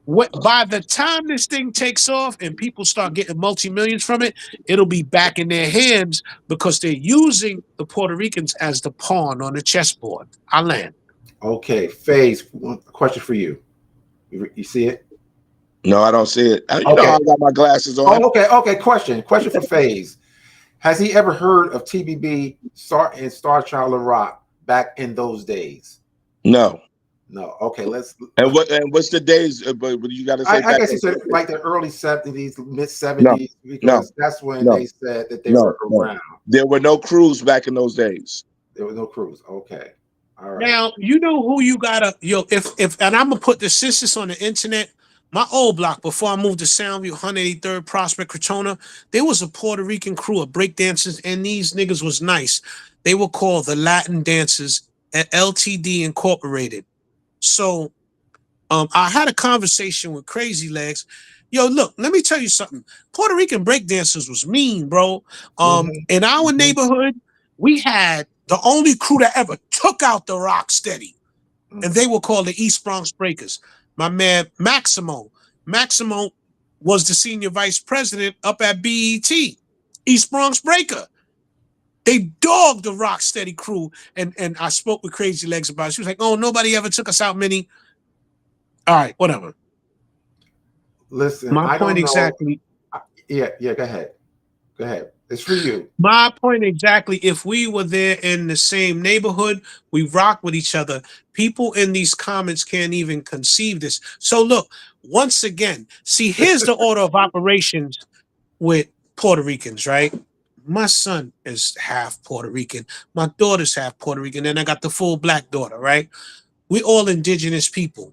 by the time this thing takes off and people start getting multi-millions from it, it'll be back in their hands because they're using the Puerto Ricans as the pawn on the chessboard. I land. Okay, FaZe, one question for you. You see it? No, I don't see it. I got my glasses on. Oh, okay. Question for FaZe. Has he ever heard of TBB and Star Child of Rock back in those days? No. No. Okay. And what's the days? But you got to say I back. guess it's like the early 70s, mid No, 70s, no, because that's when no, they said that they were no. around. There were no crews back in those days. There was no cruise. Okay. All right. Now you know who you gotta if and I'm gonna put the census on the internet. My old block before I moved to Soundview, 183rd Prospect, Crotona, there was a Puerto Rican crew of breakdancers, and these niggas was nice. They were called the Latin Dancers at LTD Incorporated. So I had a conversation with Crazy Legs. Yo, look, let me tell you something. Puerto Rican breakdancers was mean, bro. Mhm, In our mhm, neighborhood, we had the only crew that ever took out the rock steady, and mhm. they were called the East Bronx Breakers. My man Maximo was the senior vice president up at BET, East Bronx Breaker. They dogged the rock steady crew, and I spoke with Crazy Legs about it. She was like, "Oh, nobody ever took us out, many." All right, whatever. Listen, My I point don't know. exactly. Yeah, yeah. Go ahead. Go ahead. It's for you. My point exactly. If we were there in the same neighborhood, we rock with each other. People in these comments can't even conceive this. So look, once again, see, here's the order of operations with Puerto Ricans, right? My son is half Puerto Rican. My daughter's half Puerto Rican. And I got the full black daughter, right? We all indigenous people.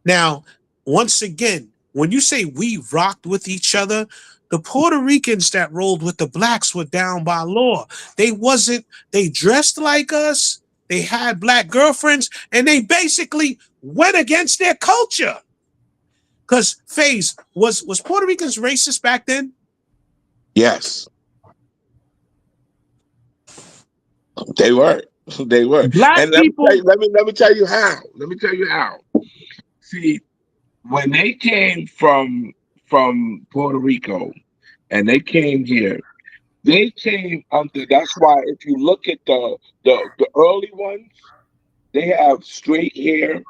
Now, once again, when you say we rocked with each other, the Puerto Ricans that rolled with the blacks were down by law. They dressed like us, they had black girlfriends, and they basically went against their culture. Because FaZe, was Puerto Ricans racist back then? Yes, they were. They were. Black And people, let me tell you how. Let me tell you how. See, when they came from Puerto Rico and they came here, they came under. That's why if you look at the early ones, they have straight hair.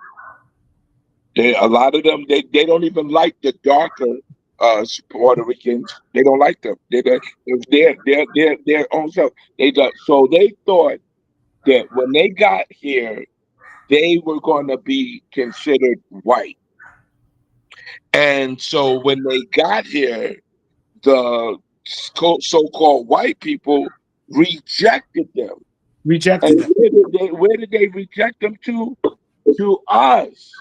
They a lot of them they don't even like the darker Puerto Ricans. They don't like them. They're their own self. So they thought that when they got here, they were going to be considered white. And so when they got here, the so-called white people rejected them. And rejected them. where did they reject them to? To us.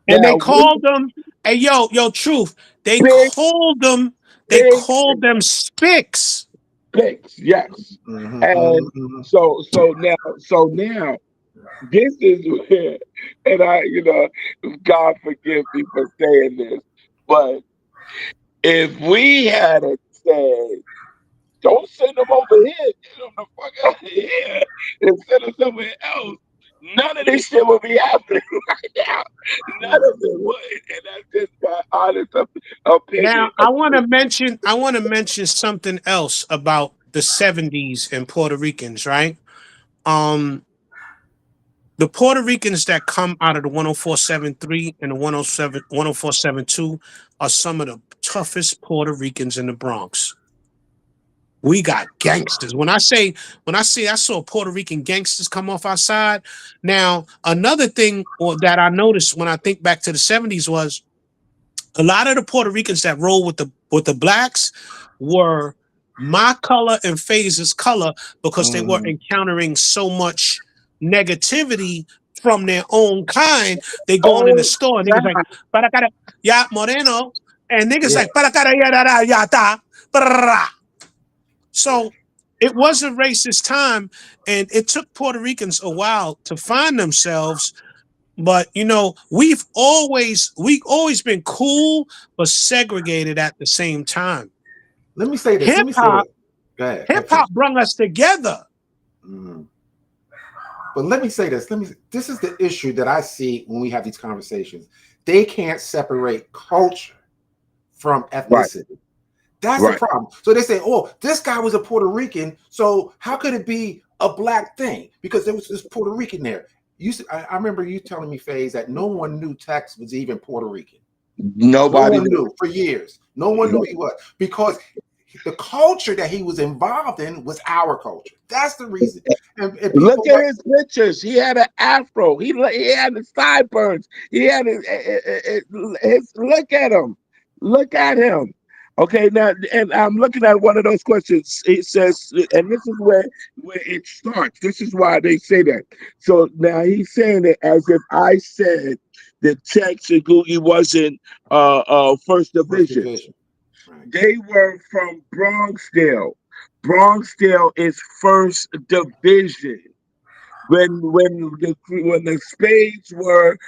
And they Now we called them, hey, yo, truth. They big, called them, they big called them Spicks. pigs, yes. Mhm, mhm, And mhm. so now this is where, and God forgive me for saying this, but if we had said, don't send them over here, get them the fuck out of here, and send them somewhere else, none of this shit would be happening right now. None Right. of it would, and that's just my honest opinion. Now, I want to mention something else about the 70s and Puerto Ricans, right? Um, the Puerto Ricans that come out of the 104.73 and the 104.72 are some of the toughest Puerto Ricans in the Bronx. We got gangsters. When I say I saw Puerto Rican gangsters come off outside. Now, another thing that I noticed when I think back to the 70s was a lot of the Puerto Ricans that roll with the blacks were my color and FaZe's color because they were Mhm. encountering so much negativity from their own kind. They going in the Oh, store and niggas like, God. para cara, ya moreno. And niggas Yeah. like, para cara, ya da da, ya ta. Brrrah. So it was a racist time, and it took Puerto Ricans a while to find themselves. But we've always been cool but segregated at the same time. Let me say this. Let Hip me say hop, this. Go ahead. Go hip hop finish. brought us together. Mhm. But let me say this. This is the issue that I see when we have these conversations. They can't separate culture from Right, ethnicity. That's the right. problem. So they say, "Oh, this guy was a Puerto Rican, so how could it be a black thing? Because there was this Puerto Rican there." I remember you telling me, FaZe, that no one knew Tex was even Puerto Rican. No Nobody one knew. knew for years. No one knew he was because the culture that he was involved in was our culture. That's the reason. And Look people at like, his pictures. He had an afro. He had the sideburns. He had his look at him. Look at him. Okay, now, and I'm looking at one of those questions. It says, and this is where it starts. This is why they say that. So now he's saying it as if I said that Tex and Googie wasn't first first division. division. Right. They were from Bronxdale. Bronxdale is first division. When the spades were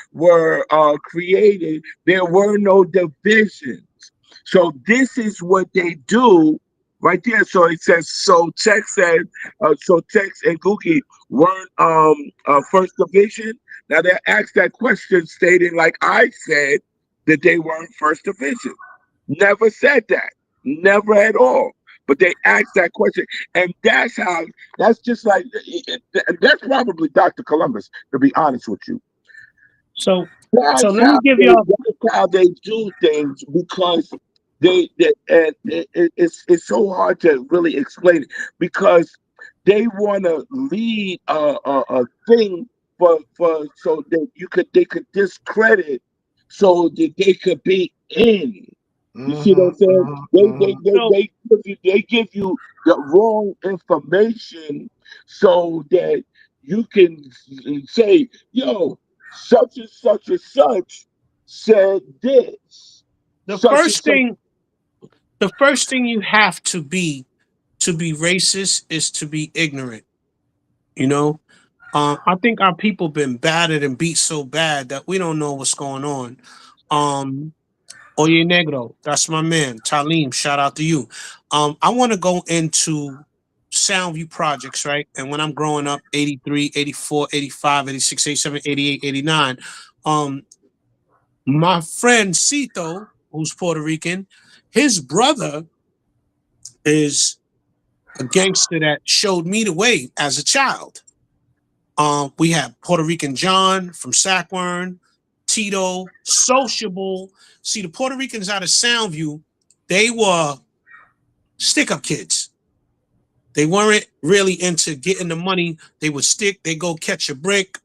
created, there were no divisions. So this is what they do right there. So it says so. Tex said so. Tex and Gookie weren't first division. Now they asked that question, stating like I said that they weren't first division. Never said that. Never at all. But they asked that question, and that's just like that's probably Dr. Columbus, to be honest with you. So That's let me give y'all. how they do things, because and it's so hard to really explain it, because they want to lead a thing for so that they could discredit, so that they could be in. You see what I'm saying? So They give you the wrong information so that you can say, yo, such and such said this. the Such and first such. thing, the first thing you have to be racist is to be ignorant. You know, I think our people been battered and beat so bad that we don't know what's going on. Oye Negro, that's my man. Talim, shout out to you. I want to go into Soundview projects, right? And when I'm growing up, 83, 84, 85, 86, 87, 88, 89, my friend Cito, who's Puerto Rican, his brother is a gangster that showed me the way as a child. We have Puerto Rican John from Sackwern, Tito, Sociable. See, the Puerto Ricans out of Soundview, they were stick-up kids. They weren't really into getting the money. They would stick, they go catch a brick,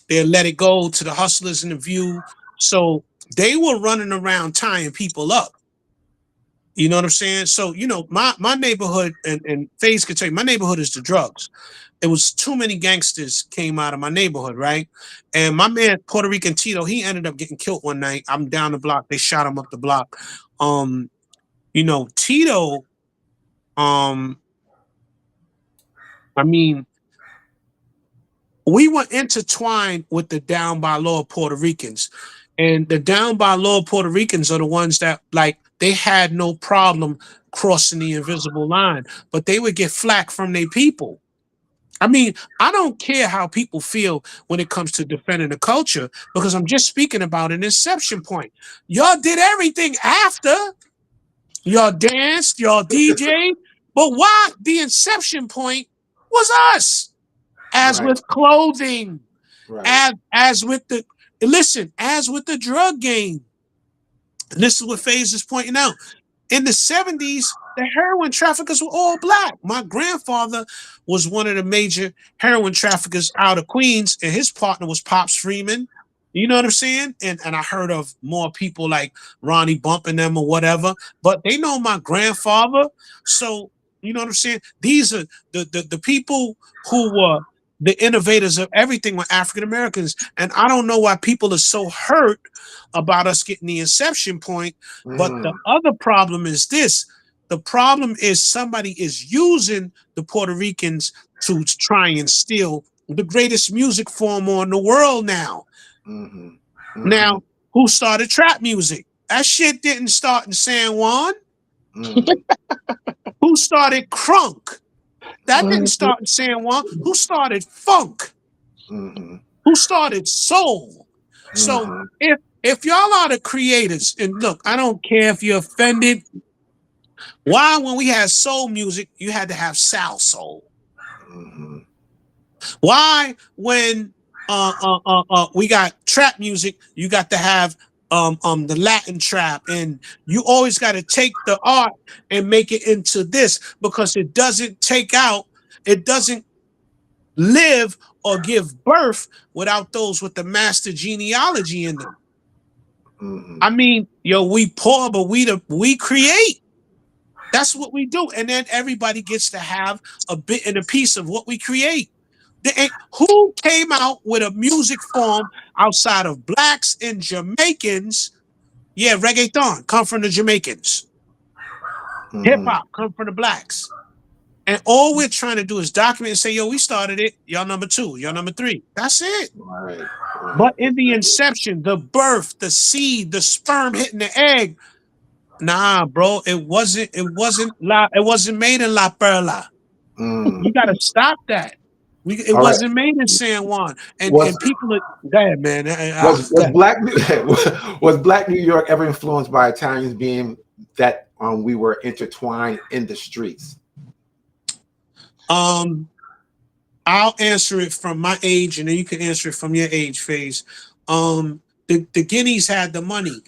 they'd let it go to the hustlers in the view. So they were running around tying people up. You know what I'm saying? So, you know, my neighborhood, and FaZe could tell you, my neighborhood is the drugs. It was too many gangsters came out of my neighborhood, right? And my man, Puerto Rican Tito, he ended up getting killed one night. I'm down the block. They shot him up the block. You know, Tito, I mean, we were intertwined with the down by law Puerto Ricans. And the down by law Puerto Ricans are the ones that, like, they had no problem crossing the invisible line, but they would get flack from their people. I mean, I don't care how people feel when it comes to defending the culture, because I'm just speaking about an inception point. Y'all did everything after. Y'all danced, y'all DJ'd, but why the inception point was us. As Right. with clothing, Right. as with the drug game. And this is what FaZe is pointing out. In the 70s, the heroin traffickers were all black. My grandfather was one of the major heroin traffickers out of Queens, and his partner was Pops Freeman. You know what I'm saying? And I heard of more people like Ronnie bumping them or whatever, but they know my grandfather. So, you know what I'm saying? These are the people who were the innovators of everything were African Americans. And I don't know why people are so hurt about us getting the inception point. But the other problem is this. The problem is somebody is using the Puerto Ricans to try and steal the greatest music form on the world now. Now, who started trap music? That shit didn't start in San Juan. Who started crunk? That didn't start in San Juan. Who started funk? Who started soul? So if y'all are the creators, and look, I don't care if you're offended. Why, when we had soul music, you had to have Sal Soul? Why, when we got trap music, you got to have the Latin trap, and you always got to take the art and make it into this because it doesn't live or give birth without those with the master genealogy in them. Mhm. I mean, yo, we poor, but we create. That's what we do, and then everybody gets to have a bit and a piece of what we create. Who came out with a music form outside of blacks and Jamaicans? Yeah, reggaeton come from the Jamaicans. Hip Mhm. hop come from the blacks. And all we're trying to do is document and say, yo, we started it. Y'all number 2, y'all number 3. That's it. Right. Right. But in the inception, the birth, the seed, the sperm hitting the egg, nah, bro, it wasn't made in La Perla. Mm. You gotta stop that. It All right. wasn't made in San Juan. And Was people are go ahead, man. was Black was Black New York ever influenced by Italians, being that we were intertwined in the streets? I'll answer it from my age, and then you can answer it from your age phase. The Guineas had the money.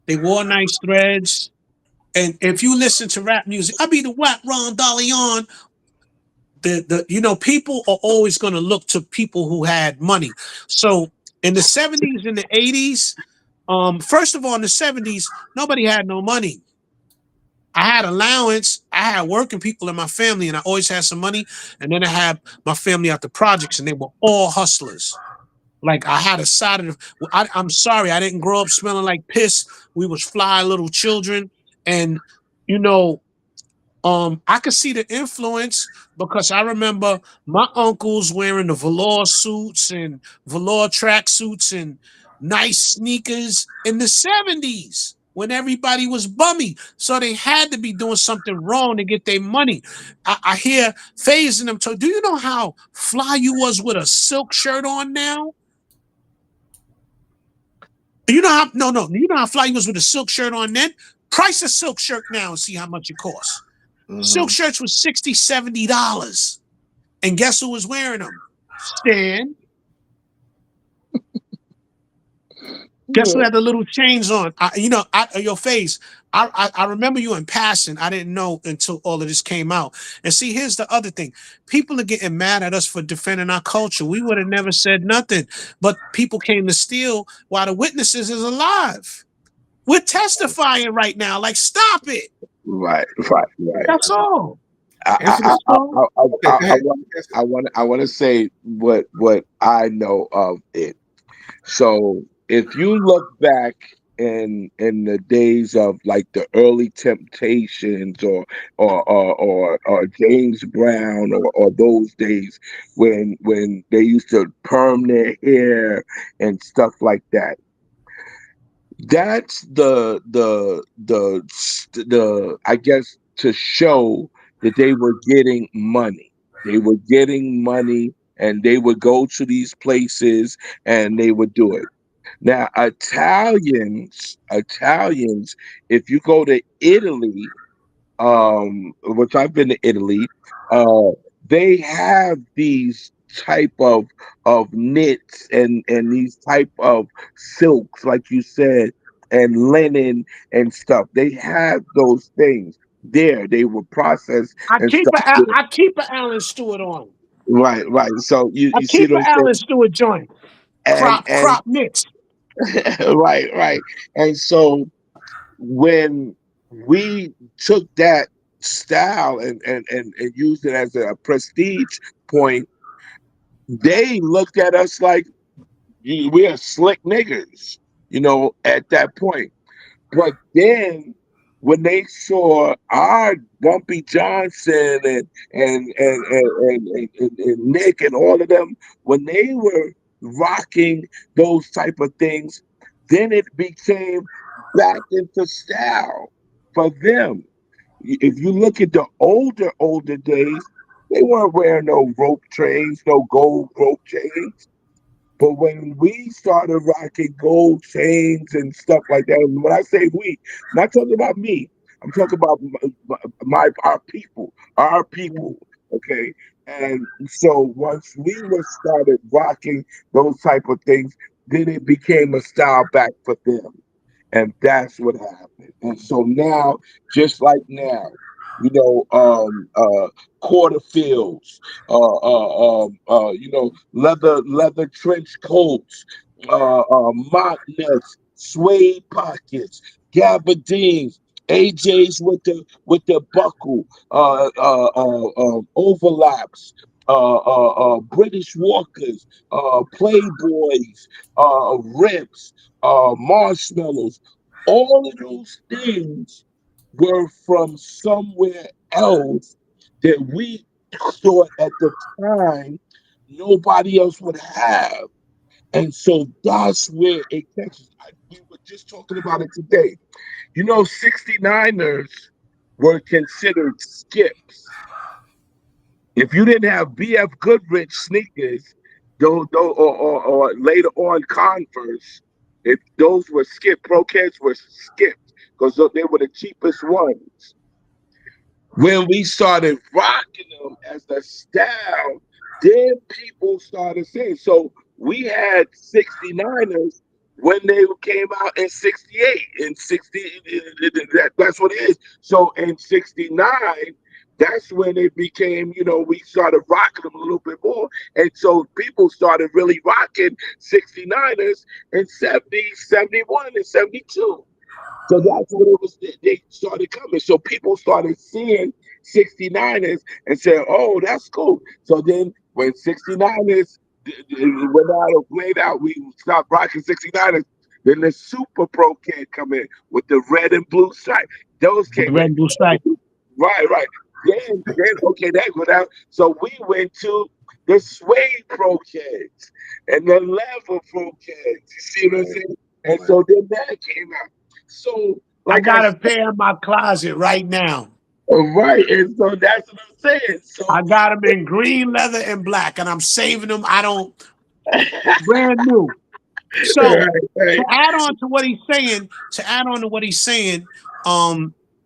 They wore nice threads. And if you listen to rap music, I be the whack Ron Dalion. People are always going to look to people who had money. So in the 70s and the 80s, first of all, in the 70s, nobody had no money. I had allowance. I had working people in my family, and I always had some money. And then I had my family out the projects, and they were all hustlers. Like I had a side of I'm sorry, I didn't grow up smelling like piss. We was fly little children. And you know, I could see the influence because I remember my uncles wearing the velour suits and velour track suits and nice sneakers in the 70s when everybody was bummy. So they had to be doing something wrong to get their money. I hear phasing them. Do you know how fly you was with a silk shirt on now? You know how you know how fly you was with a silk shirt on then? Price a silk shirt now and see how much it costs. Silk Mhm. shirts was $60, $70. And guess who was wearing them? Stan. Guess who Yeah. had the little chains on? Your face. I remember you in passing. I didn't know until all of this came out. And see, here's the other thing. People are getting mad at us for defending our culture. We would have never said nothing. But people came to steal while the witnesses is alive. We're testifying right now. Like, stop it. Right, right, right. That's all. Answer I, this. That's all. Okay, go ahead. Answer. I want to say what I know of it. So if you look back in the days of like the early Temptations or James Brown or those days when they used to perm their hair and stuff like that. That's the I guess to show that they were getting money. They were getting money and they would go to these places and they would do it. Now Italians, if you go to Italy, which I've been to Italy, uh, they have these type of knits and these type of silks, like you said, and linen and stuff. They have those things there. They were processed and stuff there. I keep an Alan Stewart on. Right, right. So I you see keep what an I'm Alan saying? Stewart joint. And Crop knits. right, right. And so when we took that style and used it as a prestige point, they looked at us like we are slick niggers, at that point. But then when they saw our Bumpy Johnson and Nick and all of them, when they were rocking those type of things, then it became back into style for them. If you look at the older days, they weren't wearing no rope chains, no gold rope chains. But when we started rocking gold chains and stuff like that, and when I say we, I'm not talking about me. I'm talking about our people. Okay, and so once we were started rocking those type of things, then it became a style back for them. And that's what happened. And so now, just like now, quarterfields, leather trench coats, mock nets, suede pockets, gabardines, AJs with the buckle, overlaps, British Walkers, Playboys, Rips, marshmallows. All of those things were from somewhere else that we thought at the time nobody else would have. And so that's where it catches. We were just talking about it today. 69ers were considered skips. If you didn't have BF Goodrich sneakers, or later on Converse, if those were skipped, Pro Kids were skipped because they were the cheapest ones. When we started rocking them as a style, then people started saying, so we had 69ers when they came out in 68 and 60, that's what it is. So in 69, that's when it became, we started rocking them a little bit more. And so people started really rocking 69ers in 70, 71, and 72. So that's what it was. They started coming. So people started seeing 69ers and saying, oh, that's cool. So then when 69ers went out, we stopped rocking 69ers. Then the Super Pro Kid come in with the red and blue stripe. Those came Red and blue stripe. Right. Then okay, that went out. So we went to the suede Pro Kids and the leather Pro Kids. You see what I'm saying? And so then that came out. So I got a pair in my closet right now. Right, and so that's what I'm saying. So I got them in green, leather, and black, and I'm saving them. I don't brand new. So to add on to what he's saying,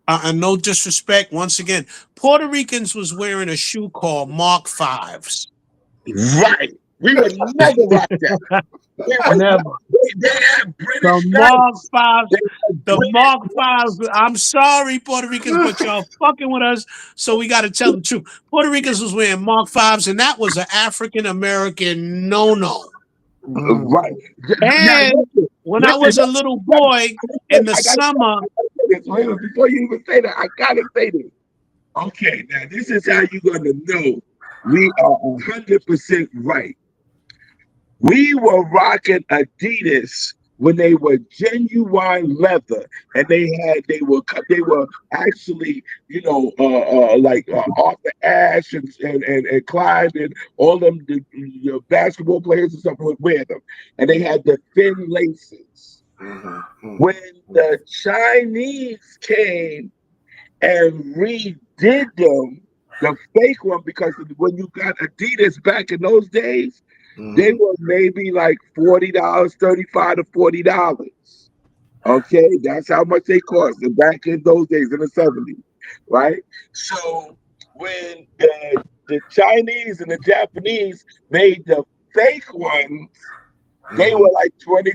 and no disrespect, once again, Puerto Ricans was wearing a shoe called Mark Fives. Right, we would never rock that. Never. The Mark Fives. The Mark Fives. I'm sorry, Puerto Ricans, but y'all fucking with us. So we got to tell the truth. Puerto Ricans was wearing Mark Fives, and that was an African American no-no. Right. And when I was a little boy in the summer. Before you even say that, I gotta say this. Okay, now this is how you're gonna know we are 100% right. We were rocking Adidas when they were genuine leather, and they were actually, like Arthur Ashe and Clyde and all them the basketball players and stuff would wear them, and they had the thin laces. When the Chinese came and redid them, the fake one, because when you got Adidas back in those days, they were maybe like $40, $35 to $40. Okay, that's how much they cost back in those days in the 70s, right? So when the Chinese and the Japanese made the fake ones, they were like $25.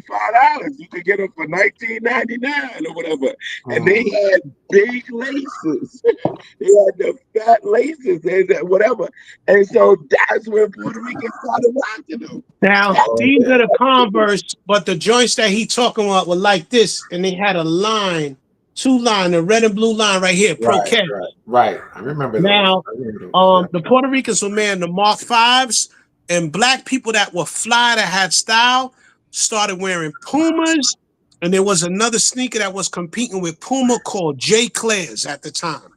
You could get them for $19.99 or whatever. And they had big laces. They had the fat laces and whatever. And so that's where Puerto Rico started rocking them. Now, these are the Converse, but the joints that he talking about were like this, and they had a line, the red and blue line right here, Pro Cat. Right. I remember now, those. The Puerto Ricans were wearing the Mark Fives, and black people that were fly, that had style, started wearing Pumas, and there was another sneaker that was competing with Puma called J. Claire's at the time.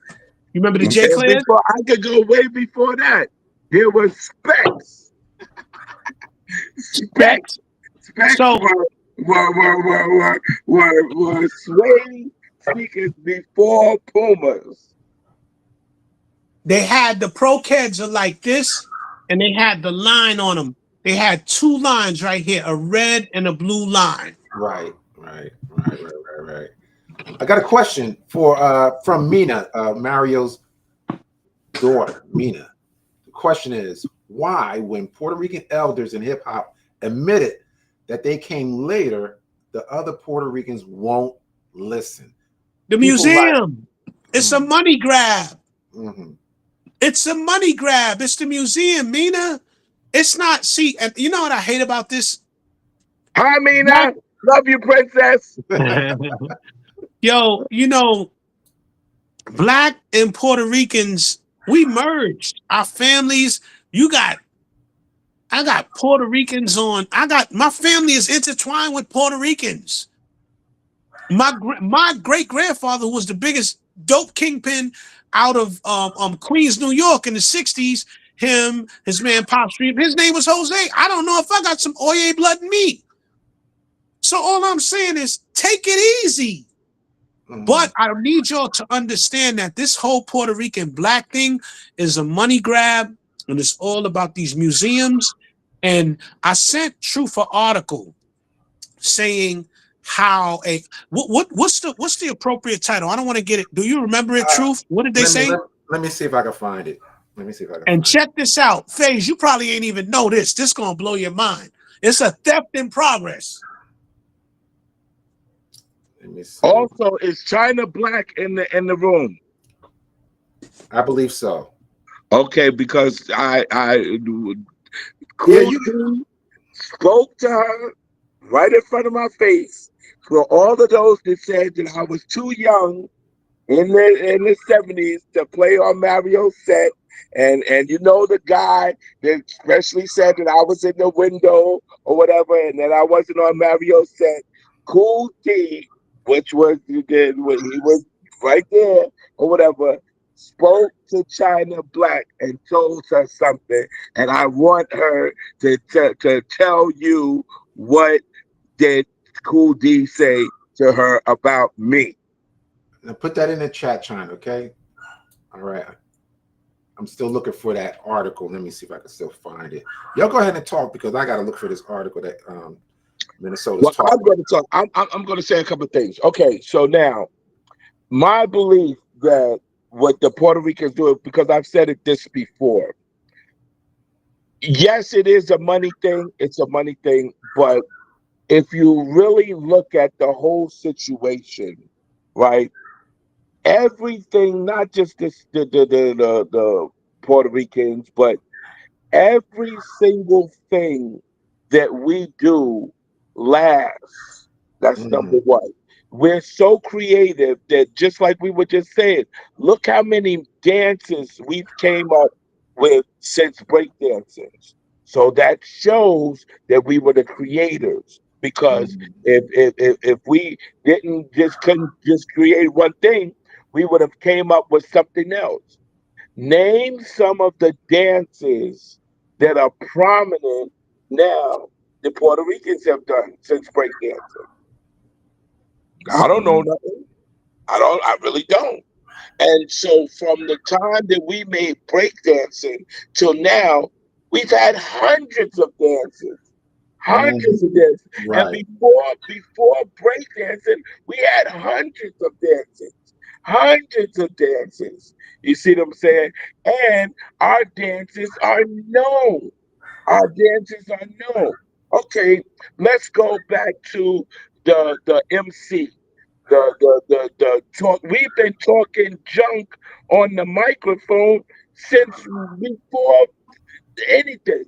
You remember the J. Claire's? I could go way before that. There was Specs. Specs so, were suede sneakers before Pumas. They had the Pro Kids are like this, and they had the line on them. They had two lines right here, a red and a blue line. Right. I got a question from Mina, Mario's daughter, Mina. The question is, why, when Puerto Rican elders in hip hop admitted that they came later, the other Puerto Ricans won't listen. The People museum. It's a money grab. Mhm. It's a money grab. It's the museum, Mina. It's not. See, and you know what I hate about this? Hi, Mina. Love you, princess. Yo, you know, Black and Puerto Ricans, we merged. Our families. I got Puerto Ricans on. My family is intertwined with Puerto Ricans. My great grandfather, who was the biggest dope kingpin out of Queens, New York in the '60s, his man Pop Street, his name was Jose. I don't know if I got some Oye blood in me. So all I'm saying is take it easy. But I need y'all to understand that this whole Puerto Rican Black thing is a money grab, and it's all about these museums. And I sent Truth an article saying how what's the appropriate title? I don't want to get it. Do you remember it, Truth? What did they say? Let me see if I can find it. Let me see if I can. And check this out, FaZe. You probably ain't even know this. This gonna blow your mind. It's a theft in progress. Let me see. Also, is China Black in the room? I believe so. Okay, because I Yeah, you. spoke to her right in front of my face. For all of those that said that I was too young in the 70s to play on Mario's set, and you know the guy that especially said that I was in the window or whatever, and that I wasn't on Mario's set. Cool D, which was when he was right there or whatever, spoke to China Black and told her something, and I want her to tell you what did Cool D say to her about me. Now put that in the chat, China. Okay. All right. I'm still looking for that article. Let me see if I can still find it. Y'all go ahead and talk because I got to look for this article that Minnesota's Well, talking. I'm going to talk. I'm going to say a couple of things. Okay, so now my belief that what the Puerto Ricans do, because I've said it this before. Yes, it is a money thing. It's a money thing, but if you really look at the whole situation, right? Everything, not just the Puerto Ricans, but every single thing that we do lasts. That's number one. We're so creative that just like we were just saying, look how many dances we've came up with since breakdancing. So that shows that we were the creators. Because if we couldn't just create one thing, we would have came up with something else. Name some of the dances that are prominent now the Puerto Ricans have done since breakdancing. I don't know nothing. I really don't. And so from the time that we made breakdancing till now, we've had hundreds of dances. Hundreds of dances. Right. And before breakdancing, we had hundreds of dances. Hundreds of dances. You see what I'm saying? And our dances are known. Our dances are known. Okay, let's go back to the MC. The talk. We've been talking junk on the microphone since before anything,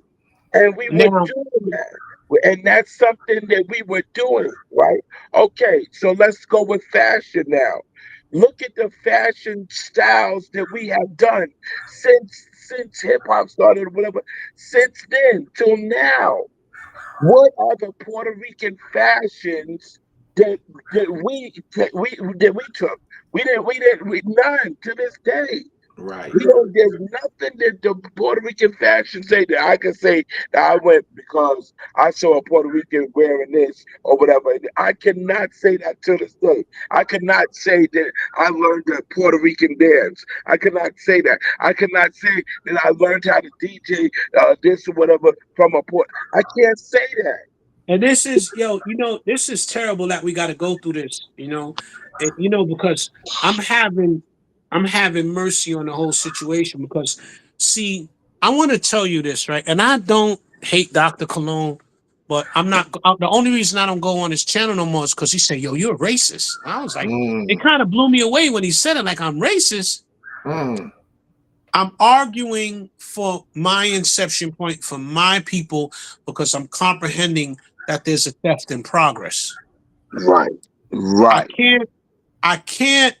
and we were Now, doing that. And that's something that we were doing, right? Okay, so let's go with fashion now. Look at the fashion styles that we have done since hip hop started, whatever. Since then till now, what are the Puerto Rican fashions that we took? We none to this day. Right. There's nothing that the Puerto Rican fashion say that I can say that I went because I saw a Puerto Rican wearing this or whatever. I cannot say that to this day. I cannot say that I learned the Puerto Rican dance. I cannot say that. I cannot say that I learned how to DJ this or whatever from a port. I can't say that. and this is this is terrible that we got to go through this, because I'm having mercy on the whole situation because see, I want to tell you this, right? And I don't hate Dr. Cologne. But I'm not. The only reason I don't go on his channel no more is because he said, "Yo, you're a racist." I was like, it kind of blew me away when he said it. Like, I'm racist. I'm arguing for my inception point for my people because I'm comprehending that there's a theft in progress. Right. I can't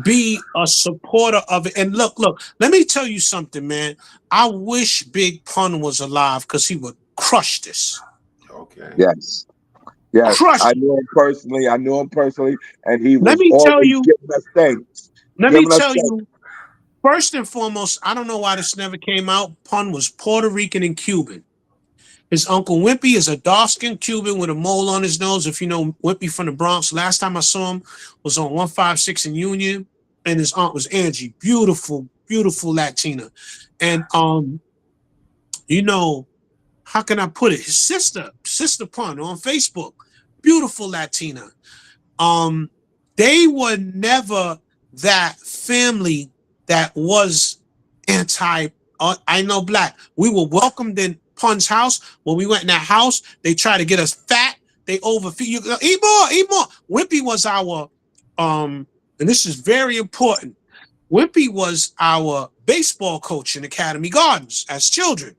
be a supporter of it. And look, let me tell you something, man. I wish Big Pun was alive because he would crush this. Okay. Yes. Crush I it. knew him personally, and he Let was me tell always you, giving us things. first and foremost, I don't know why this never came out. Pun was Puerto Rican and Cuban. His uncle Wimpy is a dark-skinned Cuban with a mole on his nose. If you know Wimpy from the Bronx, last time I saw him was on 156 in Union, and his aunt was Angie. Beautiful, beautiful Latina. And you know, how can I put it? His sister Pun on Facebook, beautiful Latina. They were never that family that was anti. I know black. We were welcomed in Pun's house. When we went in that house, they tried to get us fat. They overfeed you. Eat more. Wimpy was our, and this is very important. Wimpy was our baseball coach in Academy Gardens as children.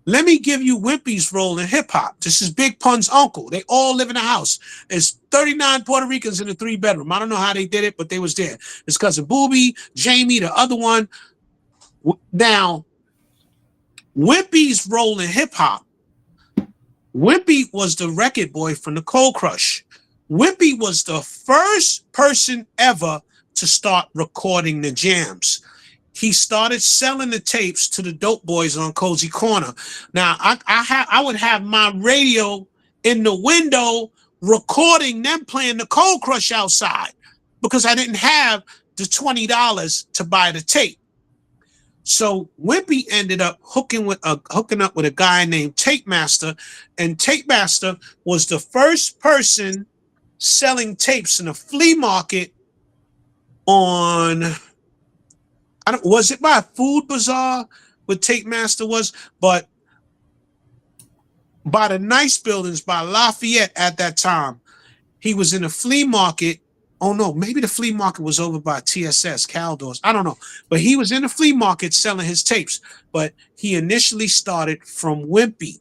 Let me give you Wimpy's role in hip hop. This is Big Pun's uncle. They all live in a house. There's 39 Puerto Ricans in a 3-bedroom. I don't know how they did it, but they was there. His cousin Booby, Jamie, the other one. Now, Wimpy's role in hip hop. Wimpy was the record boy from the Cold Crush. Wimpy was the first person ever to start recording the jams. He started selling the tapes to the dope boys on Cozy Corner. Now, I would have my radio in the window recording them playing the Cold Crush outside because I didn't have the $20 to buy the tape. So Wimpy ended up hooking up with a guy named Tape Master, and Tape Master was the first person selling tapes in a flea market on. Was it by Food Bazaar where Tape Master was? But by the Nice Buildings by Lafayette at that time, he was in a flea market. Oh no, maybe the flea market was over by TSS, Caldors. I don't know. But he was in a flea market selling his tapes. But he initially started from Wimpy.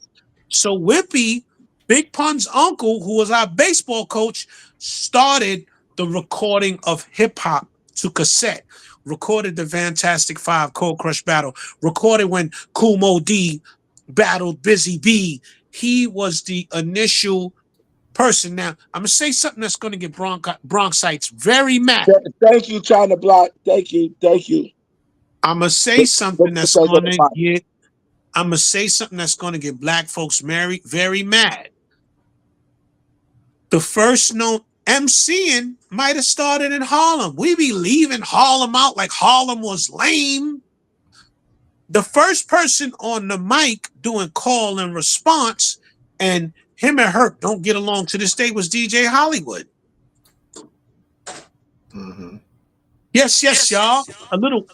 So Wimpy, Big Pun's uncle, who was our baseball coach, started the recording of hip hop to cassette. Recorded the Fantastic Five Cold Crush battle. Recorded when Kool Moe Dee battled Busy Bee. He was the initial person. Now, I'm going to say something that's going to get Bronxites very mad. Thank you, China Block. Thank you. I'm going to say something that's going to get black folks very mad. The first known MCing might have started in Harlem. We be leaving Harlem out like Harlem was lame. The first person on the mic doing call and response, and him and Herc don't get along to this day, was DJ Hollywood. Mm-hmm. Yes, y'all. A little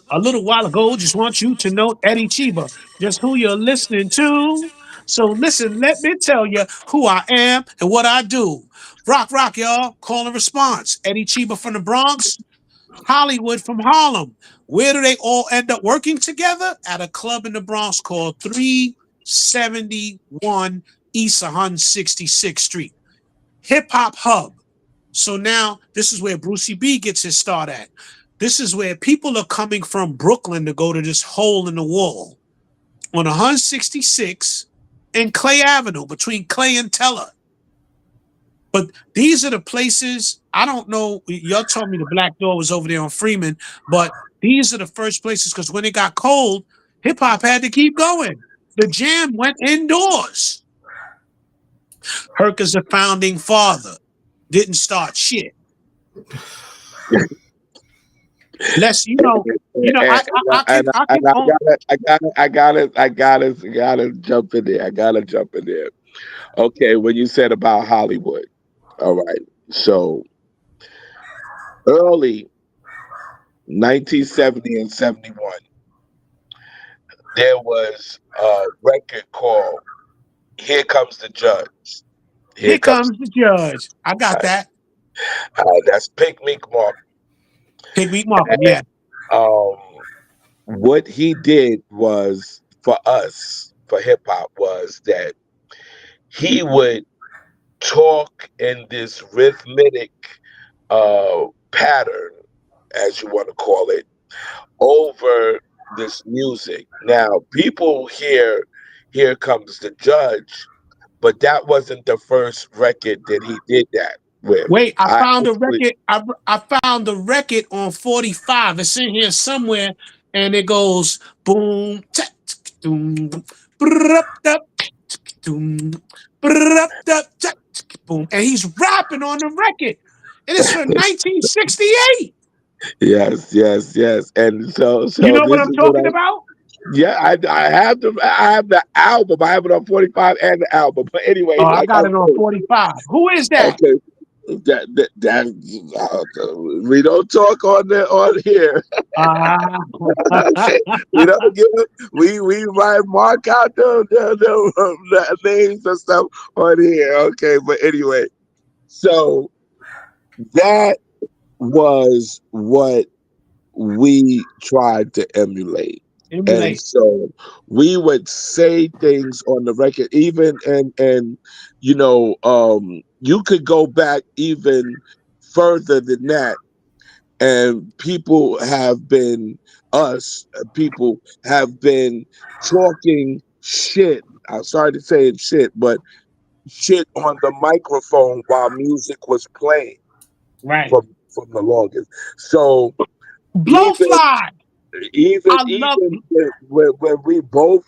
while ago, just want you to know Eddie Chiba, just who you're listening to. So listen, let me tell you who I am and what I do. Rock, y'all. Call and response. Eddie Chiba from the Bronx, Hollywood from Harlem. Where do they all end up working together? At a club in the Bronx called 371 East 166th Street. Hip Hop Hub. So now this is where Brucey B gets his start at. This is where people are coming from Brooklyn to go to this hole in the wall on 166 and Clay Avenue between Clay and Teller. But these are the places, I don't know, y'all told me the Black Door was over there on Freeman, but these are the first places because when it got cold, hip hop had to keep going. The jam went indoors. Herc is a founding father. Didn't start shit. Let's, I gotta jump in there. Okay, when you said about Hollywood, all right. So early 1970 and 71, there was a record called Here Comes the Judge. Here comes the judge. I got that. That's Pink Meek Mark. Pig Meat Markham. Yeah. Um, what he did was for us, for hip hop, was that he would talk in this rhythmic pattern, as you want to call it, over this music. Now, people hear Here Comes the Judge, but that wasn't the first record that he did that with. Wait, I I found a actually, record. I found a record on 45. It's in here somewhere, and it goes boom, tsk, tsk, doom, brrrup, dup, tsk, doom, brrrup, dup, tsk, tsk, boom, and he's rapping on the record, and it's from 1968. yes. And so You know what this I'm is what talking about? I have the album. I have it on 45 and the album. But anyway, Oh, I like I got it on said, 45. Who is that? okay, we don't talk on here. Ah, We don't give we might mark out the names and stuff on here. Okay, but anyway, so that was what we tried to emulate. And emulate. so we would say things on the record, even and you could go back even further than that, and people have been talking shit. I'm sorry to say it shit, but shit on the microphone while music was playing Right. from the longest. So even Blowfly. even I love. even when we both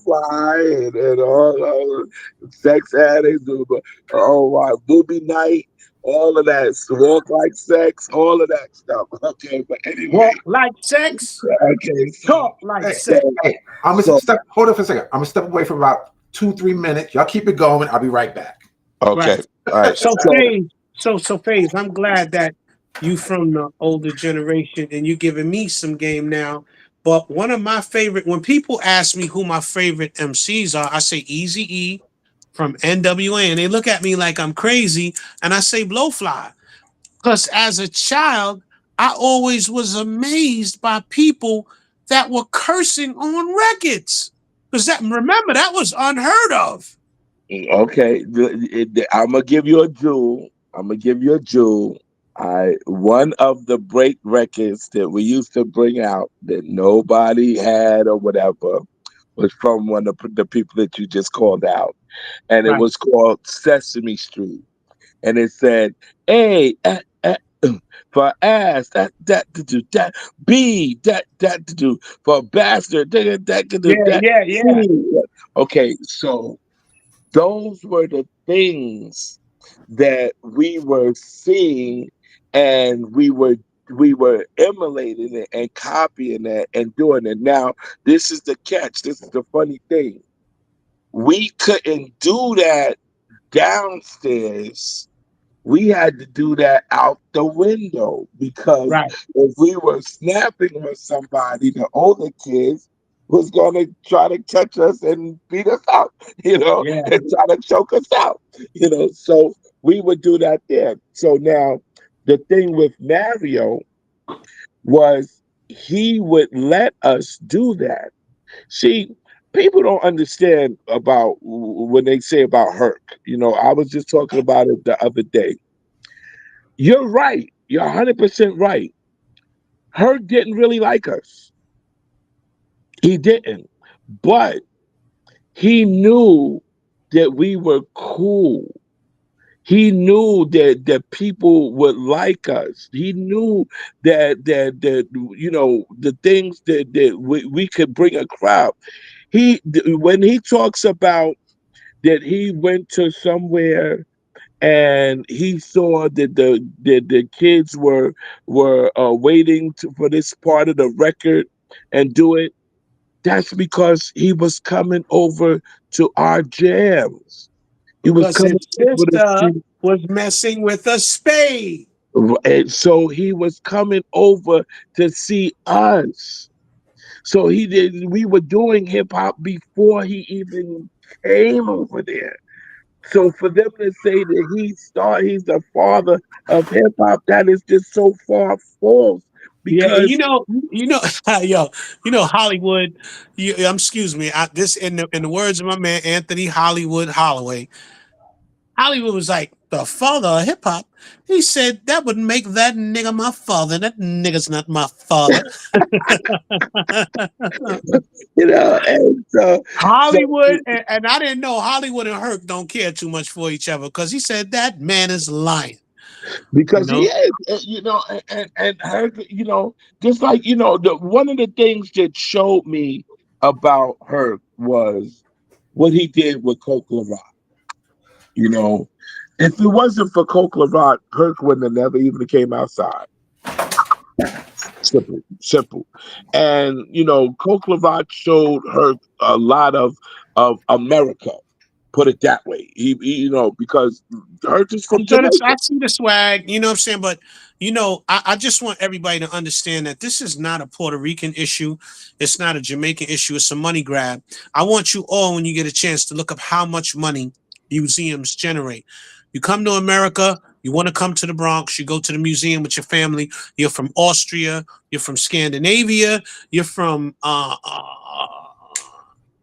fly and all sex addicts, movie night, all of that, walk like sex, all of that stuff. Okay, but anyway, Walk like sex. okay, Talk like Hey, sex. hey, I'm gonna so step. Hold on for a second. I'm gonna step away for about 2-3 minutes. Y'all keep it going. I'll be right back. okay, Right. all right. So Faze, so Faze, I'm glad that you from the older generation and you giving me some game now. But one of my favorite, when people ask me who my favorite MCs are, I say Easy E from NWA, and they look at me like I'm crazy, and I say Blowfly. Because as a child, I always was amazed by people that were cursing on records. Because remember, that was unheard of. Okay, I'm gonna give you a jewel. I'm gonna give you a jewel. One of the break records that we used to bring out that nobody had or whatever was from one of the people that you just called out, and it Right. was called Sesame Street, and it said, "A for ass, that to do that, B that to do for bastard, that to do that." Yeah. Okay, so those were the things that we were seeing, and we were emulating it and copying that and doing it. Now, this is the catch. This is the funny thing. We couldn't do that downstairs. We had to do that out the window, because Right. if we were snapping on somebody, the older kids was going to try to catch us and beat us out, Yeah. and try to choke us out, So we would do that there. So now the thing with Mario was he would let us do that. See, people don't understand about when they say about Herc. I was just talking about it the other day. You're right. You're 100% right. Herc didn't really like us. He didn't. But he knew that we were cool. He knew that people would like us. He knew that the things that we could bring a crowd. When he talks about that he went to somewhere and he saw that the kids were waiting for this part of the record and do it. That's because he was coming over to our jams. He was Because his coming over to sister see. was messing with a spade. And so he was coming over to see us. So we were doing hip hop before he even came over there. So for them to say that he's the father of hip hop, that is just so far false. Yeah, and Because yo, Hollywood. Excuse me. This in the words of my man Anthony Hollywood Holloway. Hollywood was like the father of hip hop. He said that would make that nigga my father. That nigga's not my father. and so Hollywood and I didn't know Hollywood and Herc don't care too much for each other because he said that man is lying. You because he know, is, and her, just like the one of the things that showed me about her was what he did with Coke LaRock. You know, if it wasn't for Coke LaRock, Kirk wouldn't have never even came outside. Simple, simple. And Coke LaRock showed her a lot of America. Put it that way. Because Kirk is from I Jamaica. see the swag, you know what I'm saying? But, I just want everybody to understand that this is not a Puerto Rican issue. It's not a Jamaican issue. It's a money grab. I want you all, when you get a chance, to look up how much money museums generate. You come to America, you want to come to the Bronx, you go to the museum with your family. You're from Austria, you're from Scandinavia, you're from,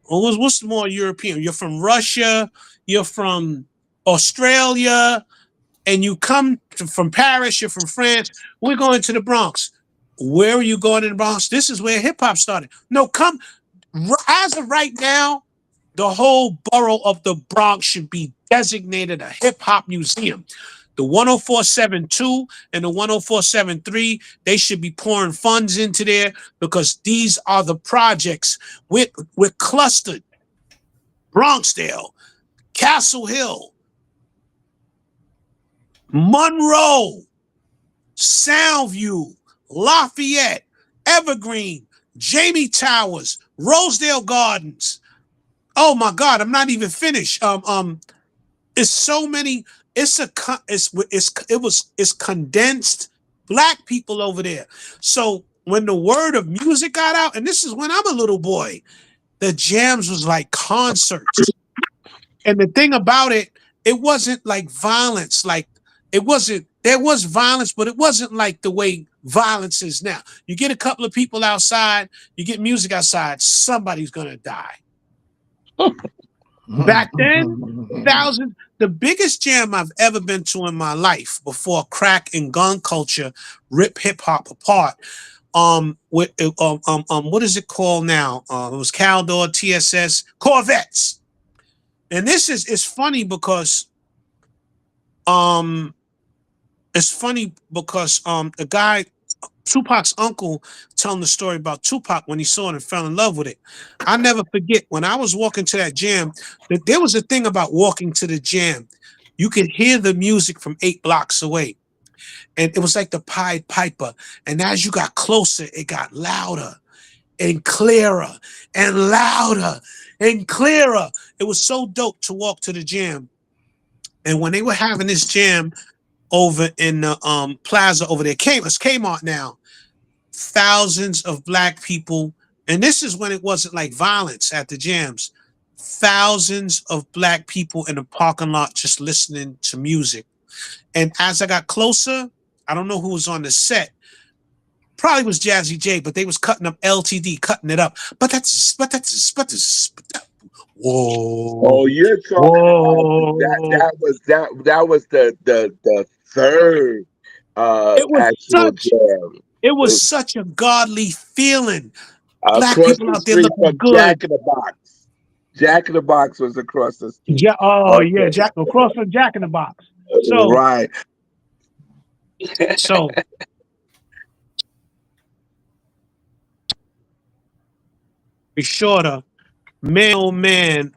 what's more European? You're from Russia, you're from Australia, and you come from Paris, you're from France, we're going to the Bronx. Where are you going in the Bronx? This is where hip hop started. No, come. As of right now, the whole borough of the Bronx should be designated a hip hop museum. The 104.72 and the 104.73, they should be pouring funds into there because these are the projects. We're clustered. Bronxdale, Castle Hill, Monroe, Soundview, Lafayette, Evergreen, Jamie Towers, Rosedale Gardens. Oh my God, I'm not even finished. It's so many. It's condensed black people over there. So when the word of music got out, and this is when I'm a little boy, the jams was like concerts. And the thing about it, it wasn't like violence. Like there was violence, but it wasn't like the way violence is now. You get a couple of people outside, you get music outside, somebody's gonna die. Back then, the biggest jam I've ever been to in my life before crack and gun culture rip hip hop apart. What is it called now? It was Caldor, TSS, Corvettes. And this is funny because the guy, Tupac's uncle, telling the story about Tupac when he saw it and fell in love with it. I never forget when I was walking to that jam, that there was a thing about walking to the jam. You could hear the music from 8 blocks away. And it was like the Pied Piper. And as you got closer, it got louder and clearer and louder and clearer. It was so dope to walk to the jam. And when they were having this jam over in the plaza over there, it's Kmart now, thousands of black people, and this is when it wasn't like violence at the jams, thousands of black people in the parking lot just listening to music. And as I got closer, I don't know who was on the set. Probably was Jazzy J, but they was cutting up LTD, cutting it up. But that's whoa. Oh, you're talking about that was the third It was actual jam. it was such a godly feeling. Black Across people the out there street looking from good. Jack in the Box. Jack in the Box was across the street. Yeah, oh okay. Yeah, Jack across from Jack in the Box. So right. So be shorter, man, oh man.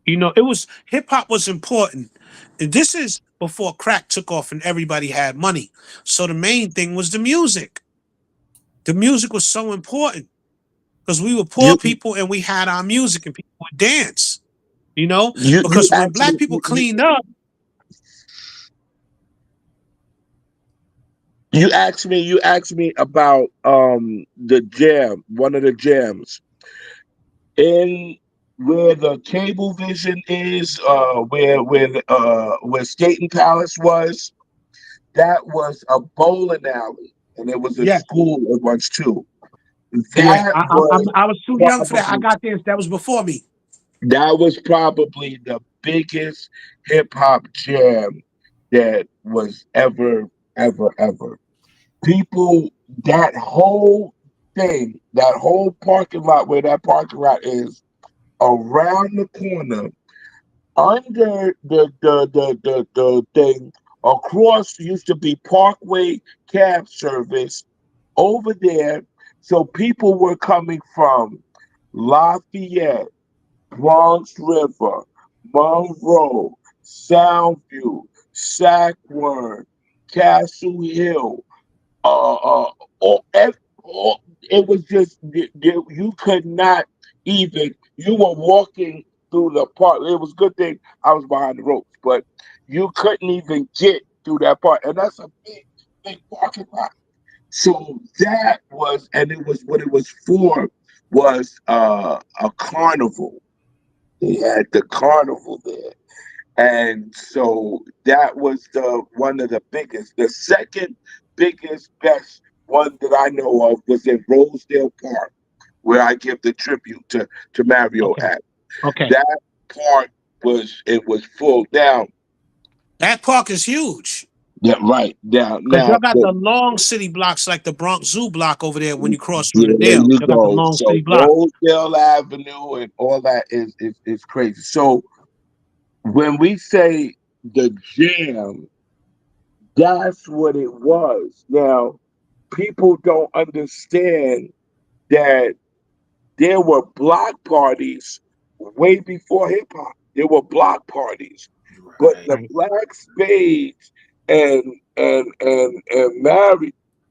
It was hip hop was important. And this is before crack took off and everybody had money. So the main thing was the music. The music was so important because we were poor people and we had our music and people would dance. Because when black people cleaned up. You asked me about the jam, one of the jams. In where the Cable Vision is, where Skating Palace was, that was a bowling alley, and there was a Yes. school at once too. Yeah. That was I was too young for that. I probably got there. That was before me. the biggest hip hop jam that was ever. People, that whole thing, that whole parking lot where that parking lot is, around the corner, under the thing, across used to be Parkway cab service over there. So people were coming from Lafayette, Bronx River, Monroe, Soundview, Sackworm, Castle Hill, or, or it was just you could not even. You were walking through the park. It was a good thing I was behind the ropes, but you couldn't even get through that part, and that's a big parking lot. So that was, and it was what it was for was a carnival. They had the carnival there. And so that was the one of the biggest. The second biggest, best one that I know of was in Rosedale Park, where I give the tribute to Mario Okay. at. Okay. That park was full. Now, That park is huge. yeah, right. Because Now, y'all got the long city blocks like the Bronx Zoo block over there when you cross through yeah, the there Dale. you Y'all got the go. long So city block. Rosedale Avenue and all that is crazy. So when we say the jam, that's what it was. Now, people don't understand that there were block parties way before hip hop. There were block parties, but Right. the Right. Black Spades and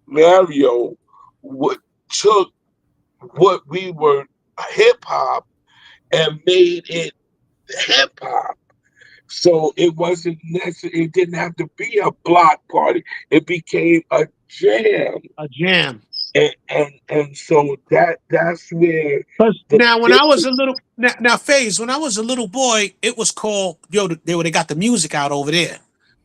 Mario what took what we were hip hop and made it hip hop. So it wasn't necessary. It didn't have to be a block party. It became a jam, A jam. and so that's where Because the now when I was a difference. little now phase, when I was a little boy, it was called they got the music out over there.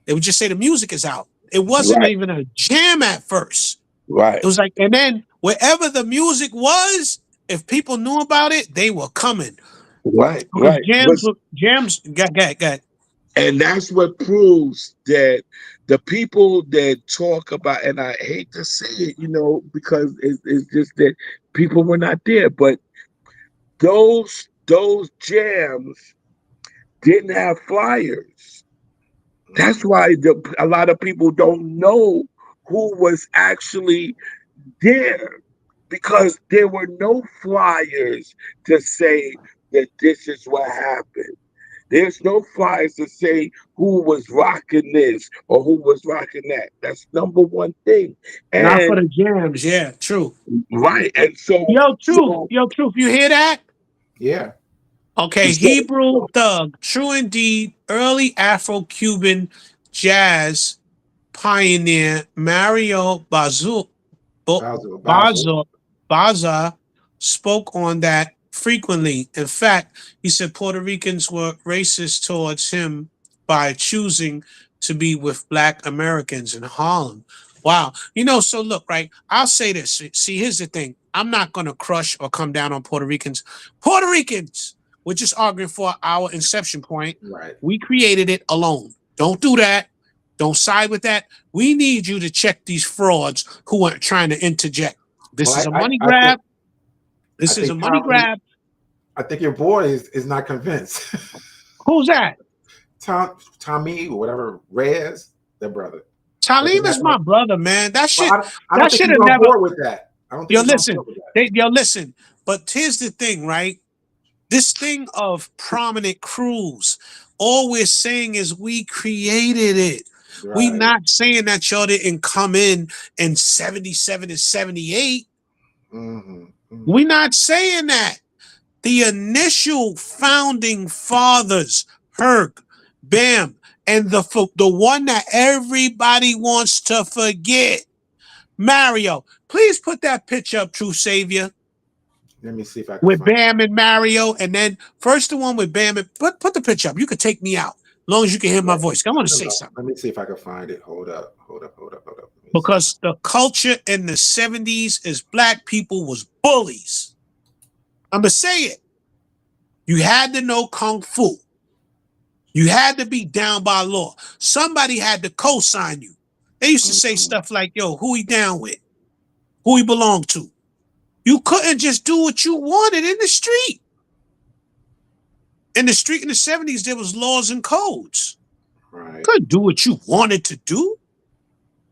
They would just say the music is out. It wasn't Right, even a jam at first. It right, was like, and then wherever the music was, if people knew about it, they were coming. Because right. But jams got. and that's what proves that the people that talk about, and I hate to say it, because it's just that people were not there, but those jams didn't have flyers. That's why a lot of people don't know who was actually there, because there were no flyers to say that this is what happened. There's no flyers to say who was rocking this or who was rocking that. That's number one thing. Not for And the jams, yeah, true. right, and so Yo, truth, you hear that? Yeah. Okay, so Hebrew Thug, true indeed, early Afro-Cuban jazz pioneer Mario Basil. Baza spoke on that frequently. In fact, he said Puerto Ricans were racist towards him by choosing to be with Black Americans in Harlem. Wow. So look, right? I'll say this. See, here's the thing. I'm not going to crush or come down on Puerto Ricans. Puerto Ricans, we're just arguing for our inception point. Right. We created it alone. Don't do that. Don't side with that. We need you to check these frauds who are trying to interject. This Well, is a I, money I think grab. I This is a think money Tommy. grab. I think your boy is not convinced. Who's that? Tommy or whatever, Rez, their brother. Talim is my brother, man. That Well, shit. I don't That think should he's have on never. board with that. I don't think Yo, he's on listen. board with that. Listen. But here's the thing, right? This thing of prominent crews, all we're saying is we created it. We Right. not saying that y'all didn't come in 77 and 78. Mm-hmm. Mm-hmm. We not saying that. The initial founding fathers, Herc, Bam, and the one that everybody wants to forget, Mario. Please put that picture up, True Savior. Let me see if I can with find. Bam and Mario, and then first the one with Bam and put the picture up. You could take me out as long as you can hear my voice. I want to say something. Let me see if I can find it. Hold up. Let me Because the culture in the 70s is black people was bullies. I'm gonna say it. You had to know kung fu. You had to be down by law. Somebody had to co-sign you. They used to say stuff like, yo, who he down with? Who he belonged to? You couldn't just do what you wanted in the street. In the street in the 70s, there was laws and codes. Right. You couldn't do what you wanted to do.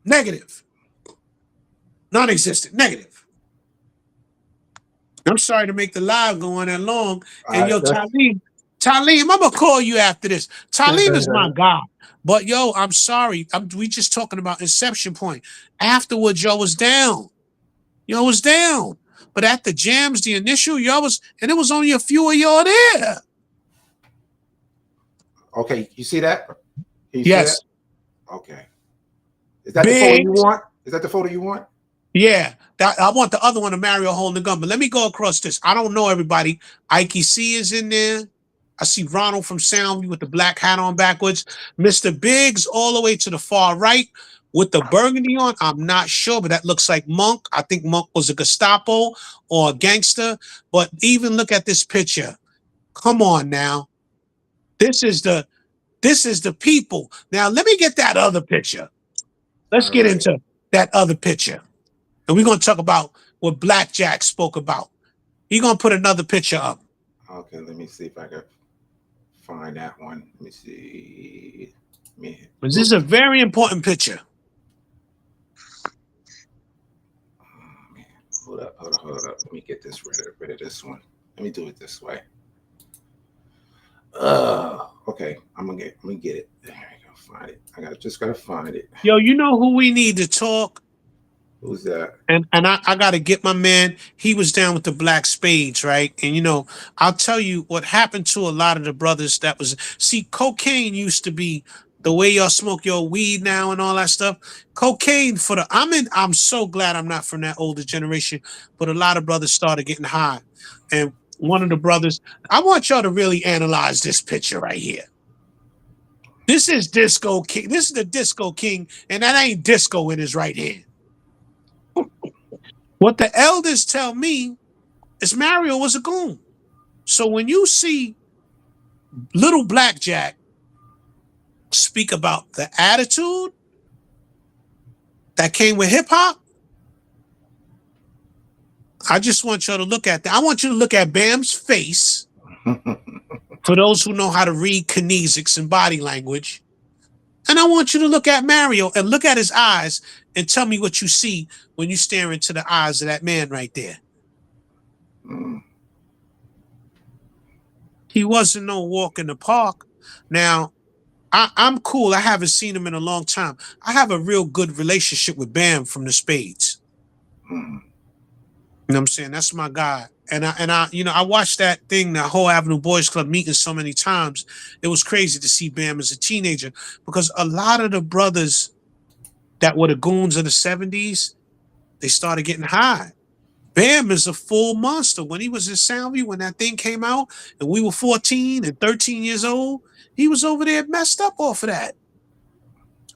Negative. Non-existent. Negative. I'm sorry to make the live go on that long. And yo, Talim, I'm gonna call you after this. Talim is my guy. But yo, I'm sorry. We just talking about Inception Point. Afterwards, y'all was down. Y'all was down. But at the jams, the initial, y'all was, and it was only a few of y'all there. Okay, you see that? You Yes. see that? Okay. Is that the photo you want? Is that the photo you want? Yeah, I want the other one of Mario holding the gun. But let me go across this. I don't know everybody. Ike C is in there. I see Ronald from Soundview with the black hat on backwards. Mr. Biggs all the way to the far right with the burgundy on. I'm not sure, but that looks like Monk. I think Monk was a Gestapo or a gangster. But even look at this picture. Come on now. This is the people. Now let me get that other picture. Let's get into that other picture. And we're going to talk about what Blackjack spoke about. He's going to put another picture up. Okay, let me see if I can find that one. Let me see. This is a very important picture. Oh, man. Hold up. Let me get this rid of this one. Let me do it this way. Okay. I'm gonna get it. There you go. Find it. Just gotta find it. Yo, you know who we need to talk? Who's that? And I gotta get my man. He was down with the Black Spades, right? And you know, I'll tell you what happened to a lot of the brothers that was, see, cocaine used to be the way y'all smoke your weed now and all that stuff. Cocaine I'm so glad I'm not from that older generation, but a lot of brothers started getting high. And one of the brothers, I want y'all to really analyze this picture right here. This is Disco King. This is the Disco King, and that ain't disco in his right hand. What the elders tell me is Mario was a goon. So when you see Little Blackjack speak about the attitude that came with hip hop, I just want y'all to look at that. I want you to look at Bam's face. For those who know how to read kinesics and body language. And I want you to look at Mario and look at his eyes and tell me what you see when you stare into the eyes of that man right there. He wasn't no walk in the park. Now, I'm cool. I haven't seen him in a long time. I have a real good relationship with Bam from the Spades. You know what I'm saying? That's my guy. And I, you know, I watched that thing, that whole Avenue Boys Club meeting so many times. It was crazy to see Bam as a teenager because a lot of the brothers that were the goons of the 70s, they started getting high. Bam is a full monster. When he was in Soundview, when that thing came out and we were 14 and 13 years old, he was over there messed up off of that.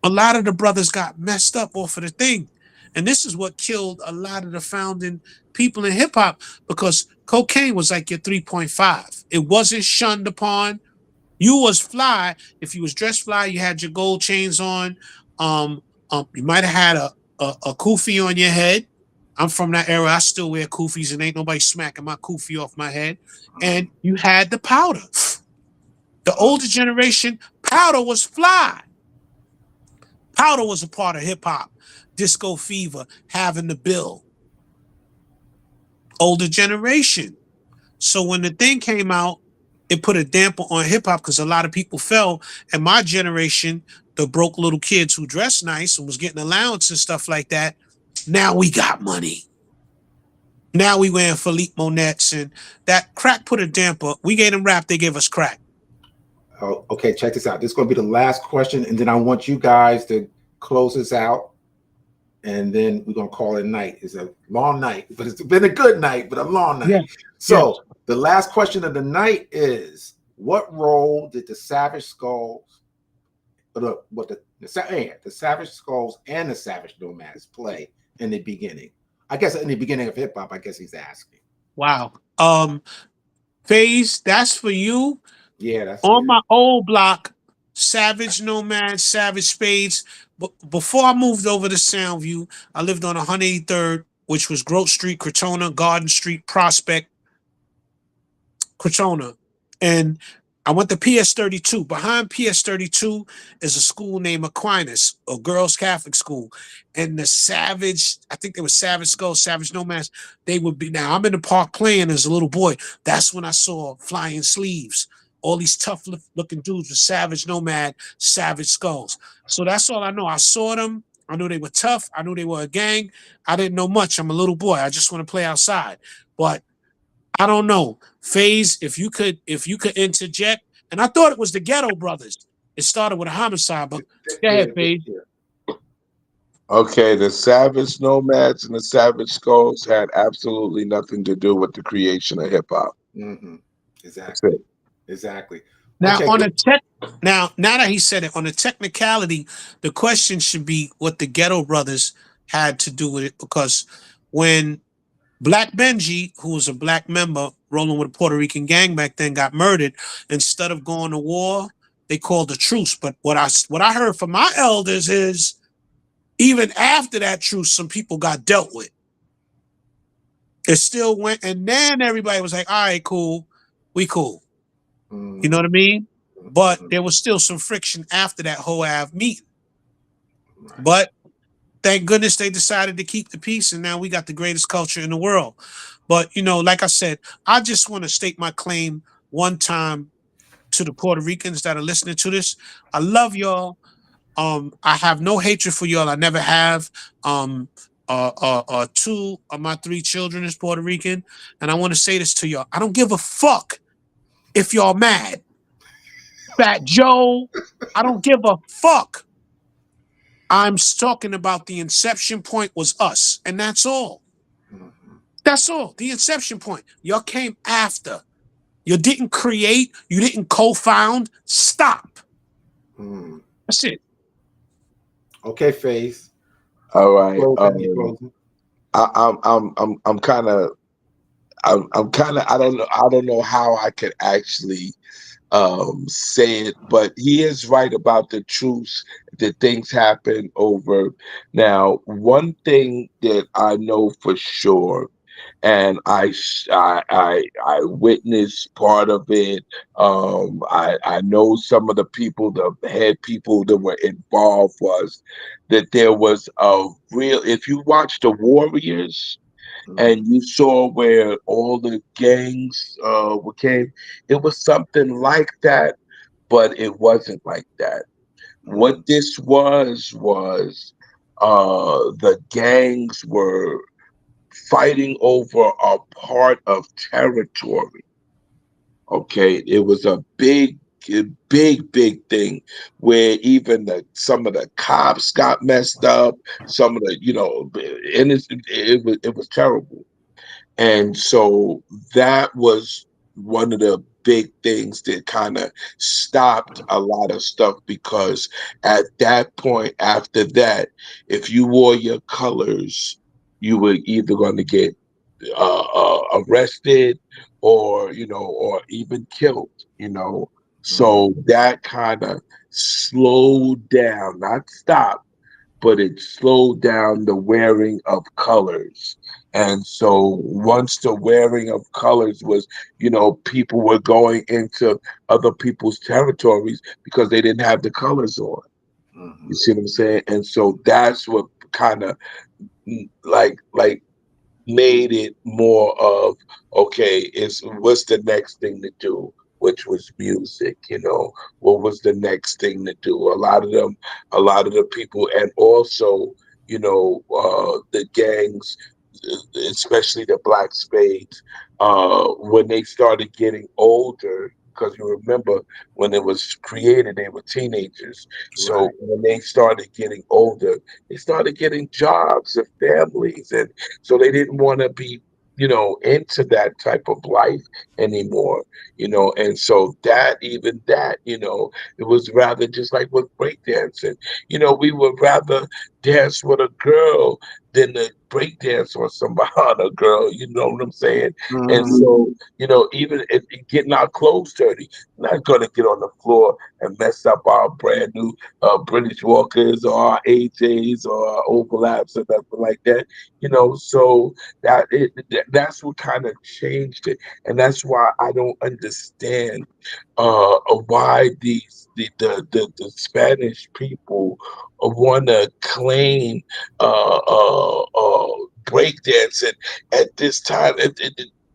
A lot of the brothers got messed up off of the thing. And this is what killed a lot of the founding people in hip hop because cocaine was like your 3.5. It wasn't shunned upon. You was fly. If you was dressed fly, you had your gold chains on. You might have had a kufi on your head. I'm from that era. I still wear kufis and ain't nobody smacking my kufi off my head. And you had the powder. The older generation, powder was fly. Powder was a part of hip hop. Disco Fever, Having the Bill. Older generation. So when the thing came out, it put a damper on hip hop because a lot of people fell. And my generation, the broke little kids who dressed nice and was getting allowance and stuff like that, now we got money. Now we wearing Philippe Monets and that crack put a damper. We gave them rap, they gave us crack. Oh, okay, check this out. This is going to be the last question, and then I want you guys to close this out. and then we're gonna call it night. It's a long night, but it's been a good night, but a long night. Yeah. So the last question of the night is: what role did the Savage Skulls, the Savage Skulls and the Savage Nomads play in the beginning? I guess in the beginning of hip hop. I guess he's asking. Wow. Phase, that's for you. Yeah, that's On my old block, Savage Nomad, Savage Spades. But before I moved over to Soundview, I lived on 183rd, which was Grove Street, Crotona, Garden Street, Prospect, Crotona. And I went to PS32. Behind PS32 is a school named Aquinas, a girls' Catholic school. And the Savage, I think they were Savage Skulls, Savage Nomads, they would be. Now, I'm in the park playing as a little boy. That's when I saw Flying Sleeves. All these tough looking dudes with Savage Nomad, Savage Skulls. So that's all I know. I saw them. I knew they were tough. I knew they were a gang. I didn't know much. I'm a little boy. I just want to play outside. But I don't know. Phase, if you could interject. And I thought it was the Ghetto Brothers. It started with a homicide, but go ahead, Phase. Okay, the Savage Nomads and the Savage Skulls had absolutely nothing to do with the creation of hip hop. Mm-hmm. Exactly. Exactly. Now, okay, on a now that he said it, on a technicality, the question should be what the Ghetto Brothers had to do with it, because when Black Benji, who was a black member rolling with a Puerto Rican gang back then, got murdered, instead of going to war, they called a truce. But what I heard from my elders is even after that truce, some people got dealt with. It still went, and then everybody was like, all right, cool, we cool. You know what I mean? But there was still some friction after that whole meeting. Right. But thank goodness they decided to keep the peace, and now we got the greatest culture in the world. But, you know, like I said, I just want to state my claim one time to the Puerto Ricans that are listening to this. I love y'all. I have no hatred for y'all. I never have. 2 of my 3 children is Puerto Rican, and I want to say this to y'all. I don't give a fuck if y'all mad. Fat Joe, I don't give a fuck. I'm talking about the inception point was us, and that's all. That's all. The inception point. Y'all came after. You didn't create. You didn't co-found. Stop. That's it. Okay, Faith. All right. I'm kind of. I don't know how I could actually say it, but he is right about the truth that things happen over. Now, one thing that I know for sure, and I witnessed part of it. I know some of the people, the head people that were involved, was that there was a real. If you watch the Warriors, and you saw where all the gangs came, it was something like that, but it wasn't like that. What this was the gangs were fighting over a part of territory. Okay, it was a big thing where even some of the cops got messed up. Some of the, and it was terrible. And so that was one of the big things that kind of stopped a lot of stuff, because at that point, after that, if you wore your colors, you were either going to get arrested or even killed. So that kind of slowed down, not stopped, but it slowed down the wearing of colors. And so once the wearing of colors was, people were going into other people's territories because they didn't have the colors on. You see what I'm saying? And so that's what kind of like made it more of, okay, what's the next thing to do, which was music. What was the next thing to do? A lot of the people, and also the gangs, especially the Black Spades, when they started getting older, because you remember when it was created, they were teenagers. So Right. when they started getting older, they started getting jobs and families, and so they didn't want to be, into that type of life anymore. And so even that, it was rather just like with breakdancing. We would rather dance with a girl than to break dance on somebody on a girl. You know what I'm saying? And Mhm. so, even if getting our clothes dirty, we're not gonna get on the floor and mess up our brand new British Walkers or our AJs or our overlaps or nothing like that. So that's what kind of changed it, and that's why I don't understand why the Spanish people want to claim breakdancing at this time.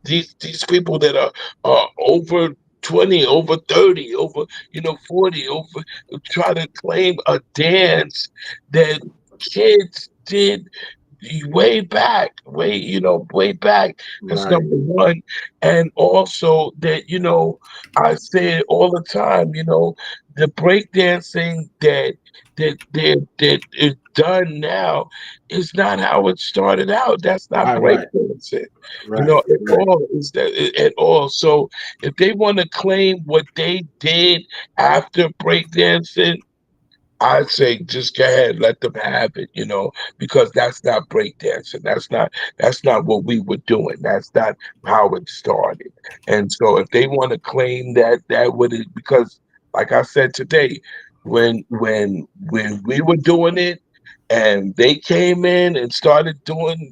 These people that are over 20, over 30, over 40, over try to claim a dance that kids did way back. That's Right. number one. And also that, I say it all the time, the breakdancing that is done now is not how it started out. That's not Right. breakdancing, Right. at Right. all. Is that at all? So if they want to claim what they did after breakdancing, I'd say just go ahead, let them have it, because that's not breakdancing. That's not what we were doing. That's not how it started. And so if they want to claim that would it, because like I said today, when we were doing it and they came in and started doing,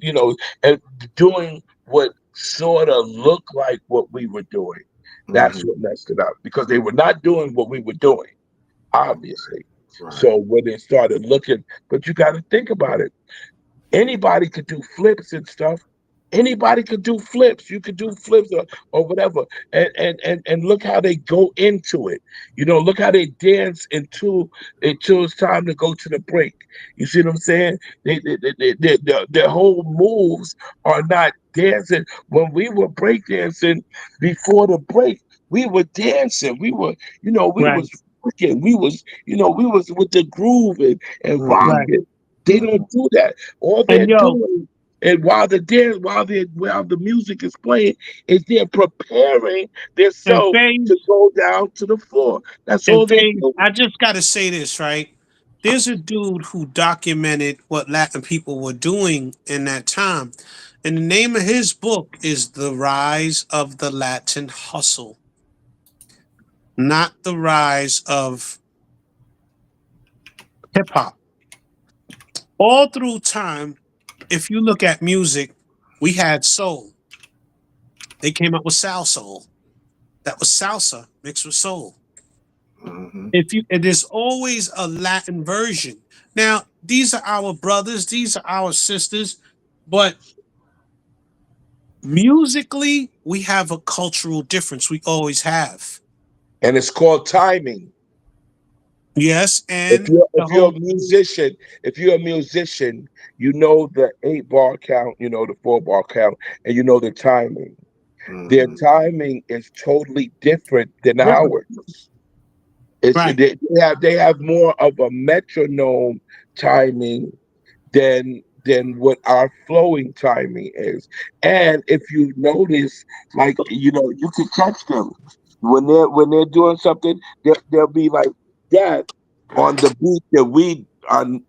and doing what sort of looked like what we were doing, that's Mhm. what messed it up because they were not doing what we were doing, obviously. Right. So when they started looking, but you got to think about it. Anybody could do flips and stuff. Anybody could do flips. You could do flips or whatever. And look how they go into it. Look how they dance until it's time to go to the break. You see what I'm saying? Their whole moves are not dancing. When we were break dancing before the break, we were dancing. We Right, was working. We was with the groove and Mhm. right. rocking. They Mhm. don't do that. All they're And yo, doing, and while the music is playing, is they're preparing and themselves Faye, to go down to the floor. That's and all they're Faye, doing. I just got to say this, right? There's a dude who documented what Latin people were doing in that time. And the name of his book is The Rise of the Latin Hustle, not the rise of hip hop. All through time, if you look at music, we had soul. They came up with salsoul. That was salsa mixed with soul. Mhm. If you, and there's always a Latin version. Now, these are our brothers, these are our sisters, but musically, we have a cultural difference. We always have. And it's called timing. Yes, If and you're the if you're whole a musician, if you're a musician, you know the 8 bar count, you know the 4 bar count, and you know the timing. Their Mhm. timing is totally different than different. ours. It's Right. they have more of a metronome timing than what our flowing timing is. And if you notice, like you can catch them when they're doing something, they'll be like that on the beat that we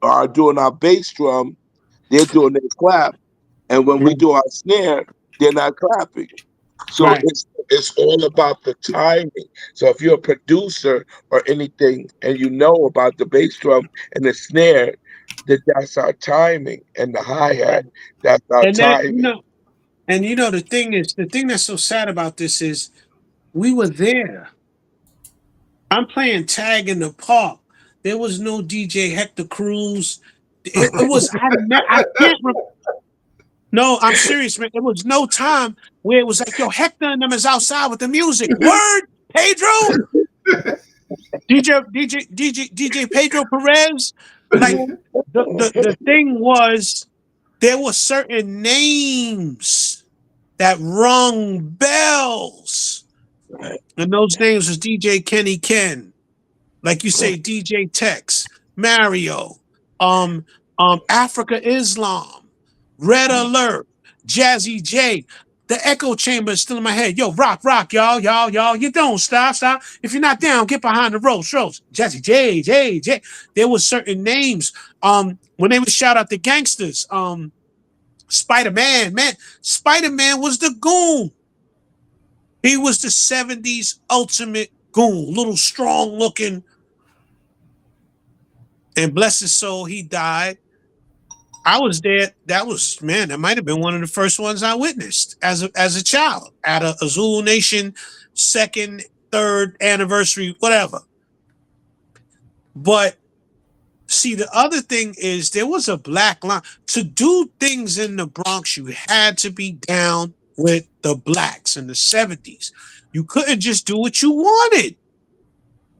are doing our bass drum. They're doing their clap, and when we Right. do our snare, they're not clapping. So Right. it's all about the timing. So if you're a producer or anything and you know about the bass drum and the snare, that's our timing, and the hi-hat, Right. that's our And then, timing. the thing is, the thing that's so sad about this is we were there. I'm playing tag in the park. There was no DJ Hector Cruz. It was I can't no, I'm serious, man. There was no time where it was like, yo, Hector and them is outside with the music. Word, Pedro, DJ Pedro Perez. Like the thing was, there were certain names that rung bells. And those names was DJ Kenny Ken, like you say, DJ Tex, Mario, Africa Islam, Red Alert, Jazzy J. The echo chamber is still in my head. Yo, rock, y'all. You don't stop. If you're not down, get behind the ropes. Jazzy J. There was certain names. When they would shout out the gangsters, Spider-Man, Spider-Man was the goon. He was the 70s ultimate goon, little strong looking. And bless his soul, he died. I was there. That might have been one of the first ones I witnessed as a child at a Zulu Nation 2nd, 3rd anniversary, whatever. But see, the other thing is there was a black line. To do things in the Bronx, you had to be down with the blacks in the 70s. You couldn't just do what you wanted.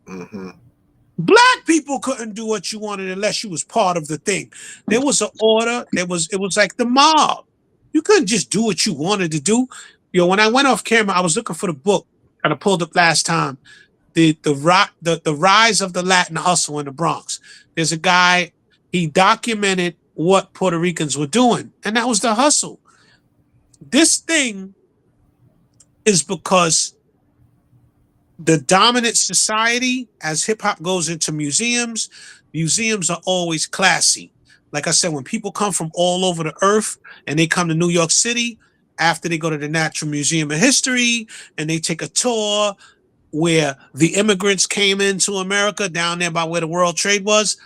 Mm-hmm. Black people couldn't do what you wanted unless you was part of the thing. There was an order. It was like the mob. You couldn't just do what you wanted to do. When I went off camera, I was looking for the book that I pulled up last time. The rise of the Latin hustle in the Bronx. There's a guy, he documented what Puerto Ricans were doing, and that was the hustle. This thing is because the dominant society, as hip hop goes into museums are always classy. Like I said, when people come from all over the earth and they come to New York City, after they go to the Natural Museum of History and they take a tour where the immigrants came into America down there by where the World Trade was,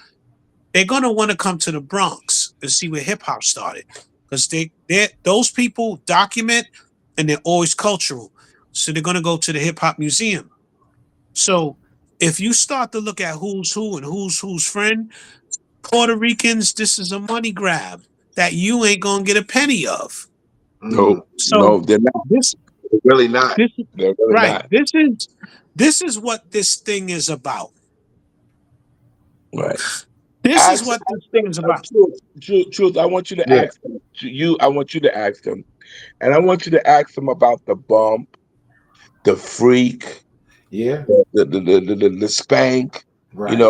they're going to want to come to the Bronx to see where hip hop started. Because those people document and they're always cultural. So they're going to go to the hip hop museum. So if you start to look at who's who and who's friend, Puerto Ricans, this is a money grab that you ain't going to get a penny of. No, they're not. They're really not. They're really right. not. This is what this thing is about. Right. This is what this thing is about. Truth. I want you to ask them. I want you to ask them, and I want you to ask them about the bump, the freak. Yeah. The spank. Right.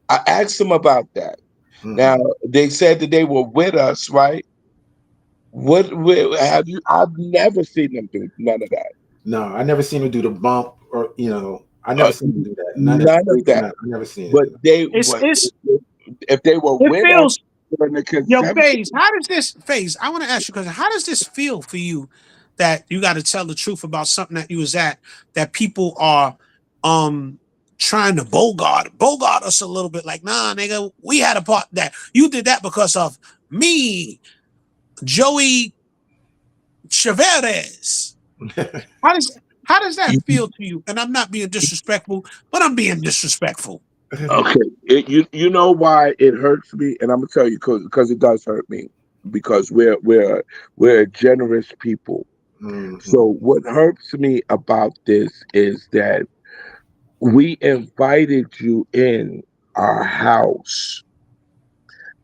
I asked them about that. Mm-hmm. Now they said that they were with us, right? What have you? I've never seen them do none of that. No, I never seen them do the bump, or I never seen them do that. None of that. I never seen but it. If they were with us during the conception. Yo, FaZe, I want to ask you a question. How does this feel for you? That you got to tell the truth about something that you was at, that people are trying to bogart us a little bit, like, nah, nigga, we had a part that you did that because of me, Joey Chavez. How does that feel to you? And I'm not being disrespectful, but I'm being disrespectful. Okay, you know why it hurts me, and I'm gonna tell you because it does hurt me, because we're a generous people. Mm-hmm. So what hurts me about this is that we invited you in our house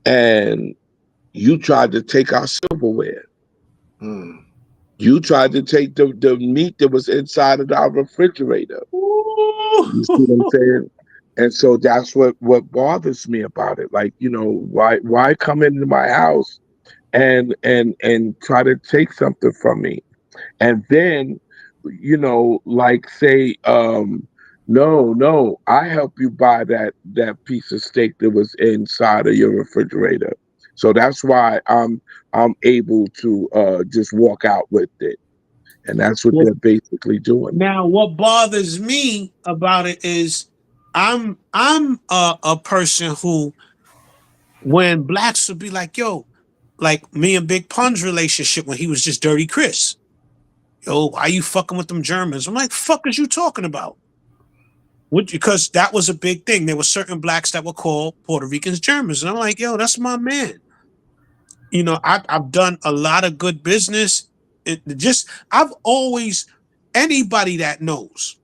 and you tried to take our silverware. Mm. You tried to take the meat that was inside of our refrigerator. You see what I'm saying? And so that's what bothers me about it. Like, why come into my house and try to take something from me? And then, like say, no, I help you buy that piece of steak that was inside of your refrigerator. So that's why I'm able to just walk out with it. And that's what they're basically doing. Now, what bothers me about it is I'm a person who, when blacks would be like, yo, like me and Big Pun's relationship when he was just Dirty Chris. Yo, why you fucking with them Germans? I'm like, fuck is you talking about? Because that was a big thing. There were certain blacks that were called Puerto Ricans Germans. And I'm like, yo, that's my man. I've done a lot of good business. I've always, anybody that knows,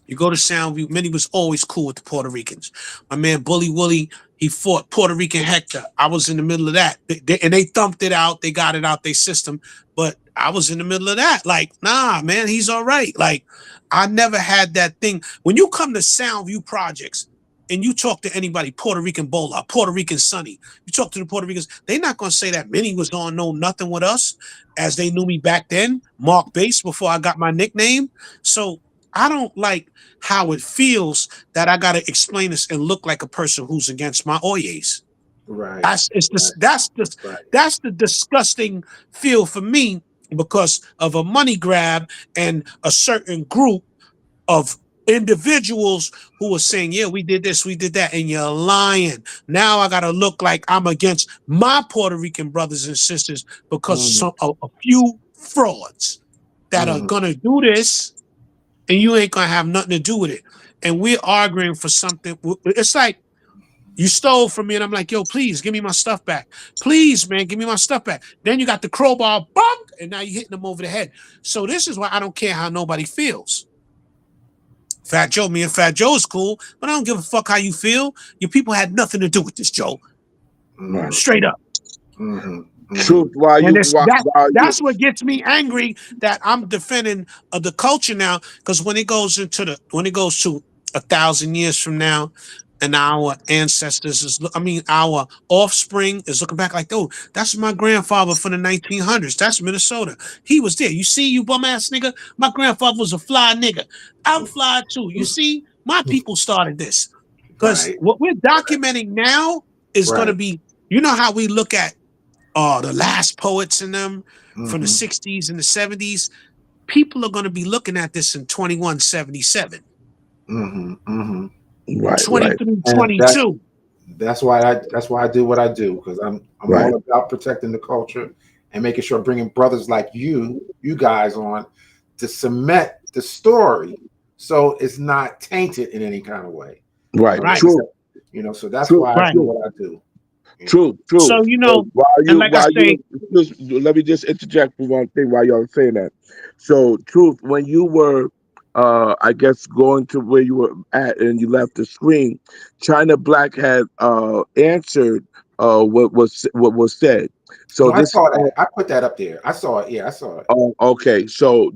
you go to Soundview, Minnie was always cool with the Puerto Ricans. My man Bully Wooly, he fought Puerto Rican Hector. I was in the middle of that. And they thumped it out. They got it out their system. But I was in the middle of that. Like, nah, man, he's all right. Like, I never had that thing. When you come to Soundview Projects and you talk to anybody, Puerto Rican Bola, Puerto Rican Sonny, you talk to the Puerto Ricans, they're not going to say that Minnie was on Know Nothing with us as they knew me back then, Mark Bass, before I got my nickname. So I don't like how it feels that I got to explain this and look like a person who's against my Oyes. Right. That's the disgusting feel for me because of a money grab and a certain group of individuals who are saying, yeah, we did this, we did that, and you're lying. Now I gotta look like I'm against my Puerto Rican brothers and sisters because of a few frauds that are gonna do this, and you ain't gonna have nothing to do with it. And we're arguing for something. It's like, you stole from me, and I'm like, yo, please give me my stuff back. Please, man, give me my stuff back. Then you got the crowbar, bunk, and now you're hitting them over the head. So this is why I don't care how nobody feels. Fat Joe, me and Fat Joe is cool, but I don't give a fuck how you feel. Your people had nothing to do with this, Joe. Straight up. Truth. That's what gets me angry, that I'm defending the culture now, because when it goes to 1,000 years from now, and our ancestors our offspring is looking back like, oh, that's my grandfather from the 1900s. That's Minnesota. He was there. You see, you bum ass nigga. My grandfather was a fly nigga. I'm fly too. You see, my people started this. Because what we're documenting now is going to be, you know how we look at the last poets in them from the 60s and the 70s. People are going to be looking at this in 2177. Right, 22. That's why I do what I do, because I'm all about protecting the culture and making sure bringing brothers like you guys on to cement the story so it's not tainted in any kind of way. Right. True. You know, so that's why I do what I do. True. So you know, let me just interject for one thing while y'all saying that. So, Truth, when you were I guess going to where you were at and you left the screen, China Black had answered what was said. So I saw that. I put that up there. I saw it. Yeah, I saw it. Oh, okay. So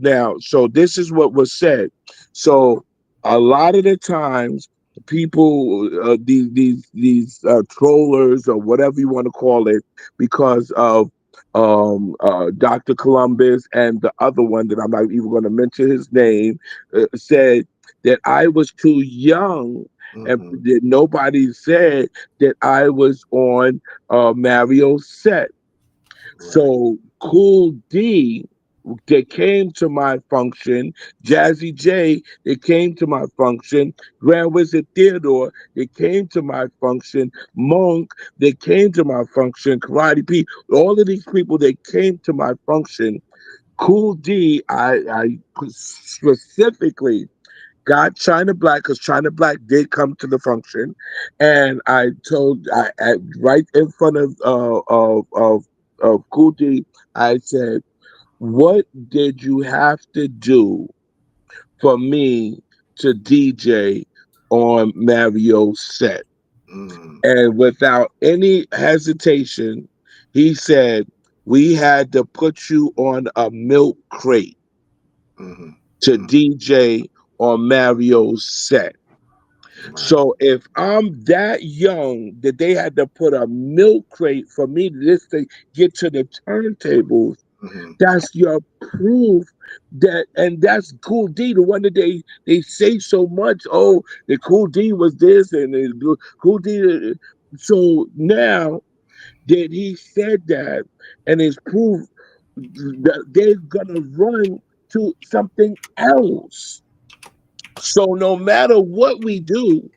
this is what was said. So a lot of the times, people, these trollers or whatever you want to call it, because of Dr. Columbus and the other one that I'm not even going to mention his name, said that I was too young, and that nobody said that I was on Mario's set. So Cool D, they came to my function. Jazzy J, they came to my function. Grand Wizard Theodore, they came to my function. Monk, they came to my function. Karate P, all of these people, they came to my function. Cool D, I specifically got China Black, because China Black did come to the function, and I told, right in front of Cool D, I said, what did you have to do for me to DJ on Mario's set? And without any hesitation, he said, we had to put you on a milk crate to DJ on Mario's set. So if I'm that young that they had to put a milk crate for me just to get to the turntables, that's your proof that, and that's Cool D, the one that they say so much. Oh, the Cool D was this and the Cool D. So now that he said that, and it's proof that they're gonna run to something else. So no matter what we do,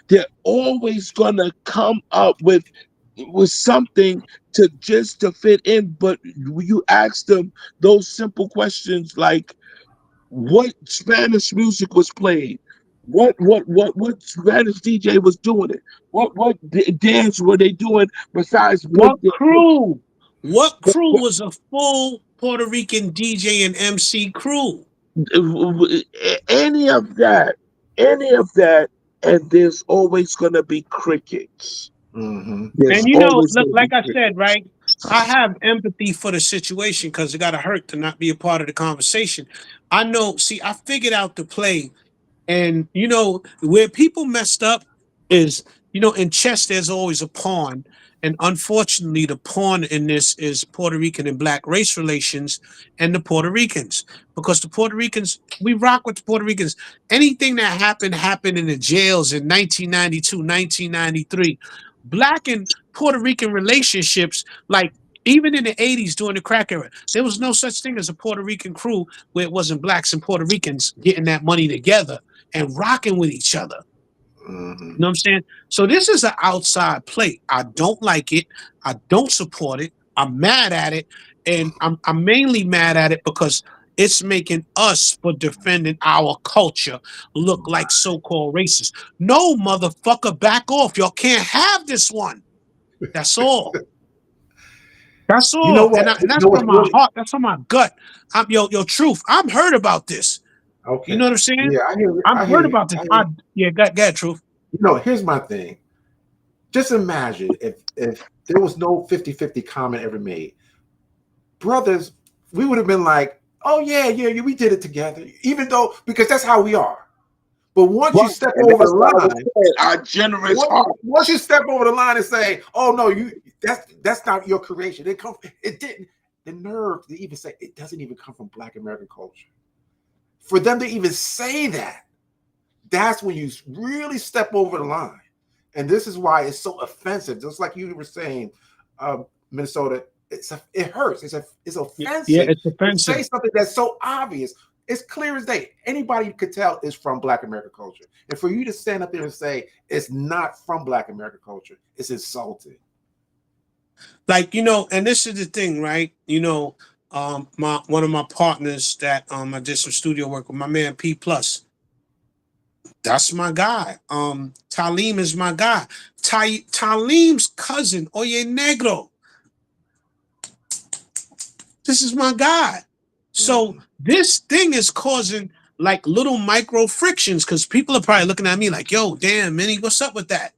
they're always gonna come up with something to fit in. But you ask them those simple questions like, what Spanish music was played? What Spanish DJ was doing it? What dance were they doing besides what crew? What crew was a full Puerto Rican DJ and MC crew? Any of that, and there's always gonna be crickets. And you know, look, like I said, right? I have empathy for the situation because it gotta hurt to not be a part of the conversation. I know, see, I figured out the play. And you know where people messed up is, in chess there's always a pawn, and unfortunately the pawn in this is Puerto Rican and black race relations and the Puerto Ricans, because the Puerto Ricans, we rock with the Puerto Ricans. Anything that happened in the jails in 1992, 1993. Black and Puerto Rican relationships, like even in the 80s during the crack era, there was no such thing as a Puerto Rican crew where it wasn't blacks and Puerto Ricans getting that money together and rocking with each other. Mm-hmm. You know what I'm saying? So this is an outside play. I don't like it. I don't support it. I'm mad at it. And I'm mainly mad at it because it's making us, for defending our culture, look like so-called racist. No, motherfucker, back off. Y'all can't have this one. That's all. That's all. You know what? And that's You know from what's my really heart. That's from my gut. Yo, Truth. I'm heard about this. okay? You know what I'm saying? Yeah, I hear you. I'm I hear heard you. about this. I hear you. Go ahead, Truth. Here's my thing. Just imagine if there was no 50-50 comment ever made. Brothers, we would have been like, oh yeah, we did it together. Even though, because that's how we are. But once you step And over that's the why I was line, saying, our generous heart. once you step over the line and say, oh no, that's not your creation. It didn't. The nerve to even say it doesn't even come from Black American culture. For them to even say that, that's when you really step over the line. And this is why it's so offensive. Just like you were saying, Minnesota, it hurts. It's offensive. Yeah, it's to offensive. say something that's so obvious. It's clear as day. Anybody could tell it's from Black American culture. And for you to stand up there and say it's not from Black American culture, it's insulting. Like, and this is the thing, right? One of my partners that I did some studio work with, my man P Plus. That's my guy. Talim is my guy. Talim's cousin, Oye Negro. This is my guy. So this thing is causing like little micro frictions because people are probably looking at me like, yo, damn, Minnie, what's up with that?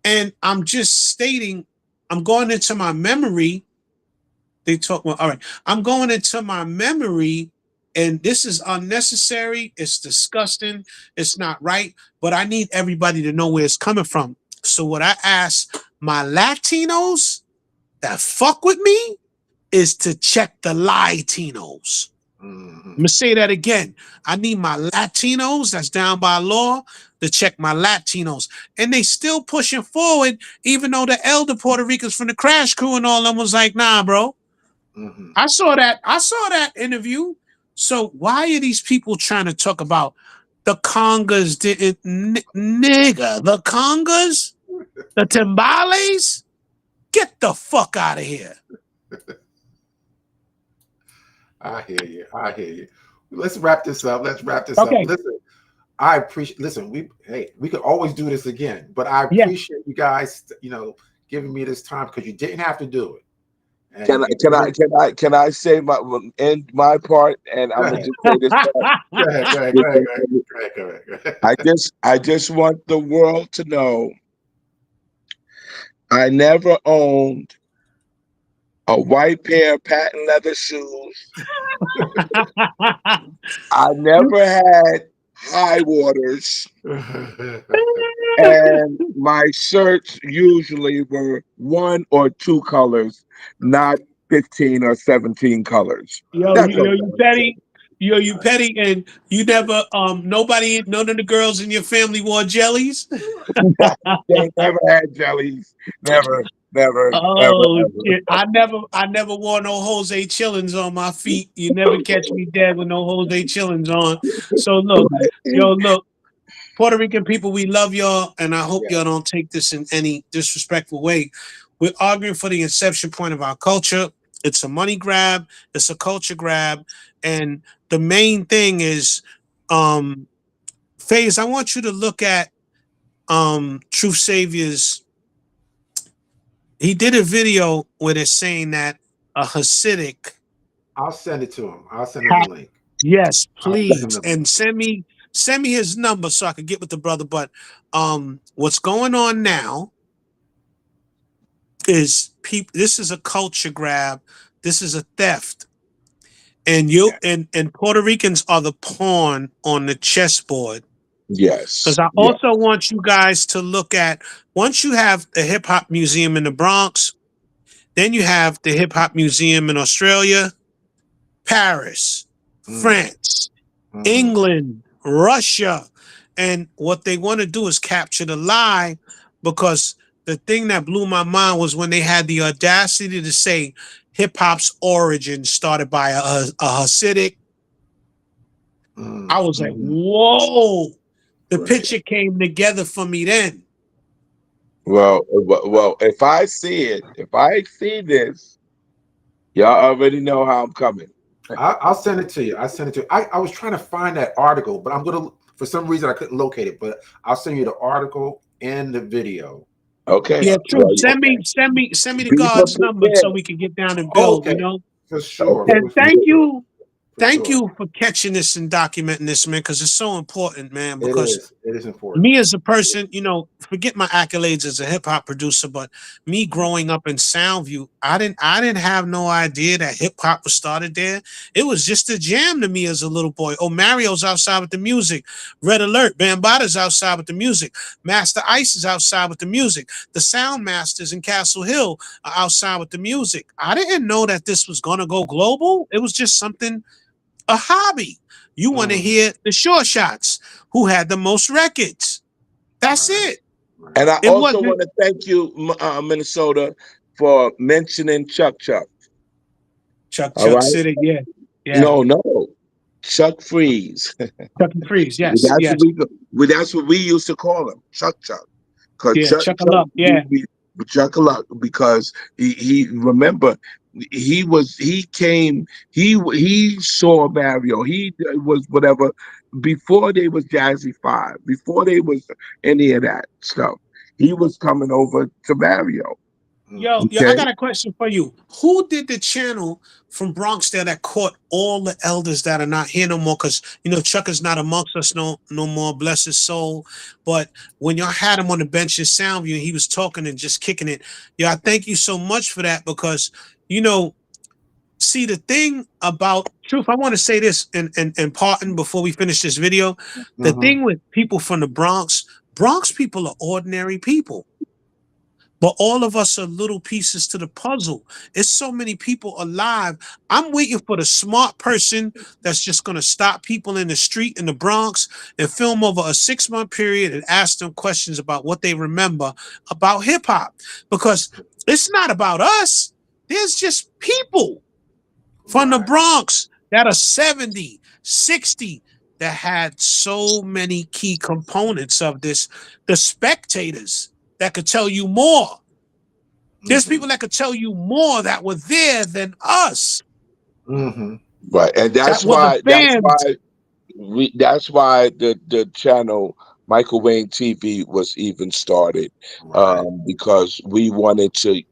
And I'm just stating, I'm going into my memory. All right. I'm going into my memory, and this is unnecessary. It's disgusting. It's not right. But I need everybody to know where it's coming from. So what I ask my Latinos that fuck with me is to check the Latinos. I'm gonna say that again. I need my Latinos that's down by law to check my Latinos. And they still pushing forward, even though the elder Puerto Ricans from the Crash Crew and all them was like, nah, bro. I saw that interview. So why are these people trying to talk about the congas didn't nigga? The congas? The timbales? Get the fuck out of here. I hear you. Let's wrap this up. Okay. Listen, I appreciate. Listen, we could always do this again, but I appreciate you guys, giving me this time because you didn't have to do it. And Can I say my part? And I'm gonna just say this. Go ahead. I just want the world to know I never owned a white pair of patent leather shoes. I never had high waters. And my shirts usually were 1 or 2 colors, not 15 or 17 colors. You petty, and you never none of the girls in your family wore jellies. They never had jellies. Never. Oh shit! I never wore no Jose Chillins on my feet. You never catch me dead with no Jose Chillins on. So look, Puerto Rican people, we love y'all, and I hope y'all don't take this in any disrespectful way. We're arguing for the inception point of our culture. It's a money grab. It's a culture grab, and the main thing is, FaZe, I want you to look at Truth Savior's. He did a video where they're saying that a Hasidic. I'll send it to him. I'll send him the link. Yes, please, and send me his number so I can get with the brother. But what's going on now is people. This is a culture grab. This is a theft. And you and Puerto Ricans are the pawn on the chessboard. Yes. Because I Yeah. also want you guys to look at, once you have the hip hop museum in the Bronx, then you have the hip hop museum in Australia, Paris, France, England, Russia. And what they want to do is capture the lie, because the thing that blew my mind was when they had the audacity to say hip hop's origin started by a Hasidic. I was like, whoa. The picture came together for me then. Well, if I see this, y'all already know how I'm coming. I'll send it to you. I was trying to find that article, but for some reason I couldn't locate it. But I'll send you the article and the video. Okay. Yeah, true. Send me the guard's number so we can get down and build. You know, for sure. And thank you for catching this and documenting this, man, because it's so important, man. Because it is important. Me as a person, forget my accolades as a hip hop producer, but me growing up in Soundview, I didn't have no idea that hip hop was started there. It was just a jam to me as a little boy. Oh, Mario's outside with the music. Red Alert, Bambaata's outside with the music. Master Ice is outside with the music. The Sound Masters in Castle Hill are outside with the music. I didn't know that this was gonna go global. It was just a hobby. You want to hear the Short Shots, who had the most records. That's it. And I also want to thank you, Minnesota, for mentioning Chuck. Chuck right? City, yeah. No. Chuck Freeze. Chuck Freeze, yes. That's what we used to call him, Chuck. Chuck-a-luck, yeah. Chuck-a-luck, because he remember, he saw Mario. He was whatever before they was Jazzy 5, before they was any of that stuff. He was coming over to Mario. Yo, I got a question for you. Who did the channel from Bronx there that caught all the elders that are not here no more? Because Chuck is not amongst us no more, bless his soul. But when y'all had him on the bench in Soundview and he was talking and just kicking it, I thank you so much for that, because see, the thing about Truth, I want to say this in parting before we finish this video. The thing with people from the Bronx people are ordinary people. But all of us are little pieces to the puzzle. It's so many people alive. I'm waiting for the smart person that's just going to stop people in the street in the Bronx and film over a 6-month period and ask them questions about what they remember about hip hop. Because it's not about us. There's just people from the Bronx that are 70, 60, that had so many key components of this. The spectators that could tell you more. There's people that could tell you more that were there than us. Right, and that's why the channel Michael Wayne TV was even started, because we wanted to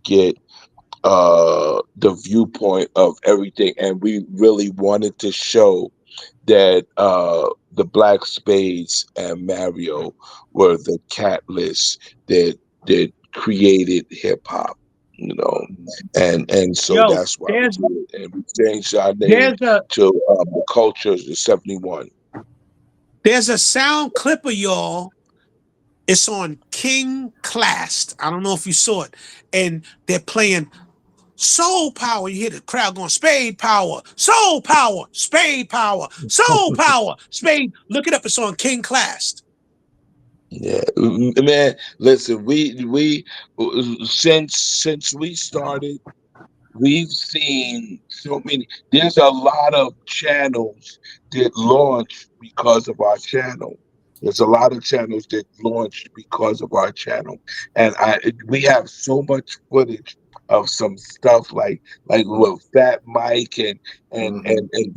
get the viewpoint of everything, and we really wanted to show that the Black Spades and Mario were the catalysts that created hip hop, and so that's why we did it. And we changed our name to the Cultures of 71. There's a sound clip of y'all. It's on King Classed. I don't know if you saw it, and they're playing Soul Power. You hear the crowd going, Spade Power, Soul Power, Spade Power, Soul Power, Spade. Look it up. It's on King Classed. Yeah, man. Listen, we since we started, we've seen so many. There's a lot of channels that launched because of our channel. There's a lot of channels that launched because of our channel, and we have so much footage of some stuff like with Fat Mike and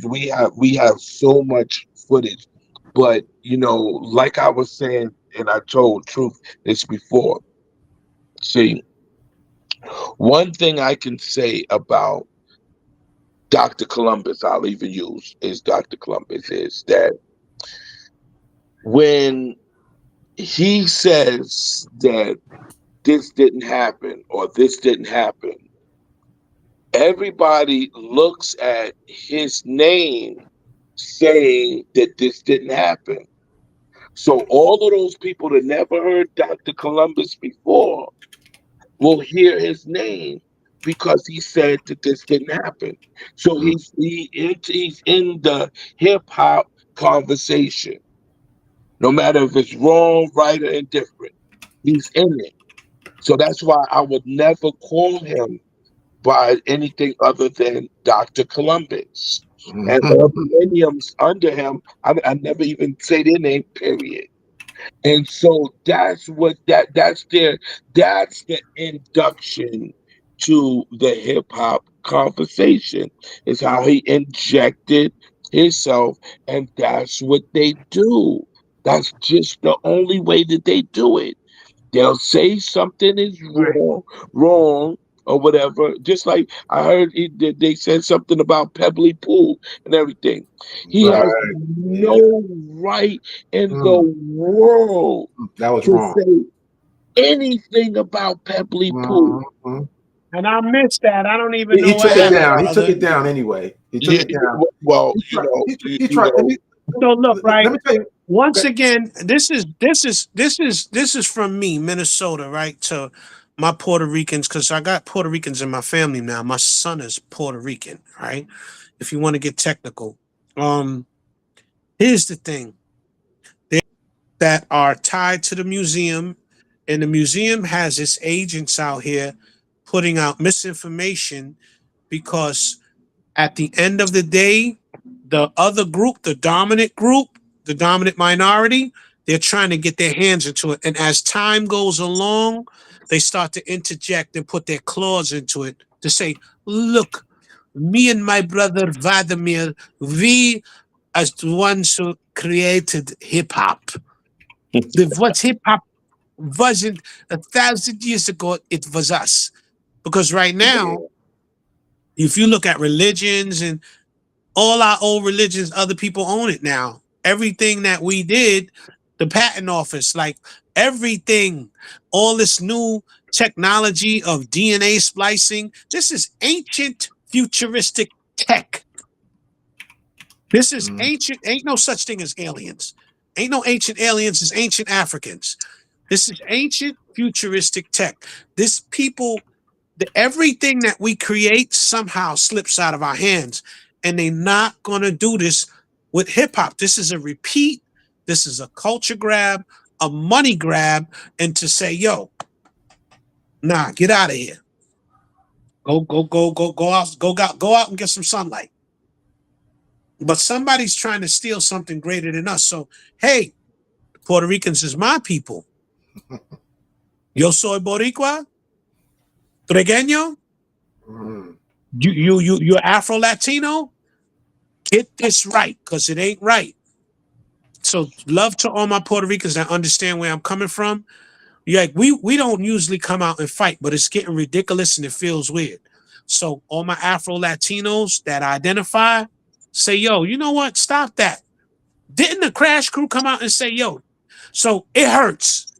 we have so much footage. But like I was saying, and I told Truth this before. See, one thing I can say about Dr. Columbus, I'll even use is Dr. Columbus, is that when he says that this didn't happen or this didn't happen, everybody looks at his name saying that this didn't happen. So all of those people that never heard Dr. Columbus before will hear his name because he said that this didn't happen. So he's in the hip hop conversation. No matter if it's wrong, right, or indifferent, he's in it. So that's why I would never call him by anything other than Dr. Columbus. And all the millenniums under him, I never even say their name, period. And so that's the induction to the hip hop conversation, is how he injected himself, and that's what they do. That's just the only way that they do it. They'll say something is wrong or whatever. Just like I heard they said something about Pebbly Pool and everything. He has no right in the world That was to wrong. say anything about Pebbly Pool. And I missed that. I don't even know He what took it happened, down. He brother. took it down anyway. He took it down. Well, He tried. So look, right. Let me tell you. Once again, this is from me, Minnesota, right, to my Puerto Ricans, because I got Puerto Ricans in my family now. My son is Puerto Rican, right? If you want to get technical. Here's the thing. They that are tied to the museum, and the museum has its agents out here putting out misinformation, because at the end of the day, the other group, the dominant minority, they're trying to get their hands into it. And as time goes along, they start to interject and put their claws into it to say, look, me and my brother Vladimir, we as the ones who created hip hop. What hip hop wasn't 1,000 years ago, it was us. Because right now, if you look at religions and all our old religions, other people own it now. Everything that we did, the patent office, like everything, all this new technology of DNA splicing, this is ancient futuristic tech. This is ancient. Ain't no such thing as aliens. Ain't no ancient aliens, it's ancient Africans. This is ancient futuristic tech. This people, everything that we create somehow slips out of our hands. And they're not going to do this with hip hop. This is a repeat. This is a culture grab, a money grab, and to say, yo, nah, get out of here. Go out and get some sunlight. But somebody's trying to steal something greater than us. So, hey, Puerto Ricans is my people. Yo soy Boricua, Tregueño. You're Afro-Latino? Get this right, because it ain't right. So love to all my Puerto Ricans that understand where I'm coming from. Like we don't usually come out and fight, but it's getting ridiculous and it feels weird. So all my Afro-Latinos that identify, say, yo, you know what? Stop that. Didn't the Crash Crew come out and say, yo, so it hurts.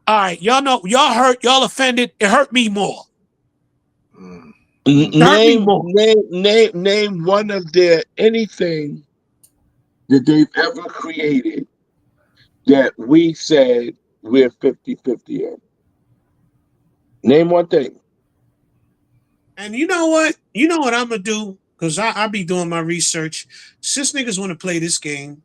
All right, y'all know, y'all hurt, y'all offended. It hurt me more. Name one of their anything that they've ever created that we said we're 50-50 in. Name one thing. And you know what? You know what I'm going to do? Because I be doing my research. Since niggas want to play this game,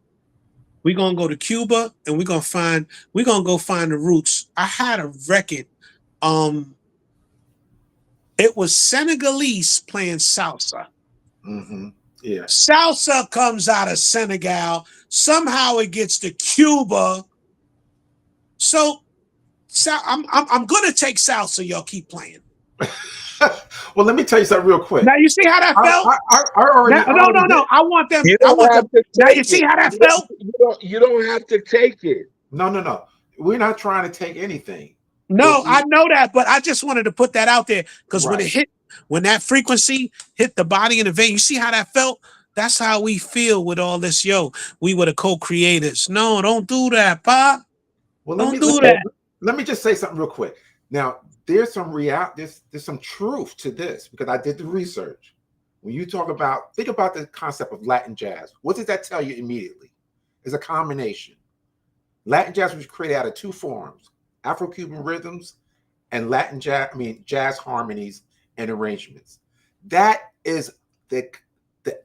we're going to go to Cuba and we're going to go find the roots. I had a record. It was Senegalese playing salsa. Yeah. Salsa comes out of Senegal. Somehow it gets to Cuba. So I'm gonna take salsa. Y'all keep playing. Well, let me tell you something real quick. Now you see how that felt? I already. No. I want them. You don't have to now take you see it. how that felt? You don't have to take it. No. We're not trying to take anything. No, I know that, but I just wanted to put that out there because Right. when that frequency hit the body and the vein, you see how that felt? That's how we feel with all this. Yo, we were the co-creators. No, don't do that, Pop. Well, Don't do that. Let me just say something real quick. Now, there's some there's some truth to this because I did the research. When you think about the concept of Latin jazz, what does that tell you immediately? It's a combination. Latin jazz was created out of two forms: Afro-Cuban rhythms and jazz harmonies and arrangements. That is the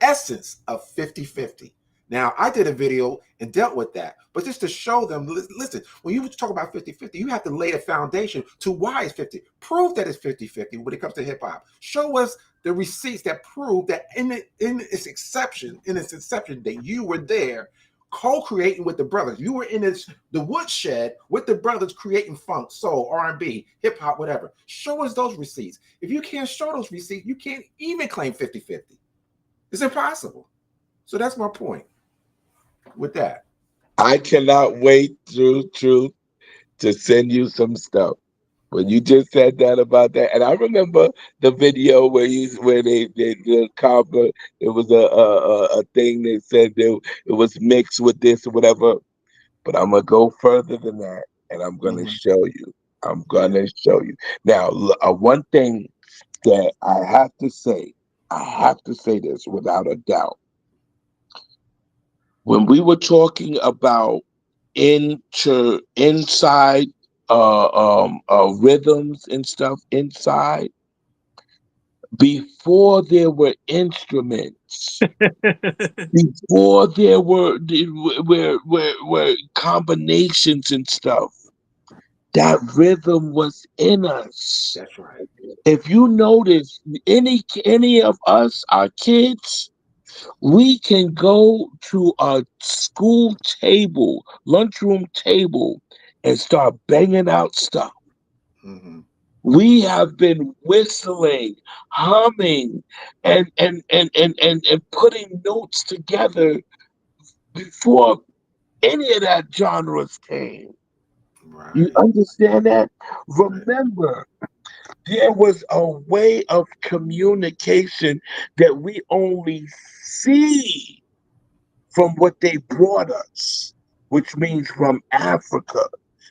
essence of 50-50. Now, I did a video and dealt with that, but just to show them, listen, when you talk about 50-50, you have to lay a foundation to why it's 50. Prove that it's 50-50 when it comes to hip hop. Show us the receipts that prove that in its inception that you were there co-creating with the brothers. You were in the woodshed with the brothers creating funk, soul, R&B, hip hop, whatever. Show us those receipts. If you can't show those receipts, you can't even claim 50-50. It's impossible. So that's my point with that. I cannot wait, Truth, to send you some stuff. When you just said that about that, and I remember the video where they the cover, it was a thing that said it was mixed with this or whatever. But I'm gonna go further than that, and I'm gonna show you. I'm gonna show you. Now, one thing that I have to say this without a doubt. When we were talking about inside rhythms and stuff inside, before there were instruments, before there were combinations and stuff, that rhythm was in us. That's right. If you notice, any of us, our kids, we can go to a school table, lunchroom table, and start banging out stuff. Mm-hmm. We have been whistling, humming, and putting notes together before any of that genres came. Right. You understand that? Remember, there was a way of communication that we only see from what they brought us, which means from Africa.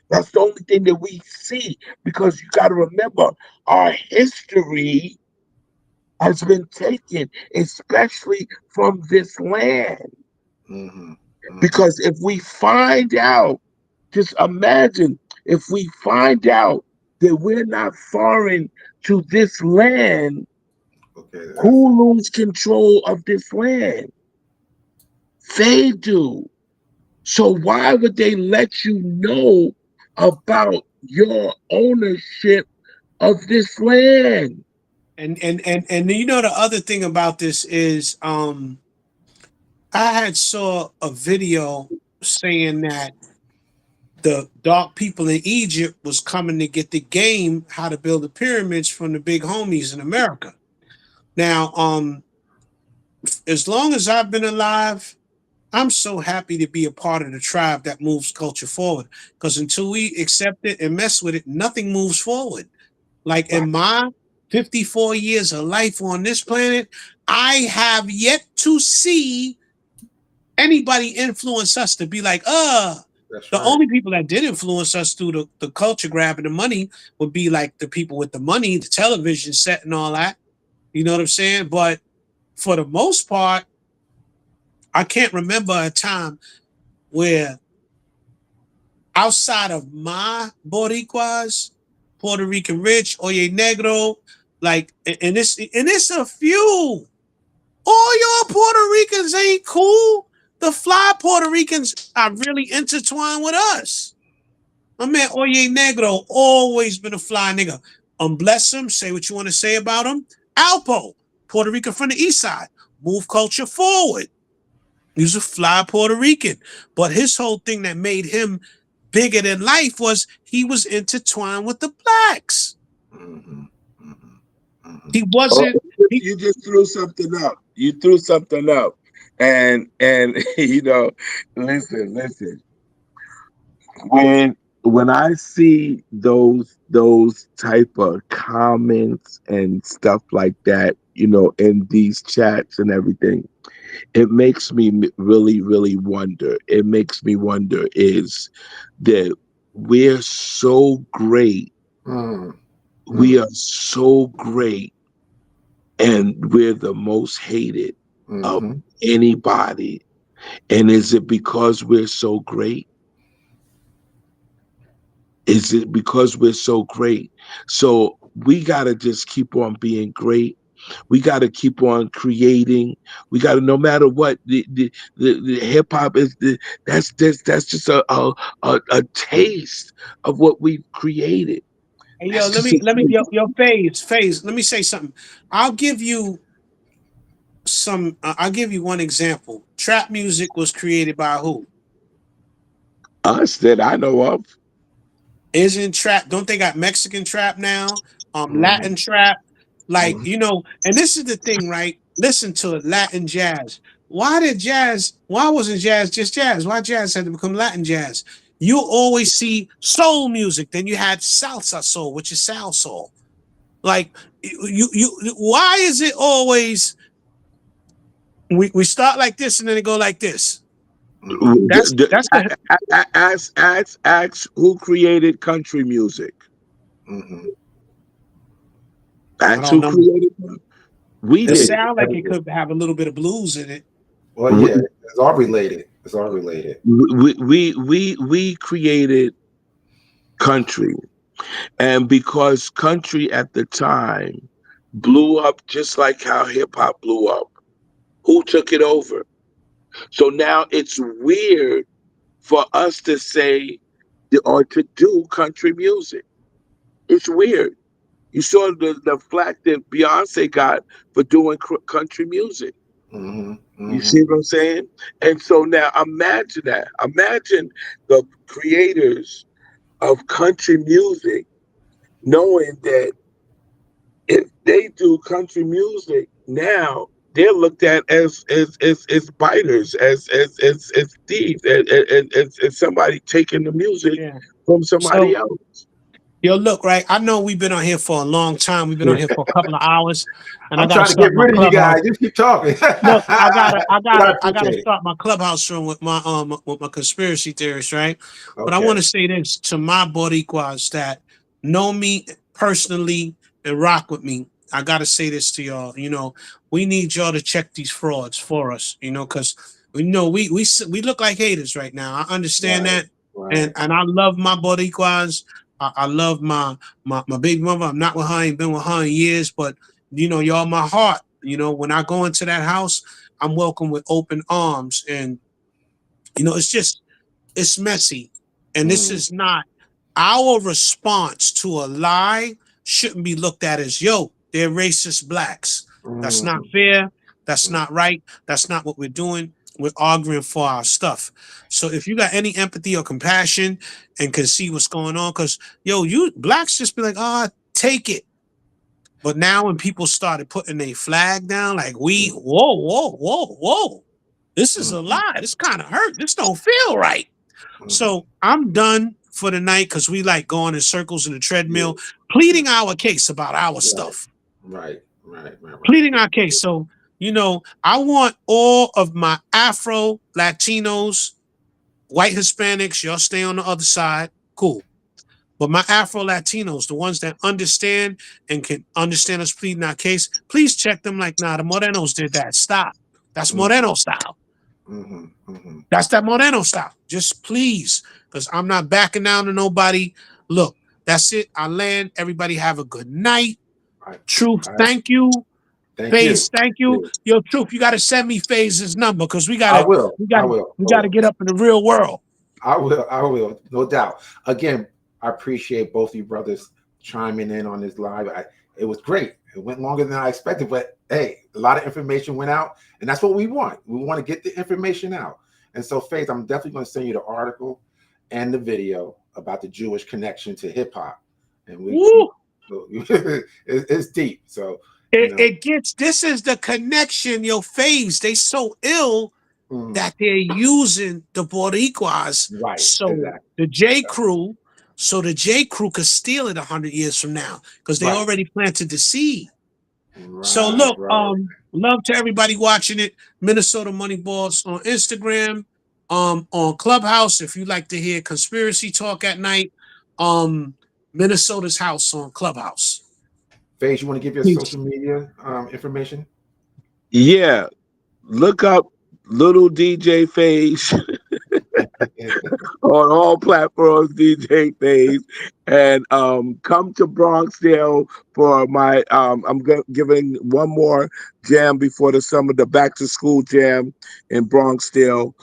That's the only thing that we see, because you got to remember, our history has been taken, especially from this land. Mm-hmm. Mm-hmm. Because if we find out, just imagine if we find out that we're not foreign to this land, who loses control of this land? They do. So why would they let you know about your ownership of this land? And you know, the other thing about this is I had saw a video saying that the dark people in Egypt was coming to get the game how to build the pyramids from the big homies in America. Now, as long as I've been alive, I'm so happy to be a part of the tribe that moves culture forward. Because until we accept it and mess with it, nothing moves forward. Like in my 54 years of life on this planet, I have yet to see anybody influence us to be like, the only people that did influence us through the culture grab and the money would be like the people with the money, the television set and all that. You know what I'm saying? But for the most part, I can't remember a time where outside of my Boricuas, Puerto Rican Rich, Oye Negro, like, and it's a few. All y'all Puerto Ricans ain't cool. The fly Puerto Ricans are really intertwined with us. My man Oye Negro always been a fly nigga. Bless him. Say what you want to say about him. Alpo, Puerto Rican from the east side. Move culture forward. He's a fly Puerto Rican. But his whole thing that made him bigger than life was he was intertwined with the blacks. Mm-hmm. Mm-hmm. Mm-hmm. He wasn't. You just threw something up. You threw something up. And you know, listen. When I see those type of comments and stuff like that, you know, in these chats and everything, it makes me really, really wonder. It makes me wonder is that we're so great Mm. We are so great, and we're the most hated of Mhm. anybody. And is it because we're so great? Is it because we're so great? So we got to just keep on being great. We got to keep on creating. We got to, no matter what, the hip hop is that's just a taste of what we've created. Hey, yo, That's just a let me, taste. yo, phase. Let me say something. I'll give you I'll give you one example. Trap music was created by who? Us that I know of. Isn't trap? Don't they got Mexican trap now? Mhm. Latin trap, like Mhm. and this is the thing, right? Listen to it, Latin jazz. Why did jazz? Why wasn't jazz just jazz? Why jazz had to become Latin jazz? You always see soul music. Then you had salsa soul, which is salsa. Like why is it always we start like this and then it go like this? Mhm. That's the Ask who created country music. Mhm. I Ask don't who know. created it. We It Every did. sound like it everywhere. could have a little bit of blues in it. Well, yeah, it's all related. It's all related. We created country, and because country at the time blew up just like how hip hop blew up, who took it over? So now it's weird for us to say or to do country music. It's weird. You saw the flack that Beyonce got for doing country music. Mhm. You see Mhm. what I'm saying? And so now imagine that. Imagine the creators of country music knowing that if they do country music now, they're looked at as biters, as thieves, as somebody taking the music Yeah. from somebody So, else. yo, look, right? I know we've been on here for a long time. We've been on here for a couple of hours, and I I'm got to trying to start get my rid of you clubhouse. guys. Just keep talking. Look, But I I gotta appreciate it. start my clubhouse room with my conspiracy theorists, right? But I want Okay. to say this to my Boricuas that know me personally and rock with me. I gotta say this to y'all. We need y'all to check these frauds for us. Because we know we look like haters right now. I understand Right. that, and Right. I love my Boricuas. I love my big mother. I'm not with her. I ain't been with her in years, but y'all my heart. When I go into that house, I'm welcome with open arms. And, it's messy. And this Mm. is not our response to a lie, shouldn't be looked at as, yo, they're racist blacks. That's not Mhm. fair. That's Mhm. not right. That's not what we're doing. We're arguing for our stuff. So if you got any empathy or compassion and can see what's going on, because, yo, you blacks just be like, take it. But now when people started putting a flag down, like whoa, whoa, whoa, whoa, this is a Mhm. lie. This kind of hurt. This don't feel right. Mhm. So I'm done for the night because we like going in circles in the Yeah. treadmill, Yeah. pleading our case about our Right. stuff, Right. Right. Right. Right. pleading our case. So, I want all of my Afro Latinos, white Hispanics, y'all stay on the other side. Cool. But my Afro Latinos, the ones that understand and can understand us pleading our case, please check them like, nah, the Morenos did that. Stop. That's Mhm. Moreno style. Mhm. Mhm. That's that Moreno style. Just please, because I'm not backing down to nobody. Look, that's it. I land. Everybody have a good night. Right. Truth, All right. thank you. Thank you. Phase, thank you. Yeah. Yo, Truth, you gotta send me Phase's number because we I gotta, will. we I gotta, will. we I gotta will. get up in the real world. I will. I will. No doubt. Again, I appreciate both you brothers chiming in on this live. It was great. It went longer than I expected, but hey, a lot of information went out, and that's what we want. We want to get the information out. And so, Faith, I'm definitely going to send you the article and the video about the Jewish connection to hip hop, and Woo! it's deep. So, you It, know, it gets, this is the connection, yo, Phase. They so ill mm, that they're using the Boricuas right, exactly, so the J Crew could steal it 100 years from now because they right, already planted the seed. So right, look, right. love to everybody watching it. Minnesota Money Balls on Instagram, on Clubhouse. If you like to hear conspiracy talk at night, um, Minnesota's House on Clubhouse. Phase, you want to give your Please. social media information? Yeah, look up Little DJ Phase on all platforms, DJ Phase, and come to Bronxdale for my I'm giving one more jam before the summer, the back to school jam in Bronxdale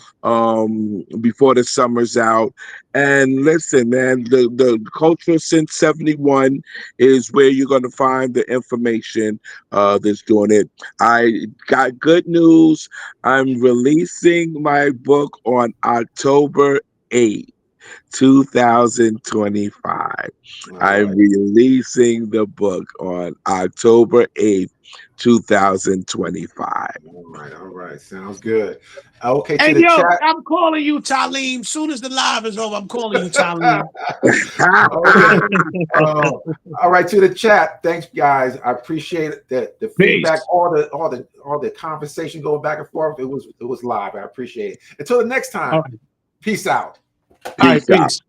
before the summer's out. And listen, man, the Culture Since 71 is where you're going to find the information that's doing it. I got good news. I'm releasing my book on October 8th, 2025. I'm releasing the book on October 8th, 2025. All right. Sounds good. Okay, Hey, to the yo, chat. I'm calling you, Talim. Soon as the live is over, I'm calling you, Talim. All right, to the chat. Thanks, guys. I appreciate the feedback, Peace. all the conversation going back and forth. It was live. I appreciate it. Until the next time. All right. Peace out. All right, peace.